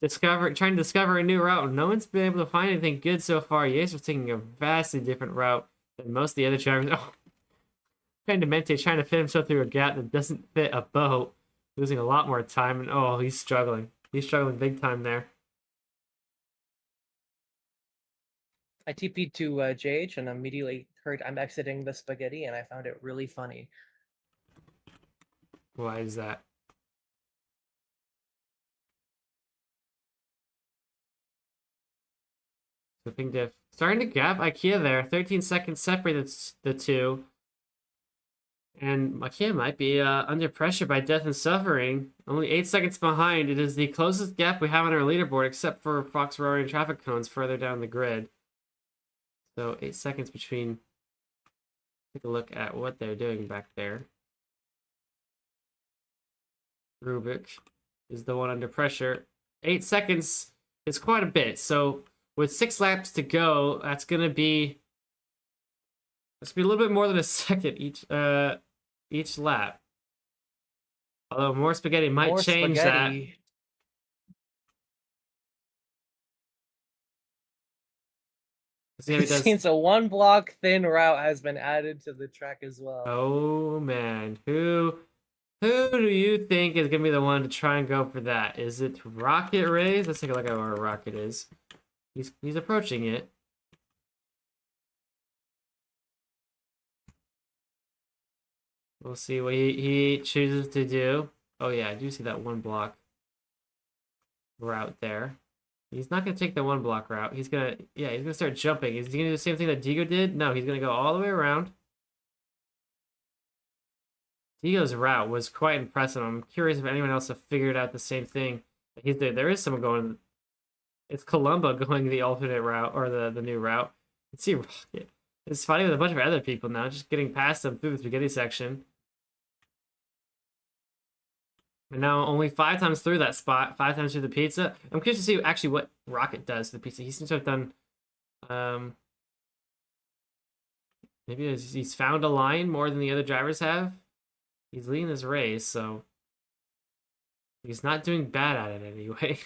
B: trying to discover a new route. No one's been able to find anything good so far. Yazar's taking a vastly different route than most of the other drivers. Oh, Vanamente trying to fit himself through a gap that doesn't fit a boat, losing a lot more time, and oh, he's struggling. He's struggling big time there.
A: I TP'd to JH and immediately heard I'm exiting the spaghetti, and I found it really funny.
B: Why is that? So Ping Diff starting to gap IKEA there. 13 seconds separate the two. And IKEA might be under pressure by Death and Suffering. Only 8 seconds behind. It is the closest gap we have on our leaderboard, except for Fox Rory and Traffic Cones further down the grid. So 8 seconds between. Take a look at what they're doing back there. Rubik is the one under pressure. 8 seconds is quite a bit. So with 6 laps to go, that's gonna be a little bit more than a second each lap. Although more spaghetti might
A: More
B: change
A: spaghetti.
B: that. See how he does.
A: Since a 1 block thin route has been added to the track as well.
B: Oh man, who do you think is gonna be the one to try and go for that? Is it Rocket Rays? Let's take a look at where Rocket is. He's approaching it. We'll see what he chooses to do. Oh yeah, I do see that 1 block route there. He's not gonna take the 1 block route. He's gonna start jumping. Is he gonna do the same thing that Digo did? No, he's gonna go all the way around. Digo's route was quite impressive. I'm curious if anyone else have figured out the same thing that he's doing. There is someone going. It's Columba going the alternate route or the new route. Let's see Rocket. It's fighting with a bunch of other people now, just getting past them through the spaghetti section. And now only 5 times through that spot, 5 times through the pizza. I'm curious to see actually what Rocket does to the pizza. He seems to have done, maybe he's found a line more than the other drivers have. He's leading this race, so he's not doing bad at it anyway.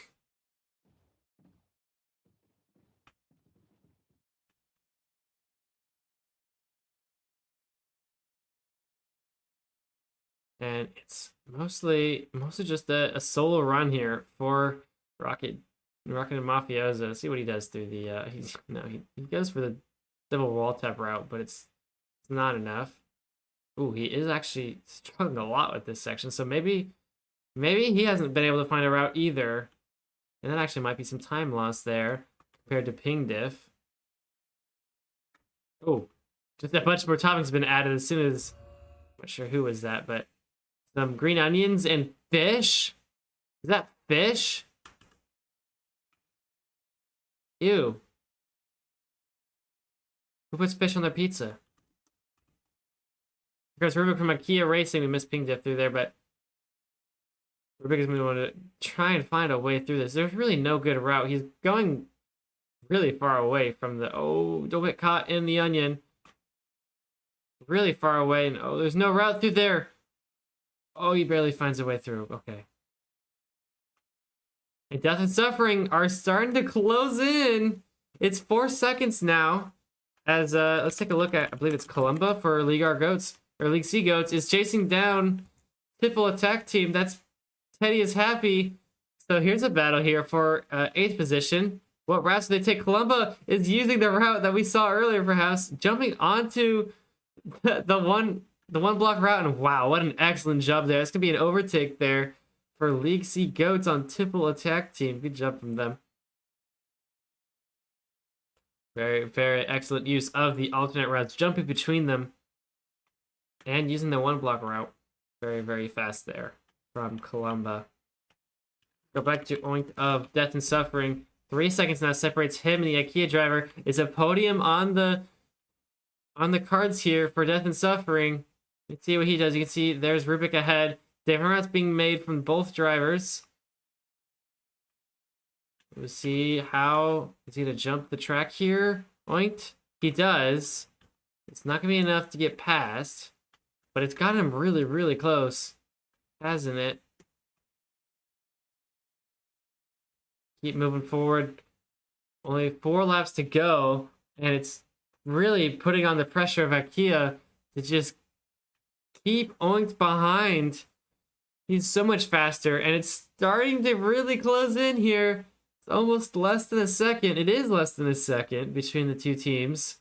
B: And it's mostly just a solo run here for Rocket and Mafioso. Let's see what he does through the he goes for the double wall tap route, but it's not enough. Ooh, he is actually struggling a lot with this section, so maybe he hasn't been able to find a route either. And that actually might be some time loss there compared to Ping Diff. Oh, just a bunch more toppings have been added as soon as I'm not sure who was that, but some green onions and fish? Is that fish? Ew. Who puts fish on their pizza? Because Rubik from IKEA Racing, we missed Ping Diff through there, but Rubik is going to want to try and find a way through this. There's really no good route. He's going really far away from the... Oh, don't get caught in the onion. Really far away, and oh, there's no route through there. Oh, he barely finds a way through. Okay. And Death and Suffering are starting to close in. It's 4 seconds now. As let's take a look at, I believe it's Columba for League R Goats or League C Goats is chasing down Triple Attack Team. That's Teddy is happy. So here's a battle here for 8th position. What routes do they take? Columba is using the route that we saw earlier, perhaps jumping onto the one block route, and wow, what an excellent job there. It's gonna be an overtake there for League C Goats on Triple Attack Team. Good job from them. Very, very excellent use of the alternate routes, jumping between them and using the 1 block route. Very, very fast there from Columba. Go back to Oink of Death and Suffering. 3 seconds now separates him and the IKEA driver. It's a podium on the cards here for Death and Suffering. Let's see what he does. You can see there's Rubik ahead. Different routes being made from both drivers. We'll see how is he gonna jump the track here. Oinked. He does. It's not gonna be enough to get past, but it's got him really, really close, hasn't it? Keep moving forward. Only 4 laps to go, and it's really putting on the pressure of IKEA to just keep Oinked behind. He's so much faster, and it's starting to really close in here. It's almost less than a second. It is less than a second between the two teams.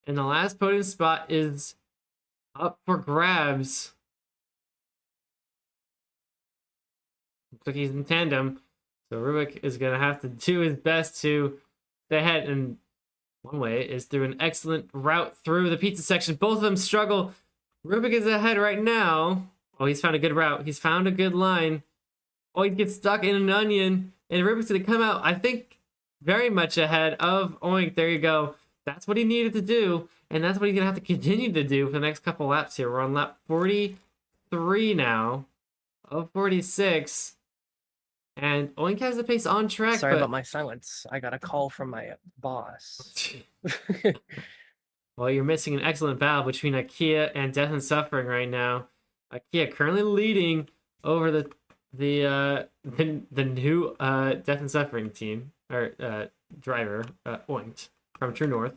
B: And the last podium spot is up for grabs. Looks like he's in tandem. So Rubik is going to have to do his best to stay ahead, and one way is through an excellent route through the pizza section. Both of them struggle. Rubik is ahead right now. Oh, he's found a good route. He's found a good line. Oh, he gets stuck in an onion, and Rubik's gonna come out, I think, very much ahead of Oink. There you go. That's what he needed to do, and that's what he's gonna have to continue to do for the next couple laps here. We're on lap 43 now of 46, and Oink has the pace on track.
A: Sorry
B: but...
A: about my silence. I got a call from my boss.
B: Well, you're missing an excellent battle between IKEA and Death and Suffering right now. IKEA currently leading over the new Death and Suffering team or driver Oinked from True North.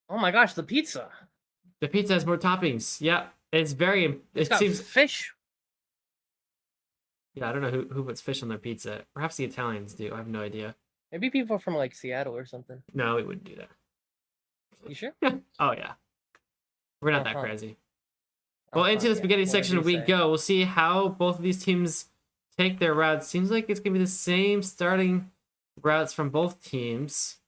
A: Oh my gosh, the pizza!
B: The pizza has more toppings. Yeah, it's very.
A: It's got
B: seems
A: fish.
B: Yeah, I don't know who puts fish on their pizza. Perhaps the Italians do. I have no idea.
A: Maybe people from like Seattle or something.
B: No, we wouldn't do that.
A: You sure?
B: Oh yeah, we're not that
A: Uh-huh.
B: crazy. Well, into the
A: yeah.
B: spaghetti
A: What did
B: section
A: he
B: we
A: say?
B: go. We'll see how both of these teams take their routes. Seems like it's gonna be the same starting routes from both teams.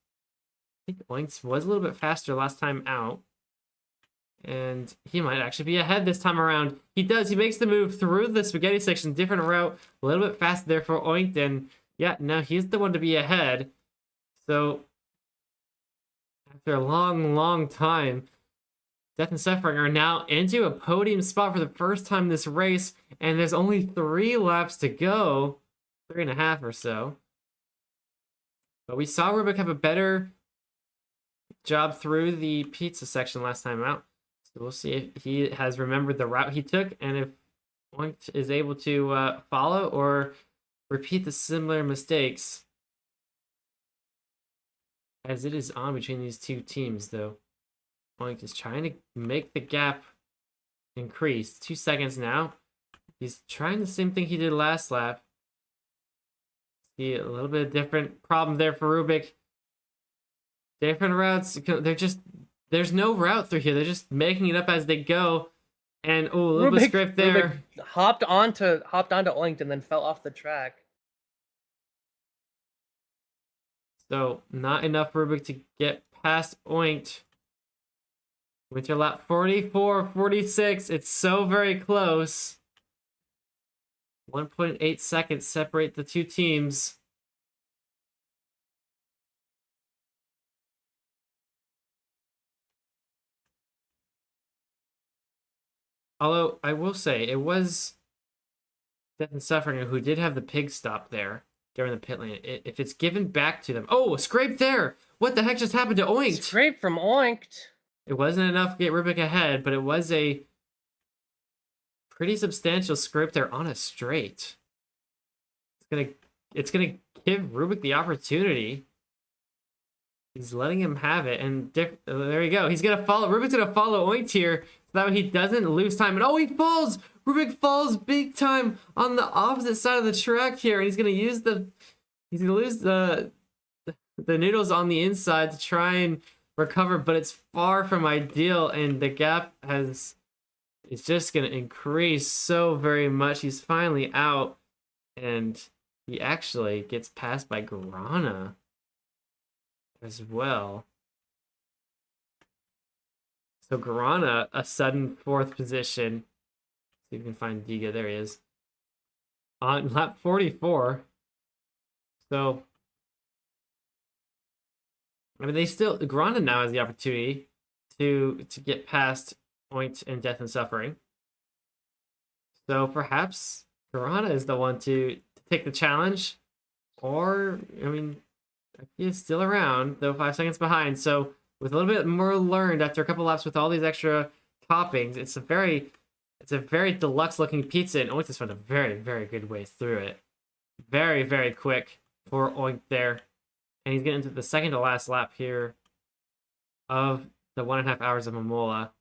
B: I think Oinks was a little bit faster last time out, and he might actually be ahead this time around. He does. He makes the move through the spaghetti section, different route, a little bit faster there for Oink. And yeah, now he's the one to be ahead. So after a long time, Death and Suffering are now into a podium spot for the first time this race, and there's only 3 laps to go, 3.5 or so. But we saw Rubik have a better job through the pizza section last time out. So we'll see if he has remembered the route he took, and if Oink is able to follow or repeat the similar mistakes. As it is on between these two teams, though. Oink is trying to make the gap increase. 2 seconds now. He's trying the same thing he did last lap. See a little bit of different problem there for Rubik. Different routes. There's no route through here. They're just making it up as they go. And oh, a little bit of script there.
A: Rubik hopped onto Oinked and then fell off the track.
B: So not enough Rubik to get past Oinked. Winter lap 44, 46. It's so very close. 1.8 seconds separate the two teams. Although I will say it was Death and Suffering who did have the pig stop there during the pit lane. If it's given back to them. Oh, a scrape there. What the heck just happened to Oinked?
A: Scrape from Oinked.
B: It wasn't enough to get Rubik ahead, but it was a pretty substantial scrape there on a straight. It's gonna give Rubik the opportunity. He's letting him have it, and there you go. He's gonna follow. Rubik's gonna follow Oinked here, so that way he doesn't lose time. And oh, he falls. Rubik falls big time on the opposite side of the track here, and he's gonna lose the noodles on the inside to try and recover, but it's far from ideal, and the gap is just gonna increase so very much. He's finally out, and he actually gets passed by Grana as well. So Grana, a sudden 4th position. See if we can find Diga. There he is. On lap 44. So I mean, Grana now has the opportunity to get past Oinked and Death and Suffering. So perhaps Grana is the one to take the challenge. Or, I mean, he is still around, though 5 seconds behind. So with a little bit more learned after a couple laps with all these extra toppings, it's a very deluxe looking pizza, and Oink has found a very, very good way through it. Very, very quick for Oink there. And he's getting into the second to last lap here of the 1.5 hours of Imola.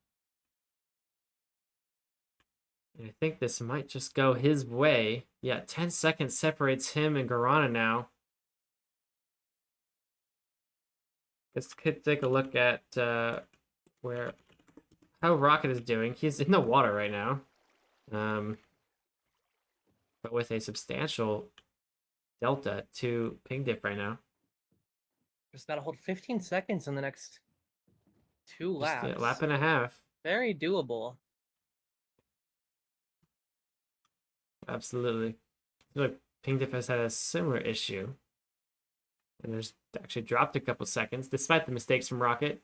B: And I think this might just go his way. Yeah, 10 seconds separates him and Garana now. Let's take a look at how Rocket is doing. He's in the water right now. But with a substantial delta to Ping Dip right now.
A: Just gotta hold 15 seconds in the next 2
B: Just
A: laps.
B: a lap and a half.
A: Very doable.
B: Absolutely. I feel like Ping Diff has had a similar issue. And there's actually dropped a couple seconds, despite the mistakes from Rocket.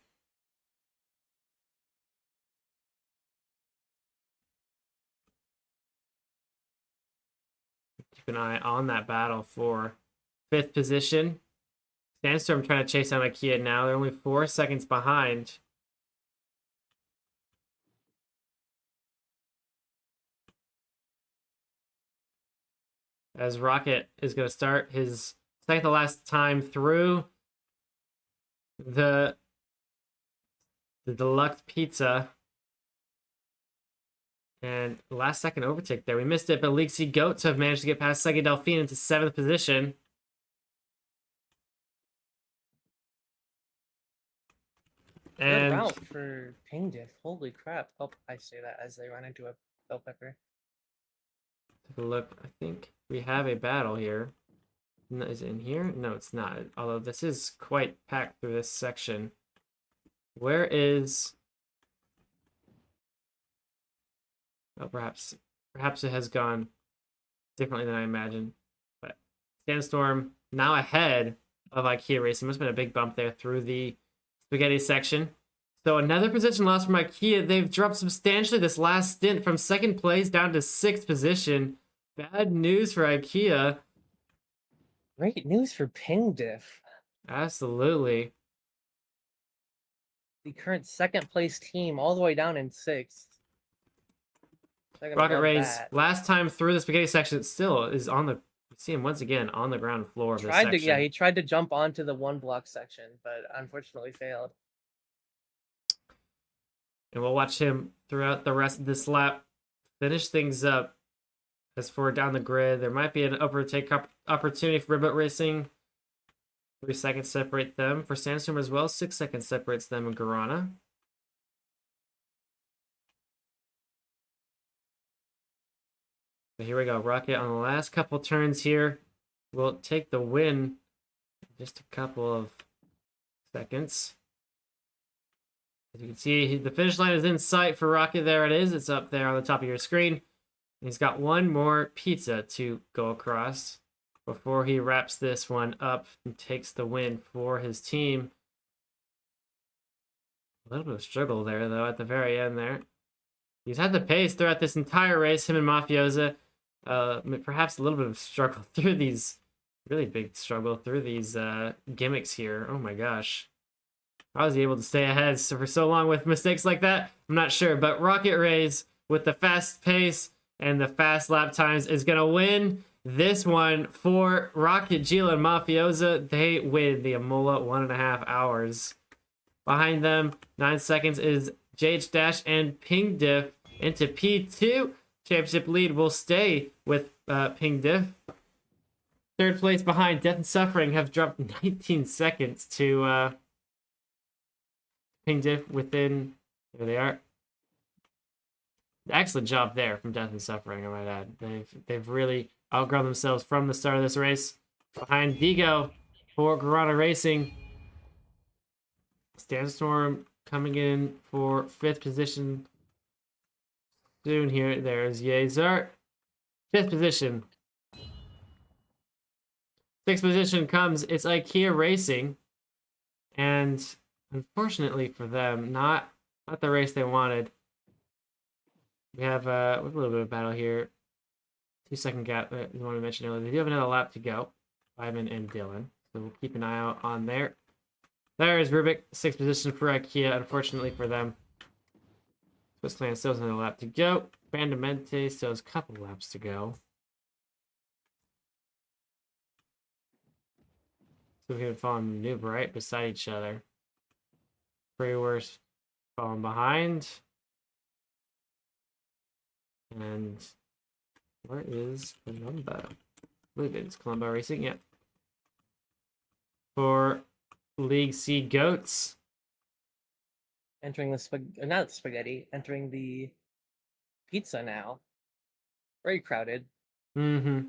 B: Keep an eye on that battle for 5th position. Sandstorm trying to chase down IKEA now. They're only 4 seconds behind. As Rocket is going to start his second to last time through the deluxe pizza. And last second overtake there. We missed it, but League C Goats have managed to get past Segi Delphine into 7th position.
A: Good
B: And
A: route for Ping Diff. Holy crap. Oh, I say that as they run into a bell pepper.
B: take a look. I think we have a battle here. Is it in here? No, it's not. Although this is quite packed through this section. Where is... Oh, perhaps it has gone differently than I imagined. But Sandstorm now ahead of IKEA Racing. Must have been a big bump there through the spaghetti section. So another position loss from IKEA. They've dropped substantially this last stint from 2nd place down to 6th position. Bad news for IKEA.
A: Great news for Ping Diff.
B: Absolutely.
A: The current 2nd place team all the way down in 6th.
B: Rocket Rays, last time through the spaghetti section, still is on the... You see him once again on the ground floor of this section.
A: Yeah, he tried to jump onto the 1 block section, but unfortunately failed.
B: And we'll watch him throughout the rest of this lap finish things up. As for down the grid, there might be an overtake opportunity for Ribbit Racing. 3 seconds separate them. For Sandstorm as well, 6 seconds separates them and Guarana. So here we go. Rocket on the last couple turns here will take the win. Just a couple of seconds. As you can see, the finish line is in sight for Rocket. There it is. It's up there on the top of your screen. He's got one more pizza to go across before he wraps this one up and takes the win for his team. A little bit of struggle there, though, at the very end there. He's had the pace throughout this entire race, him and Mafiosa. Perhaps a little bit of struggle through these, really big struggle through these gimmicks here. Oh my gosh. How was he able to stay ahead for so long with mistakes like that? I'm not sure, but Rocket Rays with the fast pace and the fast lap times is going to win this one for Rocket, Gila, and Mafiosa. They win the Imola 1.5 hours. Behind them, 9 seconds is JH Dash and Ping Diff into P2. Championship lead will stay with Ping Diff. 3rd place behind Death and Suffering have dropped 19 seconds to Ping Diff within... There they are. Excellent job there from Death and Suffering, I might add. They've really outgrown themselves from the start of this race. Behind Digo for Guarana Racing. Sandstorm coming in for 5th position soon here. There's Yezart. 5th position. 6th position comes, it's IKEA Racing. And unfortunately for them, not the race they wanted. We have a little bit of battle here. 2-second gap that we wanted to mention earlier. They do have another lap to go. Ivan and Dylan. So we'll keep an eye out on there. There is Rubik, 6th position for IKEA, unfortunately for them. Swissland still has another lap to go. Bandamente still has a couple laps to go. So we can follow maneuver right beside each other. Pre-worst falling behind. And where is Columba? I believe it's Columba Racing, yep. For League C Goats.
A: Entering the not spaghetti, entering the pizza now. Very crowded.
B: Mm-hmm.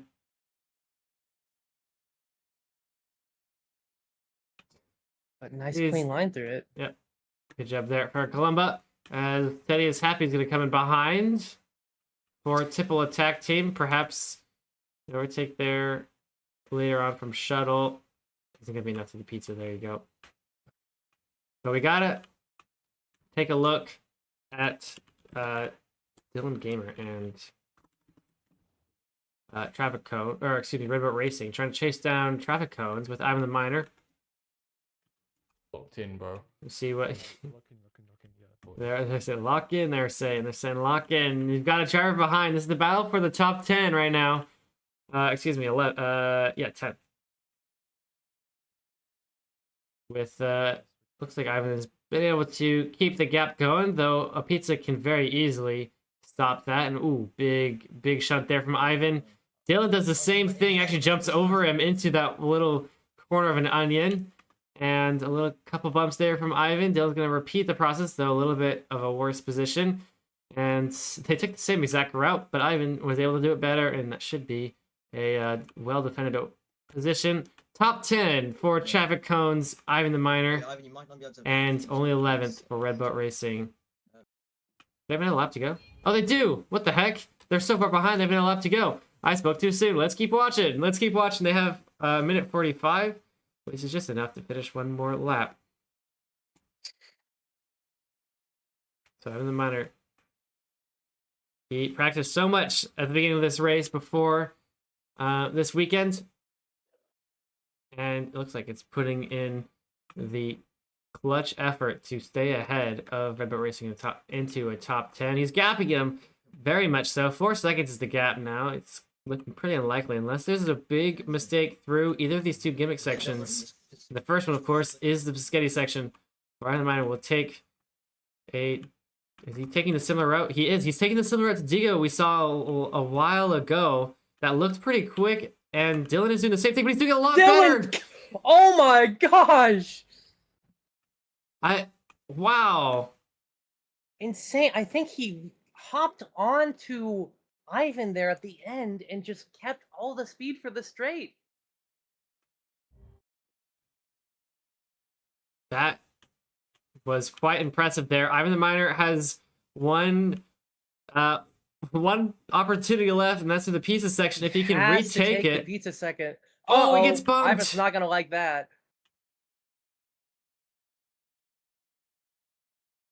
A: But nice
B: He's-
A: clean line through it.
B: Yep. Good job there for Columba. As Teddy is happy, he's going to come in behind for Tipple attack team. Perhaps overtake there later on from Shuttle. Isn't going to be enough to the pizza. There you go. But we got to take a look at Dylan Gamer and Traffic Cone, or excuse me, Redboat Racing, trying to chase down traffic cones with Ivan the Miner.
C: Locked in, bro.
B: Let's see what. They're saying lock in. They're saying lock in. You've got a driver behind. This is the battle for the top 10 right now. Excuse me, 11. Yeah, 10. With looks like Ivan has been able to keep the gap going, though a pizza can very easily stop that. And ooh, big shot there from Ivan. Dylan does the same thing. Actually jumps over him into that little corner of an onion. And a little couple bumps there from Ivan. Dylan's going to repeat the process, though a little bit of a worse position. And they took the same exact route, but Ivan was able to do it better, and that should be a well-defended position. Top 10 for traffic cones, Ivan the Miner, and only 11th for Redboat Racing. They haven't had a lap to go. Oh, they do! What the heck? They're so far behind, they haven't had a lap to go. I spoke too soon. Let's keep watching. Let's keep watching. They have a minute 45. Which is just enough to finish one more lap. So Ivan the Miner, he practiced so much at the beginning of this race before this weekend. And it looks like it's putting in the clutch effort to stay ahead of Redboat Racing into a top 10. He's gapping him very much so. 4 seconds is the gap now. It's looking pretty unlikely unless there's a big mistake through either of these two gimmick sections. The first one, of course, is the Biscotti section. Ivan the Miner will take a... Is he taking the similar route? He is. He's taking the similar route to Digo we saw a while ago. That looked pretty quick, and Dylan is doing the same thing, but he's doing a lot better!
A: Oh my gosh!
B: Wow.
A: Insane. I think he hopped onto Ivan there at the end and just kept all the speed for the straight.
B: That was quite impressive there. Ivan the Miner has one opportunity left, and that's for the pizza section. If he can
A: Has to
B: retake
A: take
B: it.
A: the pizza second.
B: Oh, he gets bumped.
A: Ivan's not gonna like that.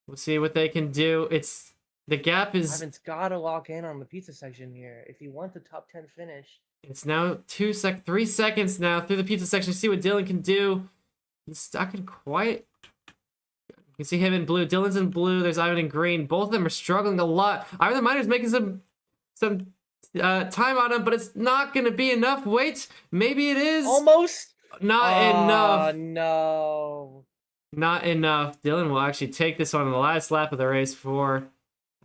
B: We'll see what they can do. The gap is...
A: Ivan's gotta lock in on the pizza section here if he wants a top 10 finish.
B: It's now 3 seconds now through the pizza section. See what Dylan can do. He's stuck in quite... You can see him in blue. Dylan's in blue. There's Ivan in green. Both of them are struggling a lot. Ivan the Miner's making some time on him, but it's not going to be enough. Wait, maybe it is.
A: Almost.
B: Not enough.
A: No.
B: Not enough. Dylan will actually take this one on the last lap of the race for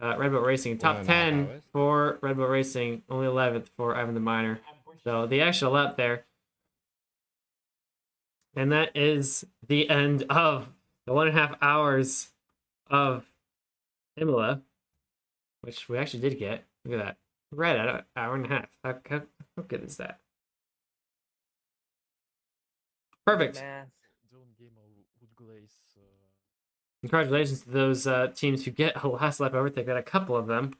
B: Redboat Racing. Top 10 for Redboat Racing. Only 11th for Ivan the Miner. So the extra lap there. And that is the end of the 1.5 hours of Imola, which we actually did get. Look at that. Right at an hour and a half. How good is that? Perfect.
A: Math.
B: Congratulations to those teams who get a last lap overtake. Got a couple of them.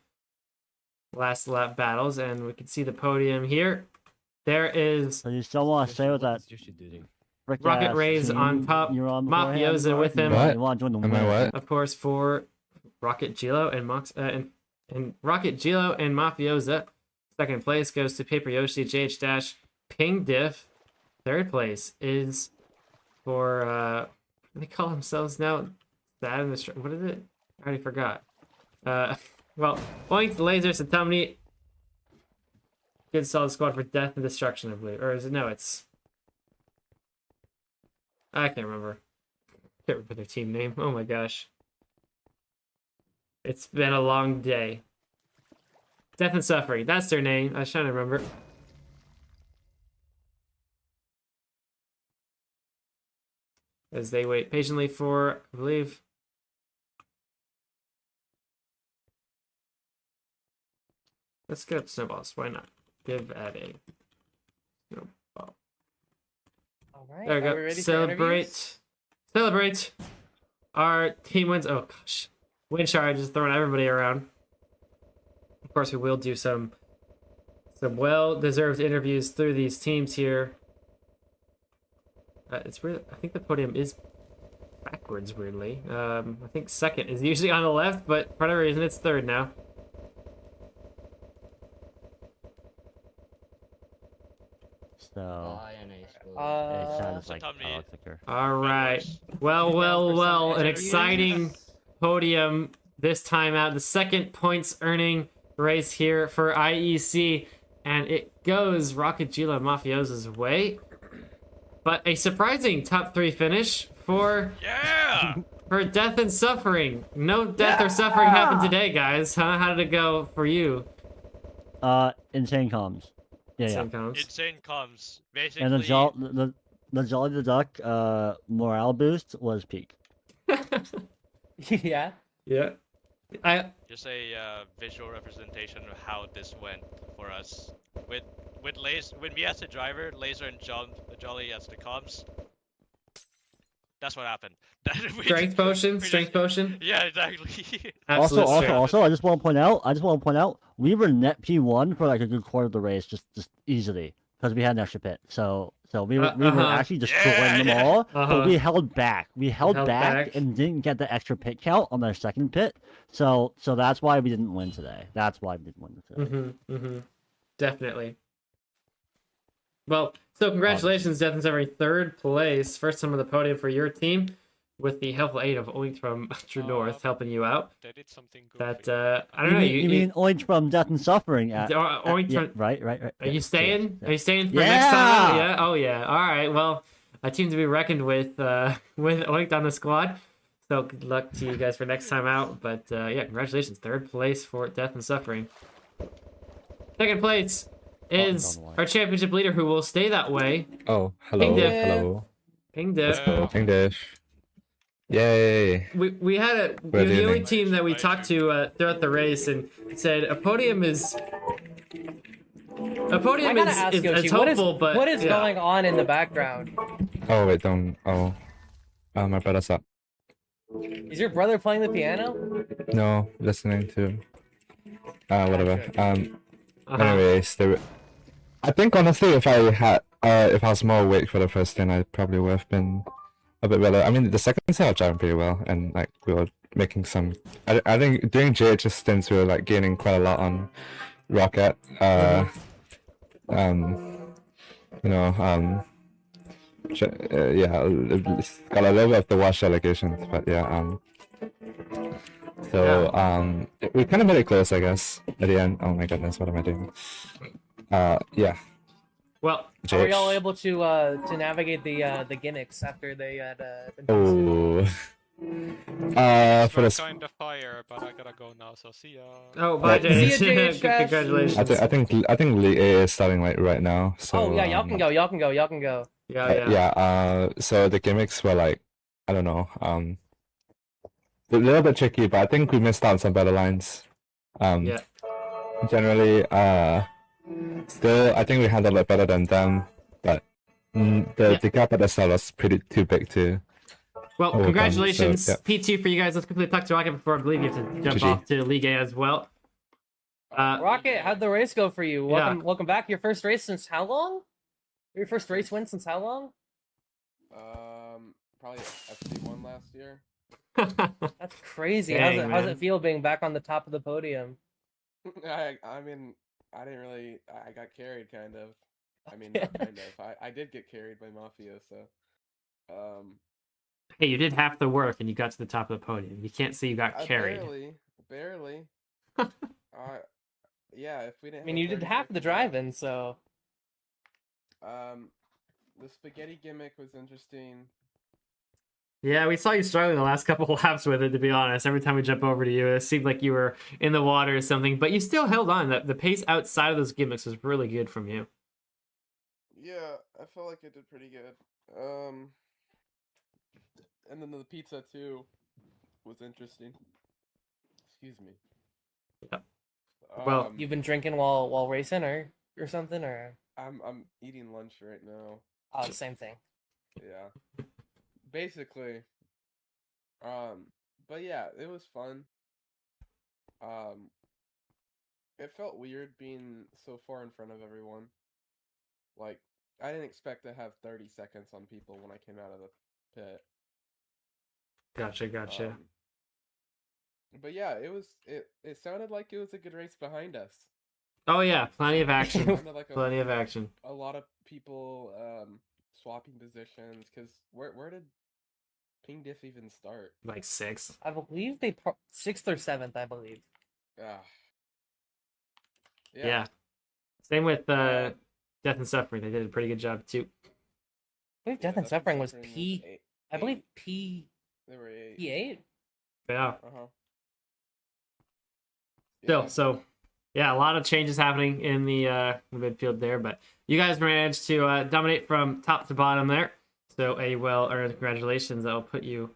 B: Last lap battles, and we can see the podium here. There is...
K: So you still want to stay with that?
B: Rocket Ray's on top. Mafiosa with him.
L: What?
K: Am
L: I what?
B: Of course, for Rocket Gilo and Rocket Gilo and Mafiosa. Second place goes to Paper Yoshi, JH Dash, Ping Diff. Third place is for what do they call themselves now? That in the what is it? I already forgot. Well, Point, Laser, Satomni. Good solid squad for Death and Destruction, I believe. Or is it? No, it's... I can't remember. Can't remember their team name. Oh my gosh. It's been a long day. Death and Suffering. That's their name. I was trying to remember. As they wait patiently for, I believe... Let's get up snowballs. Why not? Give at a snowball.
A: All right.
B: There we
A: are
B: go.
A: we ready for
B: Celebrate.
A: interviews?
B: celebrate. Our team wins. Oh gosh, wind charge is throwing everybody around. Of course, we will do some well-deserved interviews through these teams here. It's really, I think the podium is backwards, weirdly. I think second is usually on the left, but for whatever reason, it's third now.
K: So, it sounds like
D: Sometimes
K: Victor.
B: All right. Well, an exciting podium this time out. The second points earning race here for IEC, and it goes Rocket Gila Mafioso's way. But a surprising top 3 finish for Death and Suffering. No death or suffering happened today, guys. Huh? How did it go for you?
K: Insane comms. Yeah,
B: Insane comms.
D: Insane comms. Basically.
K: And the Jolly the Duck morale boost was peak.
A: Yeah.
B: Yeah.
D: Just a visual representation of how this went for us. With me as the driver, Laser and Jolly as the comms. That's what happened.
B: Strength potion.
D: Yeah, exactly.
K: Also, I just want to point out, we were net P1 for like a good quarter of the race, just easily, because we had an extra pit. So we were actually destroying them all, but we held back. We held back and didn't get the extra pit count on their second pit. So that's why we didn't win today.
B: Definitely. Well, so congratulations, Death and Suffering, third place. First time on the podium for your team, with the helpful aid of Oink from True North helping you out.
M: They did something good.
B: That I don't know.
K: You mean Oink from Death and Suffering?
B: Oink from...
K: Right.
B: Are you staying? Are you staying for next time out? Yeah. Oh yeah. All right. Well, a team to be reckoned with Oink on the squad. So good luck to you guys for next time out. But yeah, congratulations, third place for Death and Suffering. Second place is our championship leader, who will stay that way.
L: Oh, hello. Hello.
B: Ping Diff.
L: Let's go, Ping Diff. Yay.
B: We had we were the only team that we talked to throughout the race, and said a podium is hopeful, but
A: what is going on in the background?
L: Oh wait, don't. Oh, my brother's up.
A: Is your brother playing the piano?
L: No, listening to. Whatever. Anyways, I think honestly, if I was more awake for the first thing, I probably would have been a bit better. I mean, the second set I was driving pretty well, and like we were making some. I think during JH's stints we were like gaining quite a lot on Rocket. You know, yeah, got a little bit of the wash allegations, but yeah, so we kind of made it close, I guess, at the end. Oh my goodness, what am I doing? Yeah.
B: Well,
A: were y'all able to navigate the gimmicks after they had been
L: Oh. For this
M: kind of fire, but I gotta go now, so see ya.
B: Oh, bye, JH.
A: See ya, JH.
B: Congratulations.
L: I think League A is starting like right now. So
A: oh yeah, y'all can go.
B: Yeah.
L: So the gimmicks were like, I don't know, a little bit tricky, but I think we missed out on some better lines.
B: Yeah.
L: Generally, still, I think we handled it better than them, but the gap at the start was too big to.
B: Well, congratulations, P2 for you guys. Let's quickly talk to Rocket before I believe you have to jump off to League A as well.
A: Rocket, how'd the race go for you? Welcome back. Your first race since how long? Your first race win since how long?
P: Probably FC1 last year.
A: That's crazy.
B: Dang,
A: how's it feel being back on the top of the podium?
P: I mean, I didn't really. I got carried, kind of. I mean, not kind of. I did get carried by Mafia, so.
B: Hey, you did half the work and you got to the top of the podium. You can't say you got carried.
P: Barely. Yeah, if we didn't.
A: I mean, you did half the driving, so.
P: The spaghetti gimmick was interesting.
B: Yeah, we saw you struggling the last couple of laps with it, to be honest. Every time we jump over to you, it seemed like you were in the water or something, but you still held on. The pace outside of those gimmicks was really good from you.
P: Yeah, I felt like I did pretty good. And then the pizza too was interesting. Excuse me.
B: Yeah. Well,
A: you've been drinking while racing or something, or?
P: I'm eating lunch right now.
A: Oh, same thing.
P: Yeah. basically, but yeah, it was fun. Um, it felt weird being so far in front of everyone. Like, I didn't expect to have 30 seconds on people when I came out of the pit.
B: Gotcha.
P: But yeah, it sounded like it was a good race behind us.
B: Oh yeah, plenty of action.
P: Sounded like
B: Plenty of action.
P: a lot of people swapping positions. Cause where did Ping Diff even start?
B: Like 6th.
A: I believe 6th or 7th, I believe.
P: Ah.
B: Yeah. Same with Death and Suffering. They did a pretty good job too.
A: I believe Death and Suffering was P. I believe P.
P: They were 8.
A: P8.
B: Yeah.
P: Uh-huh.
B: Still, so yeah, a lot of changes happening in the midfield there, but you guys managed to dominate from top to bottom there. So a well-earned congratulations. That will put you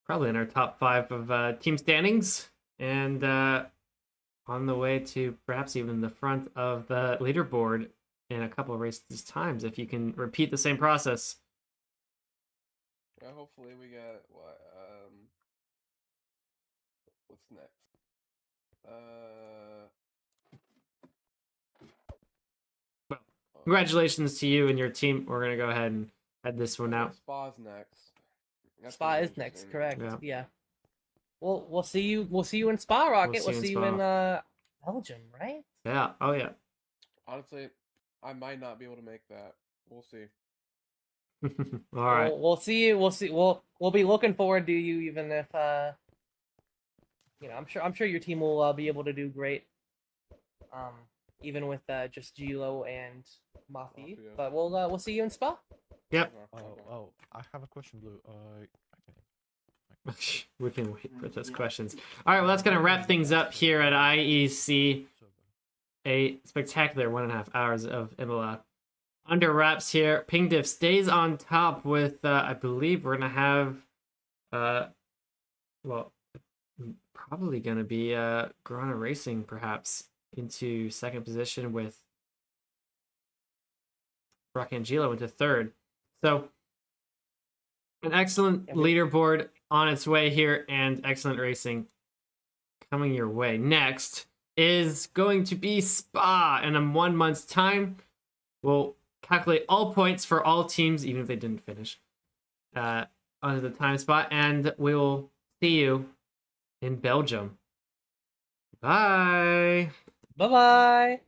B: probably in our top 5 of team standings, and on the way to perhaps even the front of the leaderboard in a couple of races times if you can repeat the same process.
P: Yeah, hopefully we got what's next?
B: Congratulations to you and your team. We're gonna go ahead and head this one out.
P: Spa's next.
A: Spa is next, correct? Yeah. We'll see you. We'll see you in Spa, Rocket. We'll see you in Belgium, right?
B: Yeah. Oh yeah.
P: Honestly, I might not be able to make that. We'll see.
B: All right.
A: We'll see you. We'll see. We'll be looking forward to you, even if I'm sure your team will be able to do great. Even with just Gilo and Mafia. But we'll see you in Spa.
B: Yep.
Q: Oh, I have a question, Blue.
B: We can wait for those questions. All right, well, that's going to wrap things up here at IEC. A spectacular 1.5 hours of Imola. Under wraps here, Ping Diff stays on top with, I believe we're going to have, well, probably going to be Grana Racing, perhaps, into second position with Rock Angelo into third. So, an excellent leaderboard on its way here, and excellent racing coming your way. Next is going to be Spa, and in 1 month's time, we'll calculate all points for all teams, even if they didn't finish, under the time spot, and we'll see you in Belgium. Bye!
A: Bye-bye!